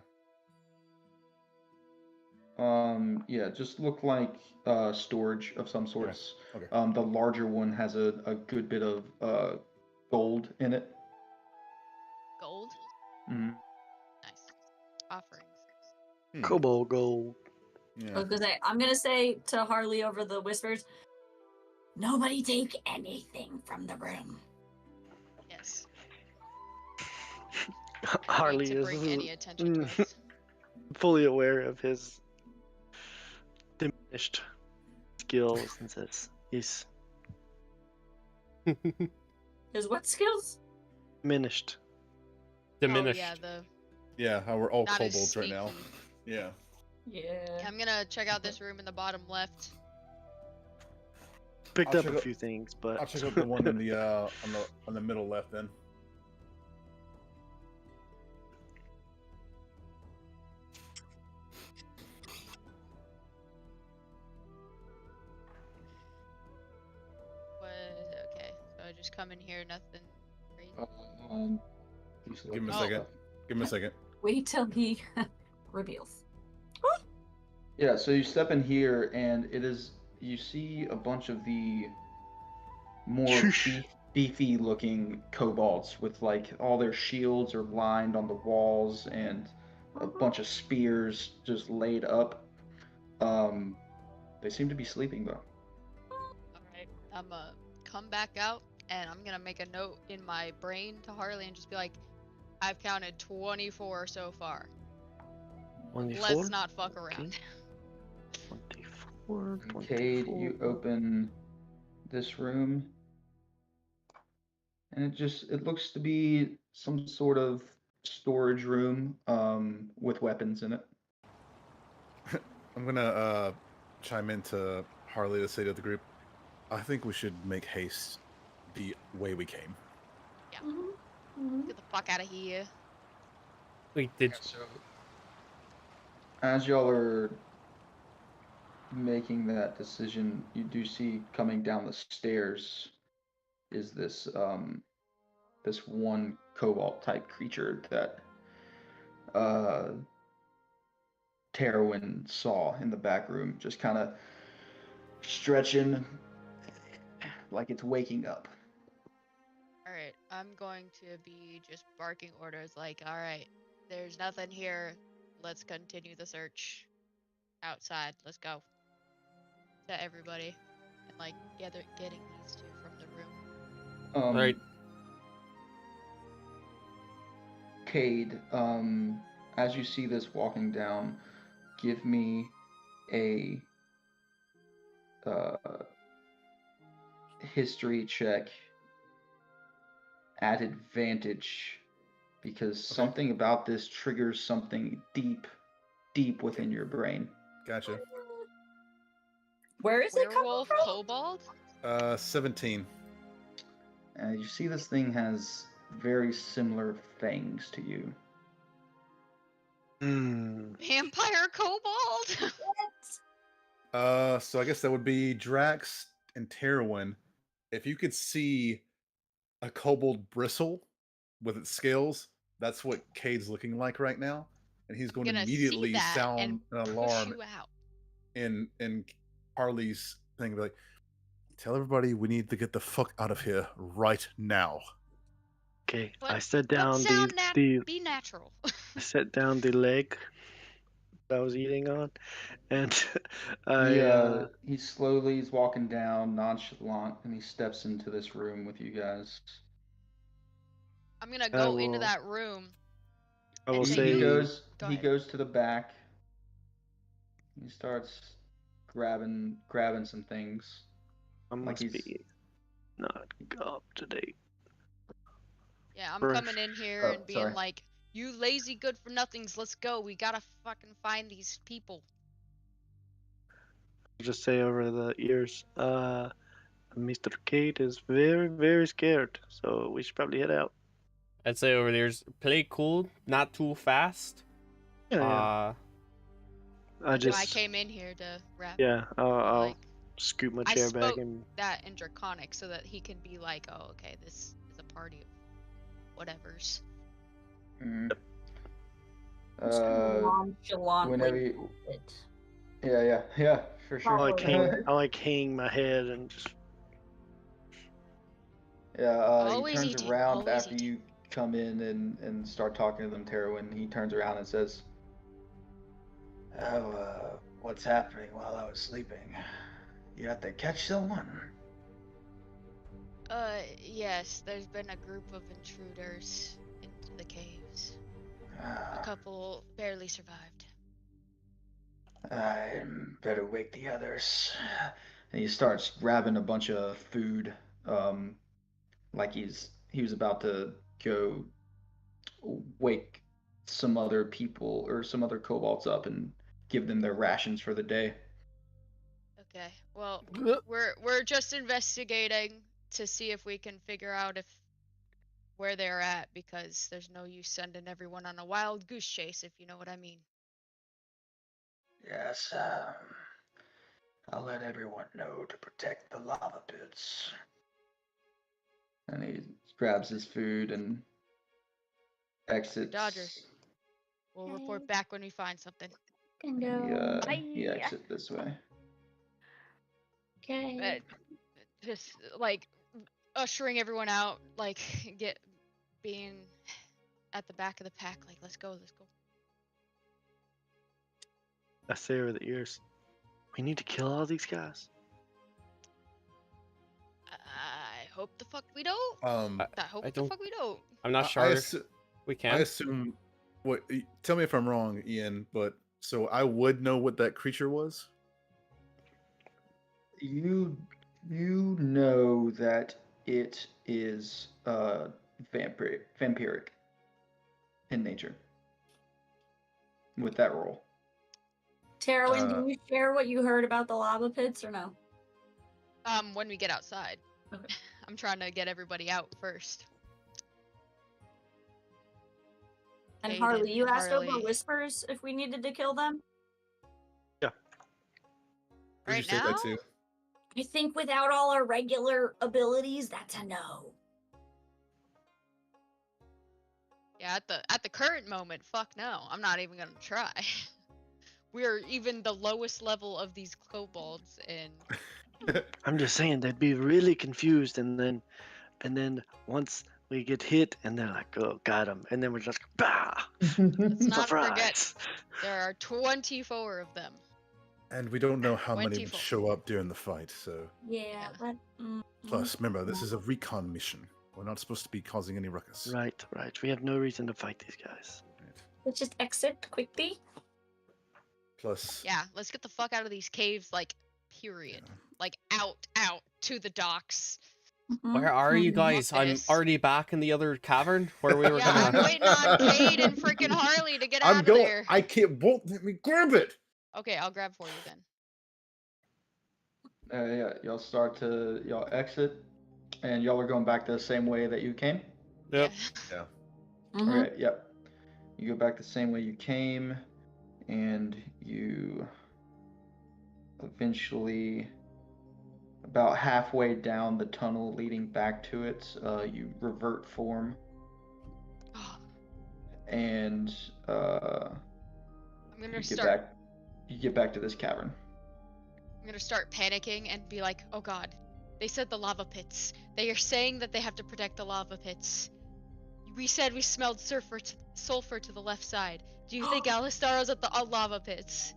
yeah. Just look like storage of some sorts. Okay. The larger one has a good bit of gold in it. Gold. Mhm. Nice. Offerings. Cobalt gold. Yeah. I was gonna say, I'm gonna say to Harley over the whispers, nobody take anything from the room. Yes. Harley to is bring any attention to us. fully aware of his diminished skills and says, "Yes, His what skills? diminished." Diminished. Oh, yeah, the Yeah, how we're all not as kobolds right now. sneaky. Yeah. Yeah. I'm gonna check out this room in the bottom left. Picked I'll up check a out- few things, but I'll check out the one in the on the middle left then. What? Okay, so I just come in here, nothing crazy. Give him a Oh. second. Give him a second. Wait till he reveals. Yeah, so you step in here, and you see a bunch of more beefy looking kobolds with like all their shields are lined on the walls and a bunch of spears just laid up. They seem to be sleeping though. Alright, I'm gonna come back out and I'm gonna make a note in my brain to Harley and just be like, I've counted 24 so far. 24? Let's not fuck around. Okay. 24, Cade, you 24. open this room, and it looks to be some sort of storage room with weapons in it. I'm gonna chime into Harley to say to the group, I think we should make haste the way we came. Get the fuck out of here. Wait, did So as y'all are making that decision, you do see coming down the stairs is this one cobalt type creature that Terwin saw in the back room, just kind of stretching like it's waking up. Alright, I'm going to be just barking orders like, alright, there's nothing here. Let's continue the search outside. Let's go. To everybody. And like getting these two from the room. Right. Cade, as you see this walking down, give me a history check at advantage because something about this triggers something deep within your brain. Gotcha. Where is it coming Werewolf from? kobold? 17. You see this thing has very similar fangs to you. Vampire kobold? So I guess that would be Drax and Terwin. If you could see a kobold bristle with its scales, that's what Cade's looking like right now, and he's going to Gonna see immediately that sound and an push alarm you out. in Harley's thing, be like, "Tell everybody we need to get the fuck out of here right now." Okay, But I set don't down sound the be natural. I set down the leg that I was eating on, and He's walking down nonchalant, and he steps into this room with you guys. I'm gonna I go into will- that room. I will and say He Go he ahead. goes to the back. He starts grabbing some things. I like must he's be not up to date. Yeah, I'm Right. coming in here Oh, and being sorry. like, you lazy good for nothings, let's go. We gotta fucking find these people. I'll just say over the ears, Mr. Kate is very, very scared, so we should probably head out. I'd say over there's play cool, not too fast. Yeah. I That's why I just came in here to rap. I'll Like, scoot my I chair back spoke and that in Draconic so that he can be like, oh, okay, this is a party of whatevers. Mm. Nonchalantly Whenever you, move it. yeah, for sure. I like hang my head and just Yeah, he Always turns eating, around always after eating. you come in and start talking to them, Terwin. He turns around and says, "Oh, what's happening while I was sleeping? You have to catch someone." Yes, there's been a group of intruders into the caves. A Ah, couple barely survived. I better wake the others. And he starts grabbing a bunch of food, like he was about to go wake some other people or some other kobolds up and give them their rations for the day. Okay, well, we're just investigating to see if we can figure out if where they're at, because there's no use sending everyone on a wild goose chase, if you know what I mean. Yes, I'll let everyone know to protect the lava pits. And he grabs his food and exits. Dodger, we'll report back when we find something. Can He exits this way. Okay. Just like ushering everyone out, like being at the back of the pack, like let's go. I say over the ears. We need to kill all these guys. I hope the fuck we don't. Um, I hope I the don't- fuck we don't. I'm not sure if we I can. assume. What? Tell me if I'm wrong, Ian. But so I would know what that creature was. You know that it is vampiric in nature with that roll. Tarwin, do you share what you heard about the lava pits or no? When we get outside. Okay. I'm trying to get everybody out first. And Aiden, Harley, you asked over Harley. whispers if we needed to kill them? Did you Right say now? that too? I think without all our regular abilities, that's a no. Yeah, at the current moment, fuck no. I'm not even gonna try. We're even the lowest level of these kobolds, and I'm just saying they'd be really confused, and then once we get hit, and they're like, "Oh, got him," and then we're just bah, let's not forget surprise. there are 24 of them. And we don't know how many would 24. show up during the fight. So Yeah, but plus, remember, this is a recon mission. We're not supposed to be causing any ruckus. Right. We have no reason to fight these guys. Right. let's just exit quickly. Plus, Yeah, let's get the fuck out of these caves, like, period. Yeah. Like, out to the docks. Where are you Mhm. guys? I'm This. already back in the other cavern where we were Yeah, I'm gonna. waiting on Cade and freaking Harley to get I'm out of going. there. I can't. Won't let me grab it. Okay, I'll grab for you then. Yeah, y'all exit, and y'all are going back the same way that you came. Yep. Yeah. Mhm. Okay, yep. You go back the same way you came, and you eventually, about halfway down the tunnel leading back to it, you revert form, Oh, and I'm gonna you start. get back to this cavern. I'm gonna start panicking and be like, "Oh God, they said the lava pits. They are saying that they have to protect the lava pits. We said we smelled sulfur to the left side. Do you think Alistaro's at the lava pits?"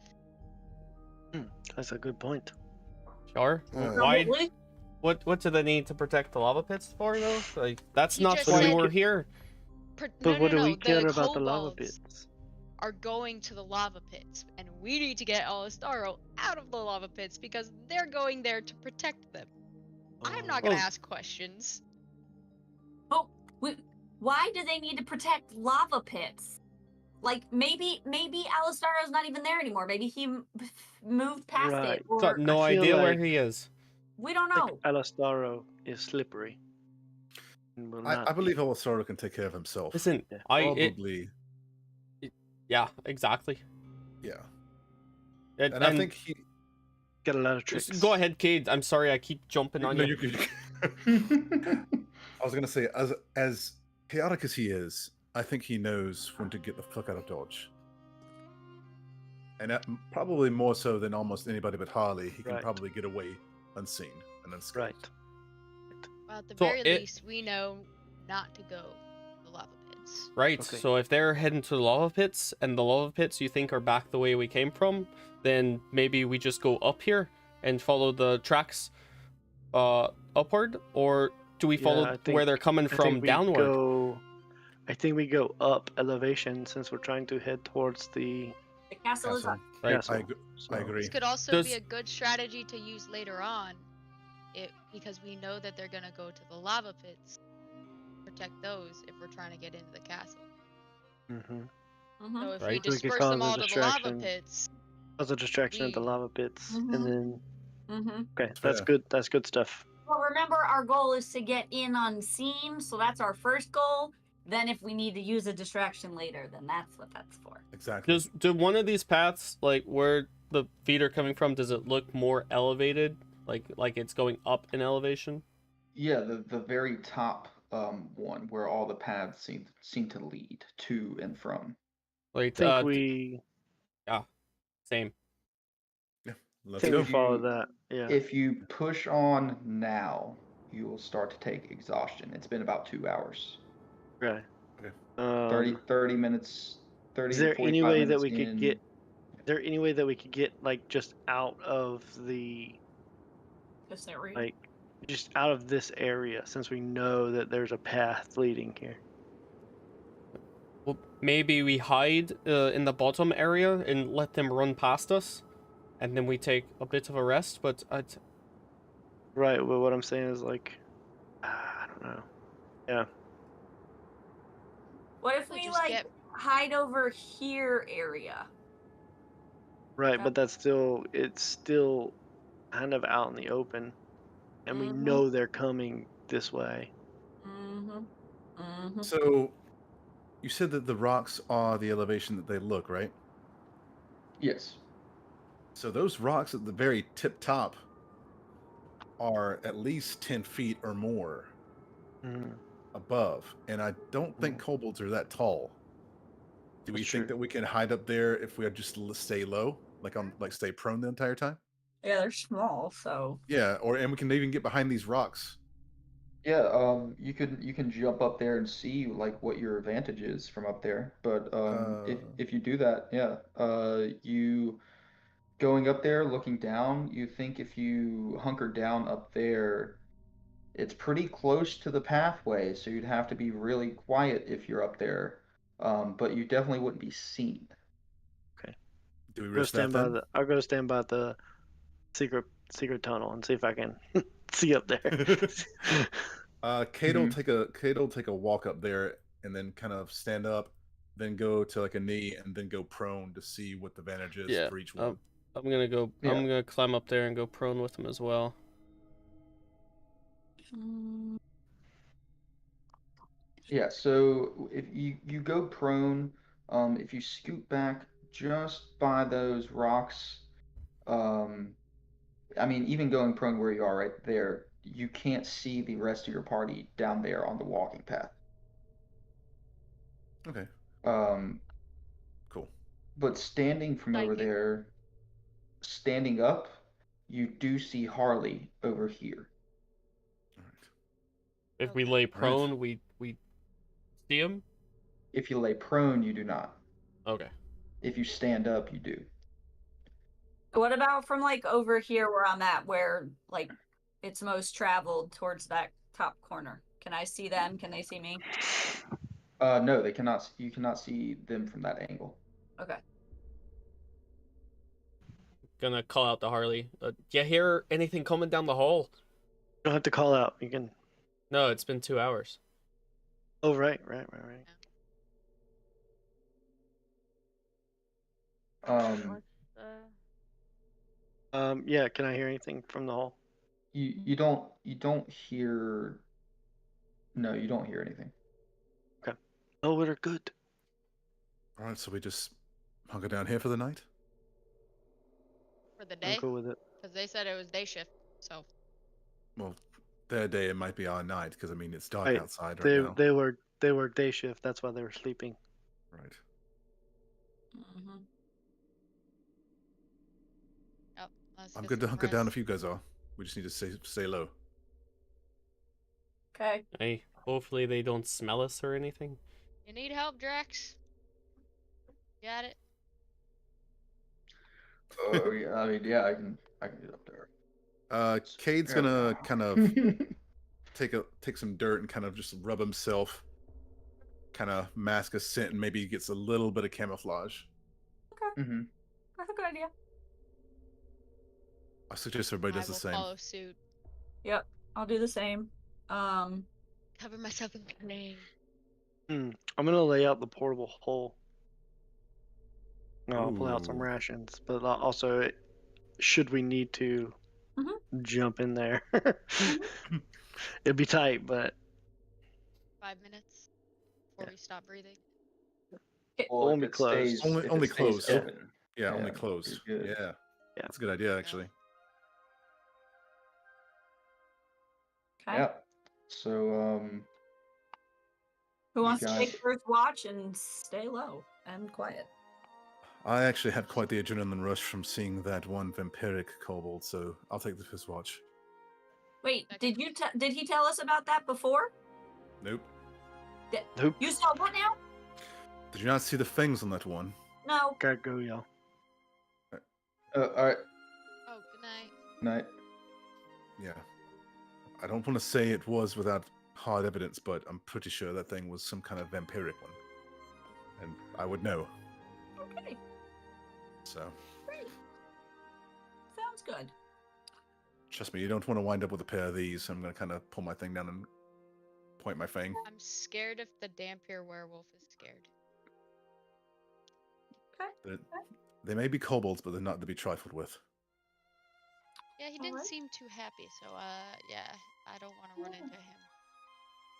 That's a good point. Sure. Uh, Why? Probably. What do they need to protect the lava pits for though? Like that's He not just why said- we're here. But what do we The care about the lava kobolds pits? are going to the lava pits, and we need to get Alistaro out of the lava pits because they're going there to protect them. I'm not gonna Well- ask questions. Oh, why do they need to protect lava pits? Like maybe Alistaro's not even there anymore. Maybe he moved past Right. it, or Got no I feel idea where like- he is. we don't Like know. Alastaro is slippery. And will I not believe Elisaro can take care of himself. Listen, Yeah. Probably. yeah, exactly. Yeah. And And I think he. get a lot of just tricks. go ahead, Cade. I'm sorry, I keep jumping on No, you. you could. I was gonna say, as chaotic as he is, I think he knows when to get the fuck out of Dodge. And probably more so than almost anybody but Harley, he can Right. probably get away unseen and unscathed. Right. Well, at the So very it- least, we know not to go to the lava pits. Right. Okay. So if they're heading to the lava pits, and the lava pits you think are back the way we came from, then maybe we just go up here and follow the tracks upward, or do we Yeah, follow I think- where they're coming I think from we downward? I think we go up elevation since we're trying to head towards the The castle is up. Right. castle. I agree. This could also Does- be a good strategy to use later on, because we know that they're gonna go to the lava pits. Protect those if we're trying to get into the castle. Mm-hmm. Mhm. So if we Right. So we could disperse cause them a all to the lava distraction. pits, Cause a distraction at the We- lava pits, Mhm. and then Mhm. okay, That's that's fair. good. That's good stuff. Well, remember our goal is to get in unseen, so that's our first goal. Then, if we need to use a distraction later, then that's what that's for. Exactly. Do one of these paths, like where the feet are coming from, does it look more elevated, like it's going up in elevation? Yeah, the very top one where all the paths seem to lead to and from. Like I think we same. Let's think go. we follow that. Yeah. If you push on now, you will start to take exhaustion. It's been about 2 hours. Okay. Okay. 30 minutes, 30 Is to there any 45 way that minutes we could in. get? Is there any way that we could get like just out of the This area. like just out of this area since we know that there's a path leading here? Well, maybe we hide in the bottom area and let them run past us, and then we take a bit of a rest. But Right. Well, what I'm saying is like, I don't know. Yeah. What if We'll we just like get hide over here area? Right, but it's still kind of out in the open, and we Mhm. know they're coming this way. Mm-hmm. Mm-hmm. So, you said that the rocks are the elevation that they look, right? Yes. So those rocks at the very tip top are at least 10 feet or more Mm, above, and I don't think kobolds are that tall. Do we That's think true. that we can hide up there if we just stay low, like stay prone the entire time? Yeah, they're small, so. Yeah, and we can even get behind these rocks. Yeah, you can jump up there and see like what your advantage is from up there. But if you do that, yeah, you going up there, looking down, you think if you hunker down up there, it's pretty close to the pathway, so you'd have to be really quiet if you're up there. But you definitely wouldn't be seen. Do we Go risk that stand by then? the. I'll go stand by the secret tunnel and see if I can see up there. Kate will take a walk up there and then kind of stand up, then go to like a knee and then go prone to see what the advantage is yeah, for each one. I'm gonna go. Yeah. I'm gonna climb up there and go prone with him as well. Yeah, so if you go prone, if you scoot back just by those rocks, um, I mean, even going prone where you are right there, you can't see the rest of your party down there on the walking path. Okay, Um, cool. but standing from over Psychic. there, standing up, you do see Harley over here. All right. If we Okay. lay All right. prone, we see him. If you lay prone, you do not. Okay. If you stand up, you do. What about from like over here where I'm at, where like it's most traveled towards that top corner? Can I see them? Can they see me? No, they cannot. You cannot see them from that angle. Okay. Gonna call out to Harley. Do you hear anything coming down the hall? You don't have to call out. You can. No, it's been 2 hours. Oh, right. Um, Yeah. Can I hear anything from the hall? you don't hear. No, you don't hear anything. Okay. Oh, we're good. All right, so we just hunker down here for the night. For the I'm day, cool with it. because they said it was day shift. So Well, their day it might be our night because I mean it's dark Right. outside right now. They work day shift. That's why they were sleeping. Right. Mm-hmm. yep, let's I'm get good to some hunker down rest. if you guys are. We just need to stay low. Okay. Hey, hopefully they don't smell us or anything. You need help, Drax? Got it. Oh yeah, I mean yeah, I can get up there. Cade's Yeah. gonna kind of take some dirt and kind of just rub himself, kind of mask a scent, and maybe he gets a little bit of camouflage. Mm-hmm. That's a good idea. I suggest everybody I does the will same. follow suit. Yep. I'll do the same. Cover myself in clay. I'm gonna lay out the portable hole. I'll pull out some Ooh. rations, but also, should we need to jump in there, it'd be tight. But 5 minutes before we stop breathing. Well, Only if it closed. stays, Only- if only it stays closed. open, Yeah, only yeah, closed. you're good. Yeah, that's a good idea actually. Okay. Yeah. So Who wants to guys- take first watch and stay low and quiet? I actually had quite the adrenaline rush from seeing that one vampiric kobold, so I'll take the first watch. Wait, Check. did he tell us about that before? Nope. Nope. You saw what now? Did you not see the fangs on that one? No. Gotta go, y'all. All right. Oh, good night. Night. Yeah. I don't want to say it was without hard evidence, but I'm pretty sure that thing was some kind of vampiric one. And I would know. Okay. So, Great. Sounds good. trust me, you don't want to wind up with a pair of these. I'm going to kind of pull my thing down and point my fang. I'm scared if the Dampier werewolf is scared. They may be kobolds, but they're not to be trifled with. Yeah, he didn't Alright. seem too happy, so yeah, I don't want to run into him.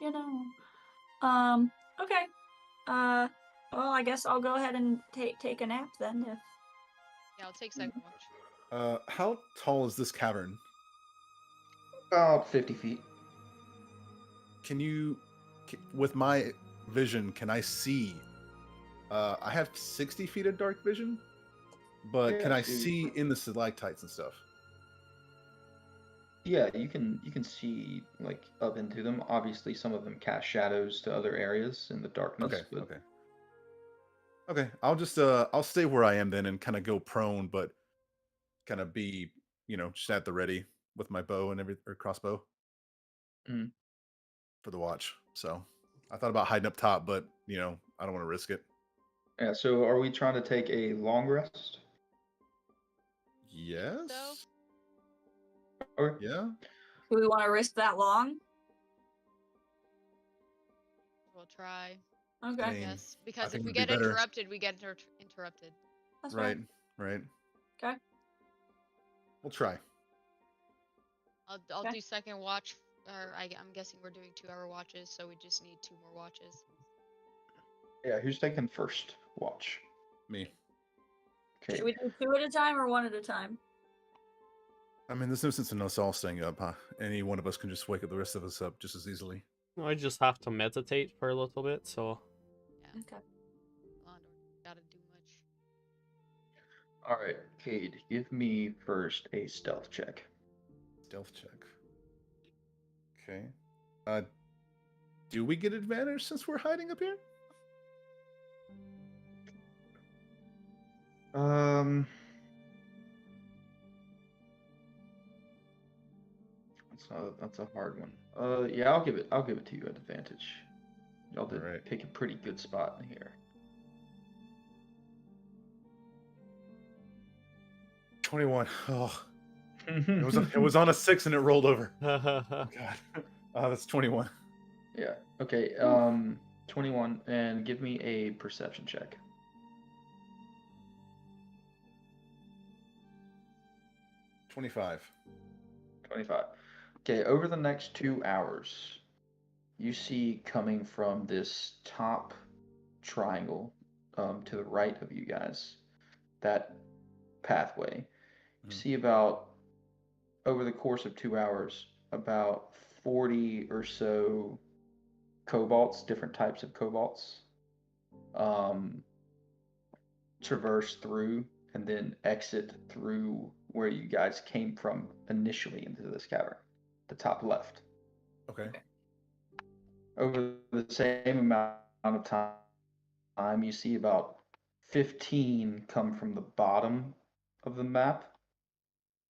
You know. Okay. Well, I guess I'll go ahead and take a nap then. If Yeah, I'll take second watch. How tall is this cavern? About 50 feet. Can you, with my vision, can I see? I have 60 feet of dark vision, but can I Yes, see in the stalactites and stuff? Yeah, you can see like up into them. Obviously, some of them cast shadows to other areas in the darkness. Okay, But okay. I'll just I'll stay where I am then and kind of go prone, but kind of be just at the ready with my bow and or crossbow Mhm. for the watch. So I thought about hiding up top, but I don't want to risk it. yeah. So, are we trying to take a long rest? Yes. Okay. Yeah. do we want to risk that long? We'll try. Okay. I mean, Yes, because think if we it'd be get better. interrupted, we get interrupted. That's Right. fine. Right. Okay. We'll try. I'll Okay. do second watch, or I'm guessing we're doing 2-hour watches, so we just need 2 more watches. Yeah. Who's taking first watch? Me. Okay. Should we do 2 at a time or 1 at a time? I mean, there's no sense in us all staying up, huh? Any one of us can just wake up the rest of us up just as easily. I just have to meditate for a little bit, so Yeah, Okay. Londor, gotta do much. All right, Cade, give me first a stealth check. Stealth check. Okay. Do we get advantage since we're hiding up here? That's a hard one. Yeah, I'll give it to you at advantage. Y'all did Alright. pick a pretty good spot in here. 21. Oh, it was on a 6 and it rolled over. yeah. Oh, God. That's 21. Yeah. Okay. 21, and give me a perception check. 25. 25. Okay. Over the next 2 hours, you see coming from this top triangle, to the right of you guys, that pathway. You see about, over the course of 2 hours, about 40 or so cobalts, different types of cobalts, traverse through and then exit through where you guys came from initially into this cavern, the top left. Okay. Over the same amount of time, you see about 15 come from the bottom of the map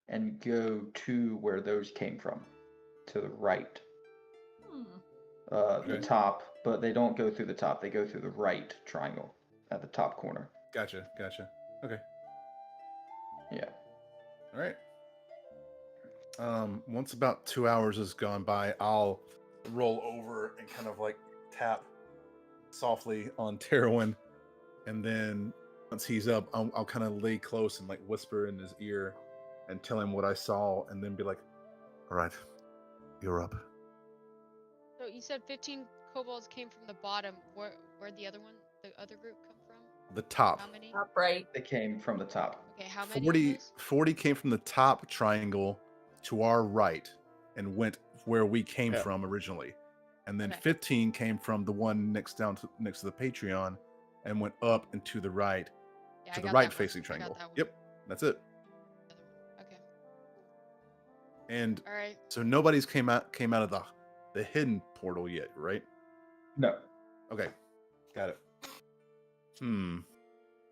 and go to where those came from, to the right. The Okay. top, but they don't go through the top. They go through the right triangle at the top corner. Gotcha. Okay. Yeah. All right. Once about 2 hours has gone by, I'll roll over and kind of like tap softly on Terwin, and then once he's up, I'll kind of lay close and like whisper in his ear and tell him what I saw, and then be like, "All right, you're up." So you said 15 kobolds came from the bottom. Where'd the other group come from? The top. How many? Upright. They came from the top. Okay, how many? of those? 40 came from the top triangle to our right and went where we came Yeah. from originally. And then Okay. 15 came from the one next to the Patreon and went up and to the right, Yeah, to I the got right that one. facing I got triangle. that one. Yep, that's it. The other one. Okay. And All right. so nobody's came out of the hidden portal yet, right? No. Okay, got it.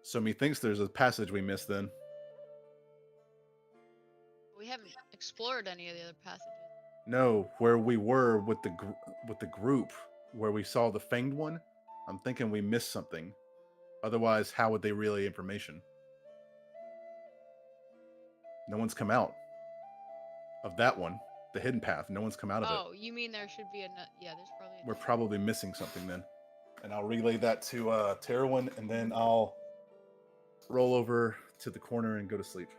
So methinks there's a passage we missed then. We haven't explored any of the other passages. No, where we were with the group, where we saw the fanged one. I'm thinking we missed something. Otherwise, how would they relay information? No one's come out of that one, the hidden path. No one's come out of it. Oh, you mean there should be yeah, there's probably We're probably missing something then. And I'll relay that to Terwin, and then I'll roll over to the corner and go to sleep.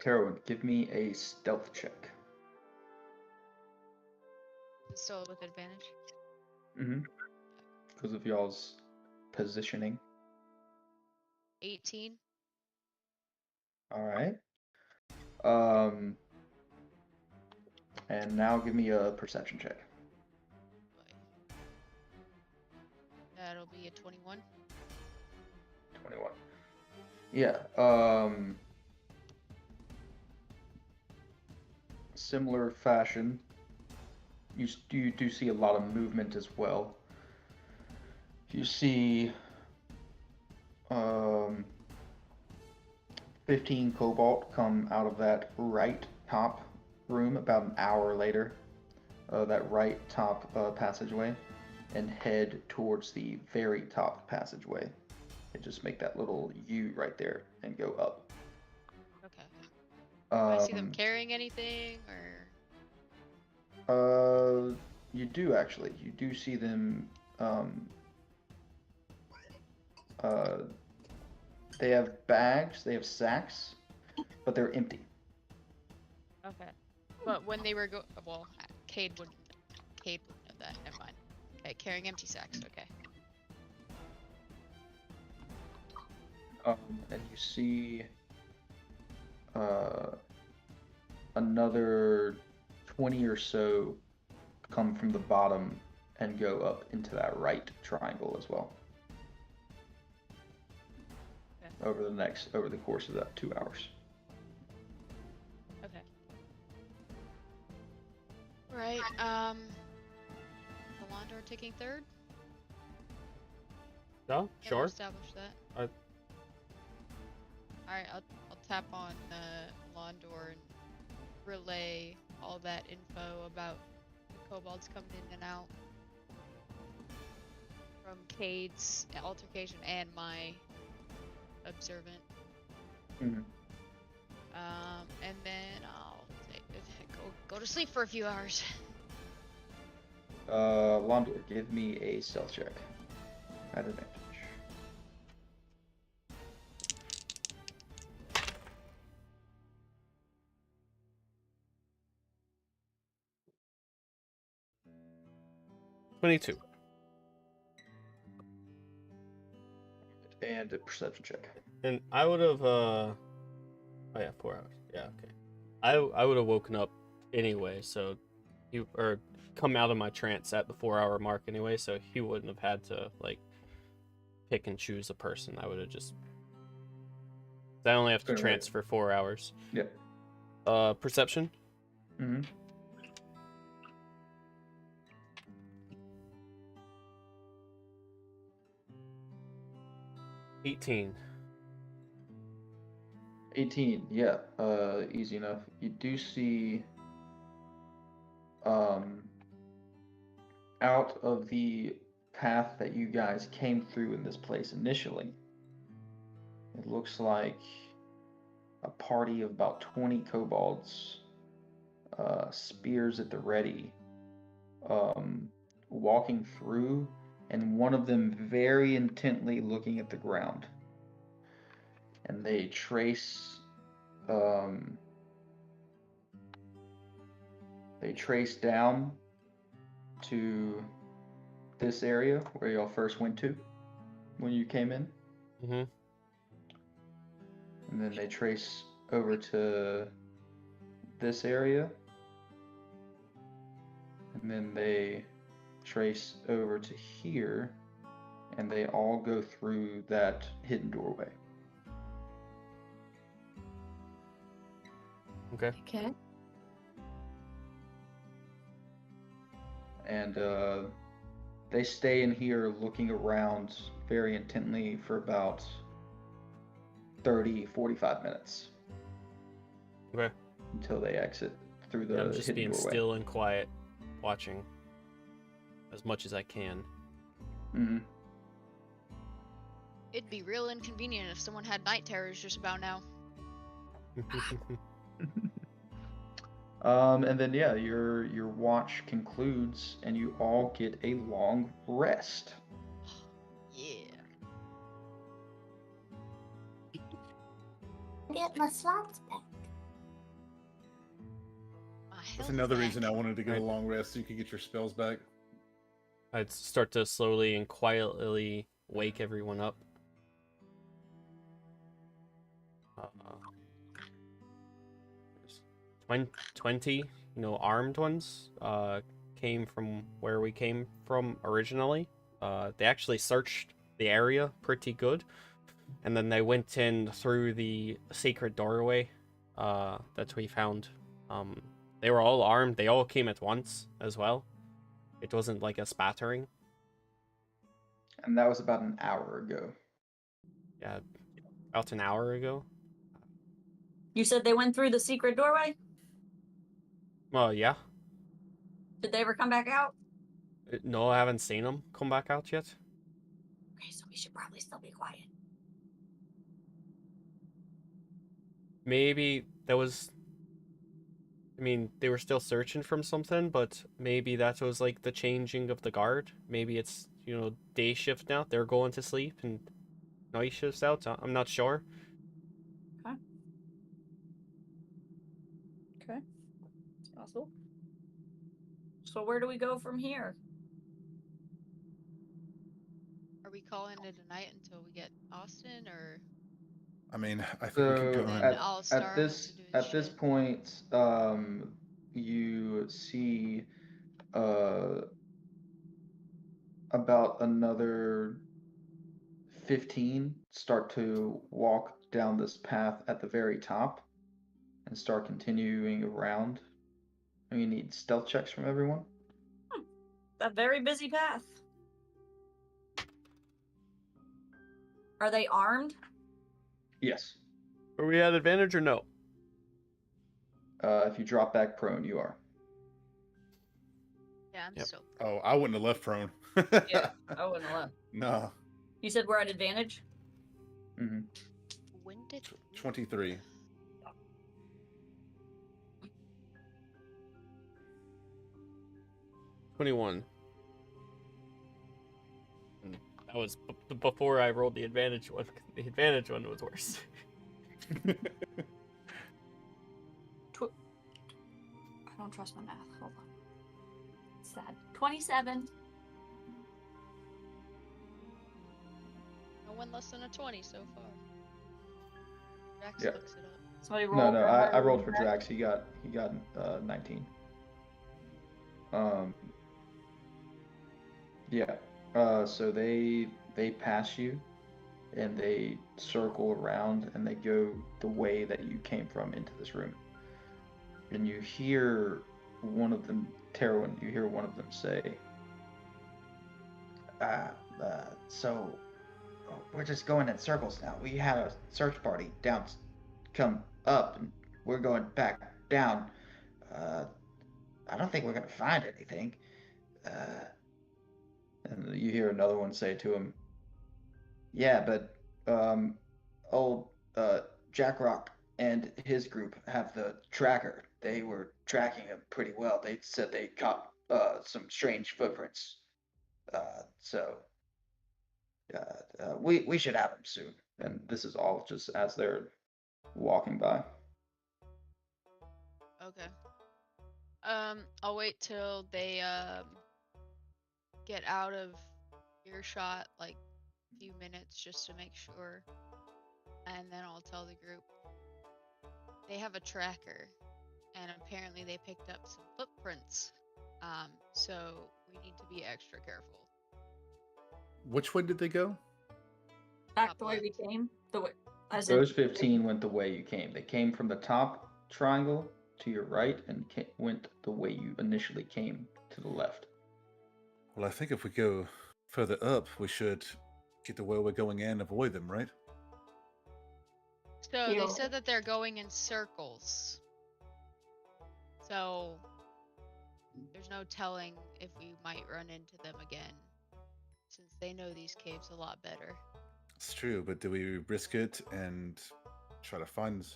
Terwin, give me a stealth check. still with advantage. Mm-hmm. Because of y'all's positioning. 18. All right. And now give me a perception check. That'll be a 21. 21. Yeah. Similar fashion. You do see a lot of movement as well. You see 15 cobalt come out of that right top room about an hour later, that right top passageway, and head towards the very top passageway. And just make that little U right there and go up. Okay. Do I see them carrying anything, or? You do actually. You do see them. They have bags. They have sacks, but they're empty. Okay. But when they were well, Cade wouldn't know that. Never mind. Okay, carrying empty sacks. Okay. And you see another 20 or so come from the bottom and go up into that right triangle as well. Okay. Over the course of that 2 hours. Okay. Right. Alondor taking third. No, sure. Establish that. Alright, I'll tap on Londor and relay all that info about the kobolds coming in and out from Cade's altercation and my observant. Mm-hmm. And then I'll go to sleep for a few hours. Londor, give me a stealth check at advantage. $22. And a perception check. And I would have, oh yeah, 4 hours. Yeah, okay. I would have woken up anyway, so or come out of my trance at the 4-hour mark anyway, so he wouldn't have had to, like, pick and choose a person. I would have just, I only have to trance for 4 hours. Yep. Perception? Mm-hmm. 18. 18, yeah, easy enough. You do see, out of the path that you guys came through in this place initially, it looks like a party of about 20 kobolds, spears at the ready, walking through, and one of them very intently looking at the ground. And they trace down to this area where y'all first went to when you came in. Mm-hmm. And then they trace over to this area. And then they trace over to here, and they all go through that hidden doorway. Okay. Okay. And they stay in here looking around very intently for about 30-45 minutes Okay. until they exit through And I'm the just hidden being doorway. still and quiet, watching as much as I can. Mm-hmm. It'd be real inconvenient if someone had night terrors just about now. And then yeah, your watch concludes, and you all get a long rest. Yeah. Get my slots back. My That's health another back. reason I wanted to get Right. a long rest so you could get your spells back. I'd start to slowly and quietly wake everyone up. 20, armed ones came from where we came from originally. They actually searched the area pretty good, and then they went in through the secret doorway that we found. They were all armed. They all came at once as well. It wasn't like a spattering. And that was about an hour ago. Yeah, about an hour ago. You said they went through the secret doorway? Well, yeah. Did they ever come back out? No, I haven't seen them come back out yet. Okay, so we should probably still be quiet. Maybe there was. I mean, they were still searching from something, but maybe that was like the changing of the guard. Maybe it's, day shift now. They're going to sleep and night shifts out. I'm not sure. Okay. It's possible. So where do we go from here? Are we calling it a night until we get Austin, or I mean, I think we could So go then and I'll at start this to do at this shit? point, you see uh about another 15 start to walk down this path at the very top and start continuing around. And you need stealth checks from everyone. A very busy path. Are they armed? Yes. Are we at advantage or no? If you drop back prone, you are. Yeah, I'm Yep. still. Oh, I wouldn't have left prone. Yeah, I wouldn't have left. No. You said we're at advantage? Mm-hmm. When did 23. $21. And that was before I rolled the advantage one. The advantage one was worse. I don't trust my math. Hold on. It's sad. 27. No one less than a 20 so far. Jax Yeah. looks it up. Somebody No, roll. no, for I her. rolled for Drax. He got 19. Yeah. So they pass you, and they circle around, and they go the way that you came from into this room. And you hear one of them, Terwin, you hear one of them say, so we're just going in circles now. We had a search party down, come up, and we're going back down. I don't think we're going to find anything. And you hear another one say to him, yeah, but old Jack Rock and his group have the tracker. They were tracking him pretty well. They said they caught some strange footprints. So we should have him soon. And this is all just as they're walking by. Okay. I'll wait till they get out of earshot, like a few minutes, just to make sure, and then I'll tell the group they have a tracker, and apparently they picked up some footprints. So we need to be extra careful. Which way did they go? Back Top the way we left. came. The way. As in, Those 15 went the way you came. They came from the top triangle to your right and went the way you initially came to the left. Well, I think if we go further up, we should get to where we're going and avoid them, right? So they Yeah. said that they're going in circles. So there's no telling if we might run into them again, since they know these caves a lot better. It's true, but do we risk it and try to find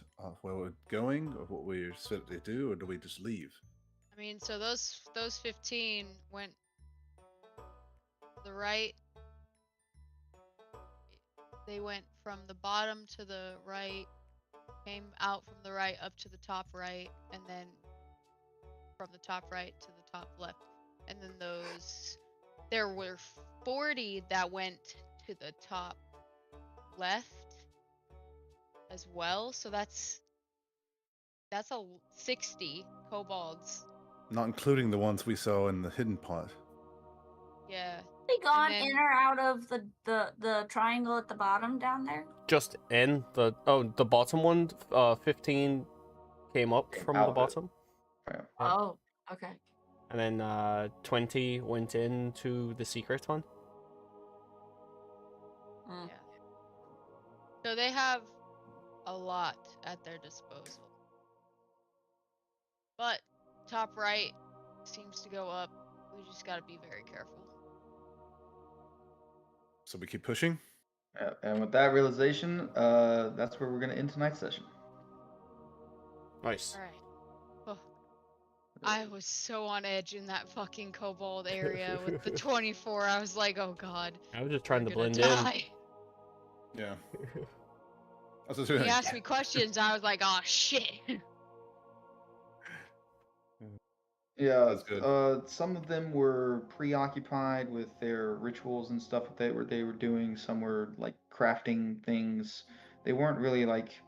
where we're going, or what we're set to do, or do we just leave? I mean, so those 15 went to the right. They went from the bottom to the right, came out from the right up to the top right, and then from the top right to the top left. And then there were 40 that went to the top left as well. So that's a 60 kobolds. Not including the ones we saw in the hidden pot. Yeah. They gone then- in or out of the triangle at the bottom down there? Just in the bottom one, 15 came up Came from out the of it. bottom, Yeah. Yeah. Oh, okay. and then 20 went into the secret one. Mm. Yeah. So they have a lot at their disposal. But top right seems to go up. We just got to be very careful. So we keep pushing. Yeah, and with that realization, that's where we're going to end tonight's session. Nice. All right. Oh, I was so on edge in that fucking kobold area with the 24. I was like, oh god. I was just trying to we're gonna blend in. die. Yeah. That's what He I'm asked me questions. I was like, oh shit. Yeah, That's good. some of them were preoccupied with their rituals and stuff that they were doing. Some were like crafting things. They weren't really like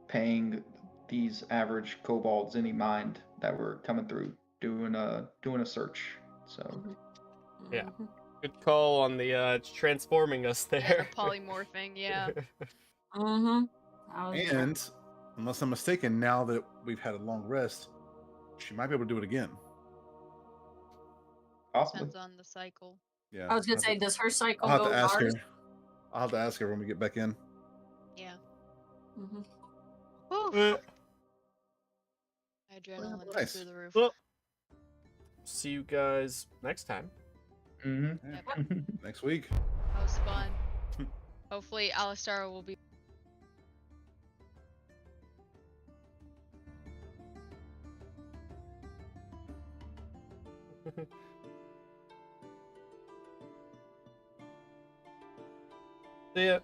paying these average kobolds any mind that were coming through doing a search. So Yeah. Mhm. Good call on the transforming us Yeah, there. the polymorphing. Yeah. Mhm. I was And unless I'm mistaken, now that we've had a long rest, she might be able to do it again. possibly. Depends on the cycle. Yeah. I was gonna I'll say, have to- does her cycle I'll have go to ask ours? her. I'll have to ask her when we get back in. Yeah. Mhm. Whew. Adrenaline is Nice. through the roof. Well, see you guys next time. Mm-hmm. Next week. That was fun. Hopefully, Alistar will be. See ya.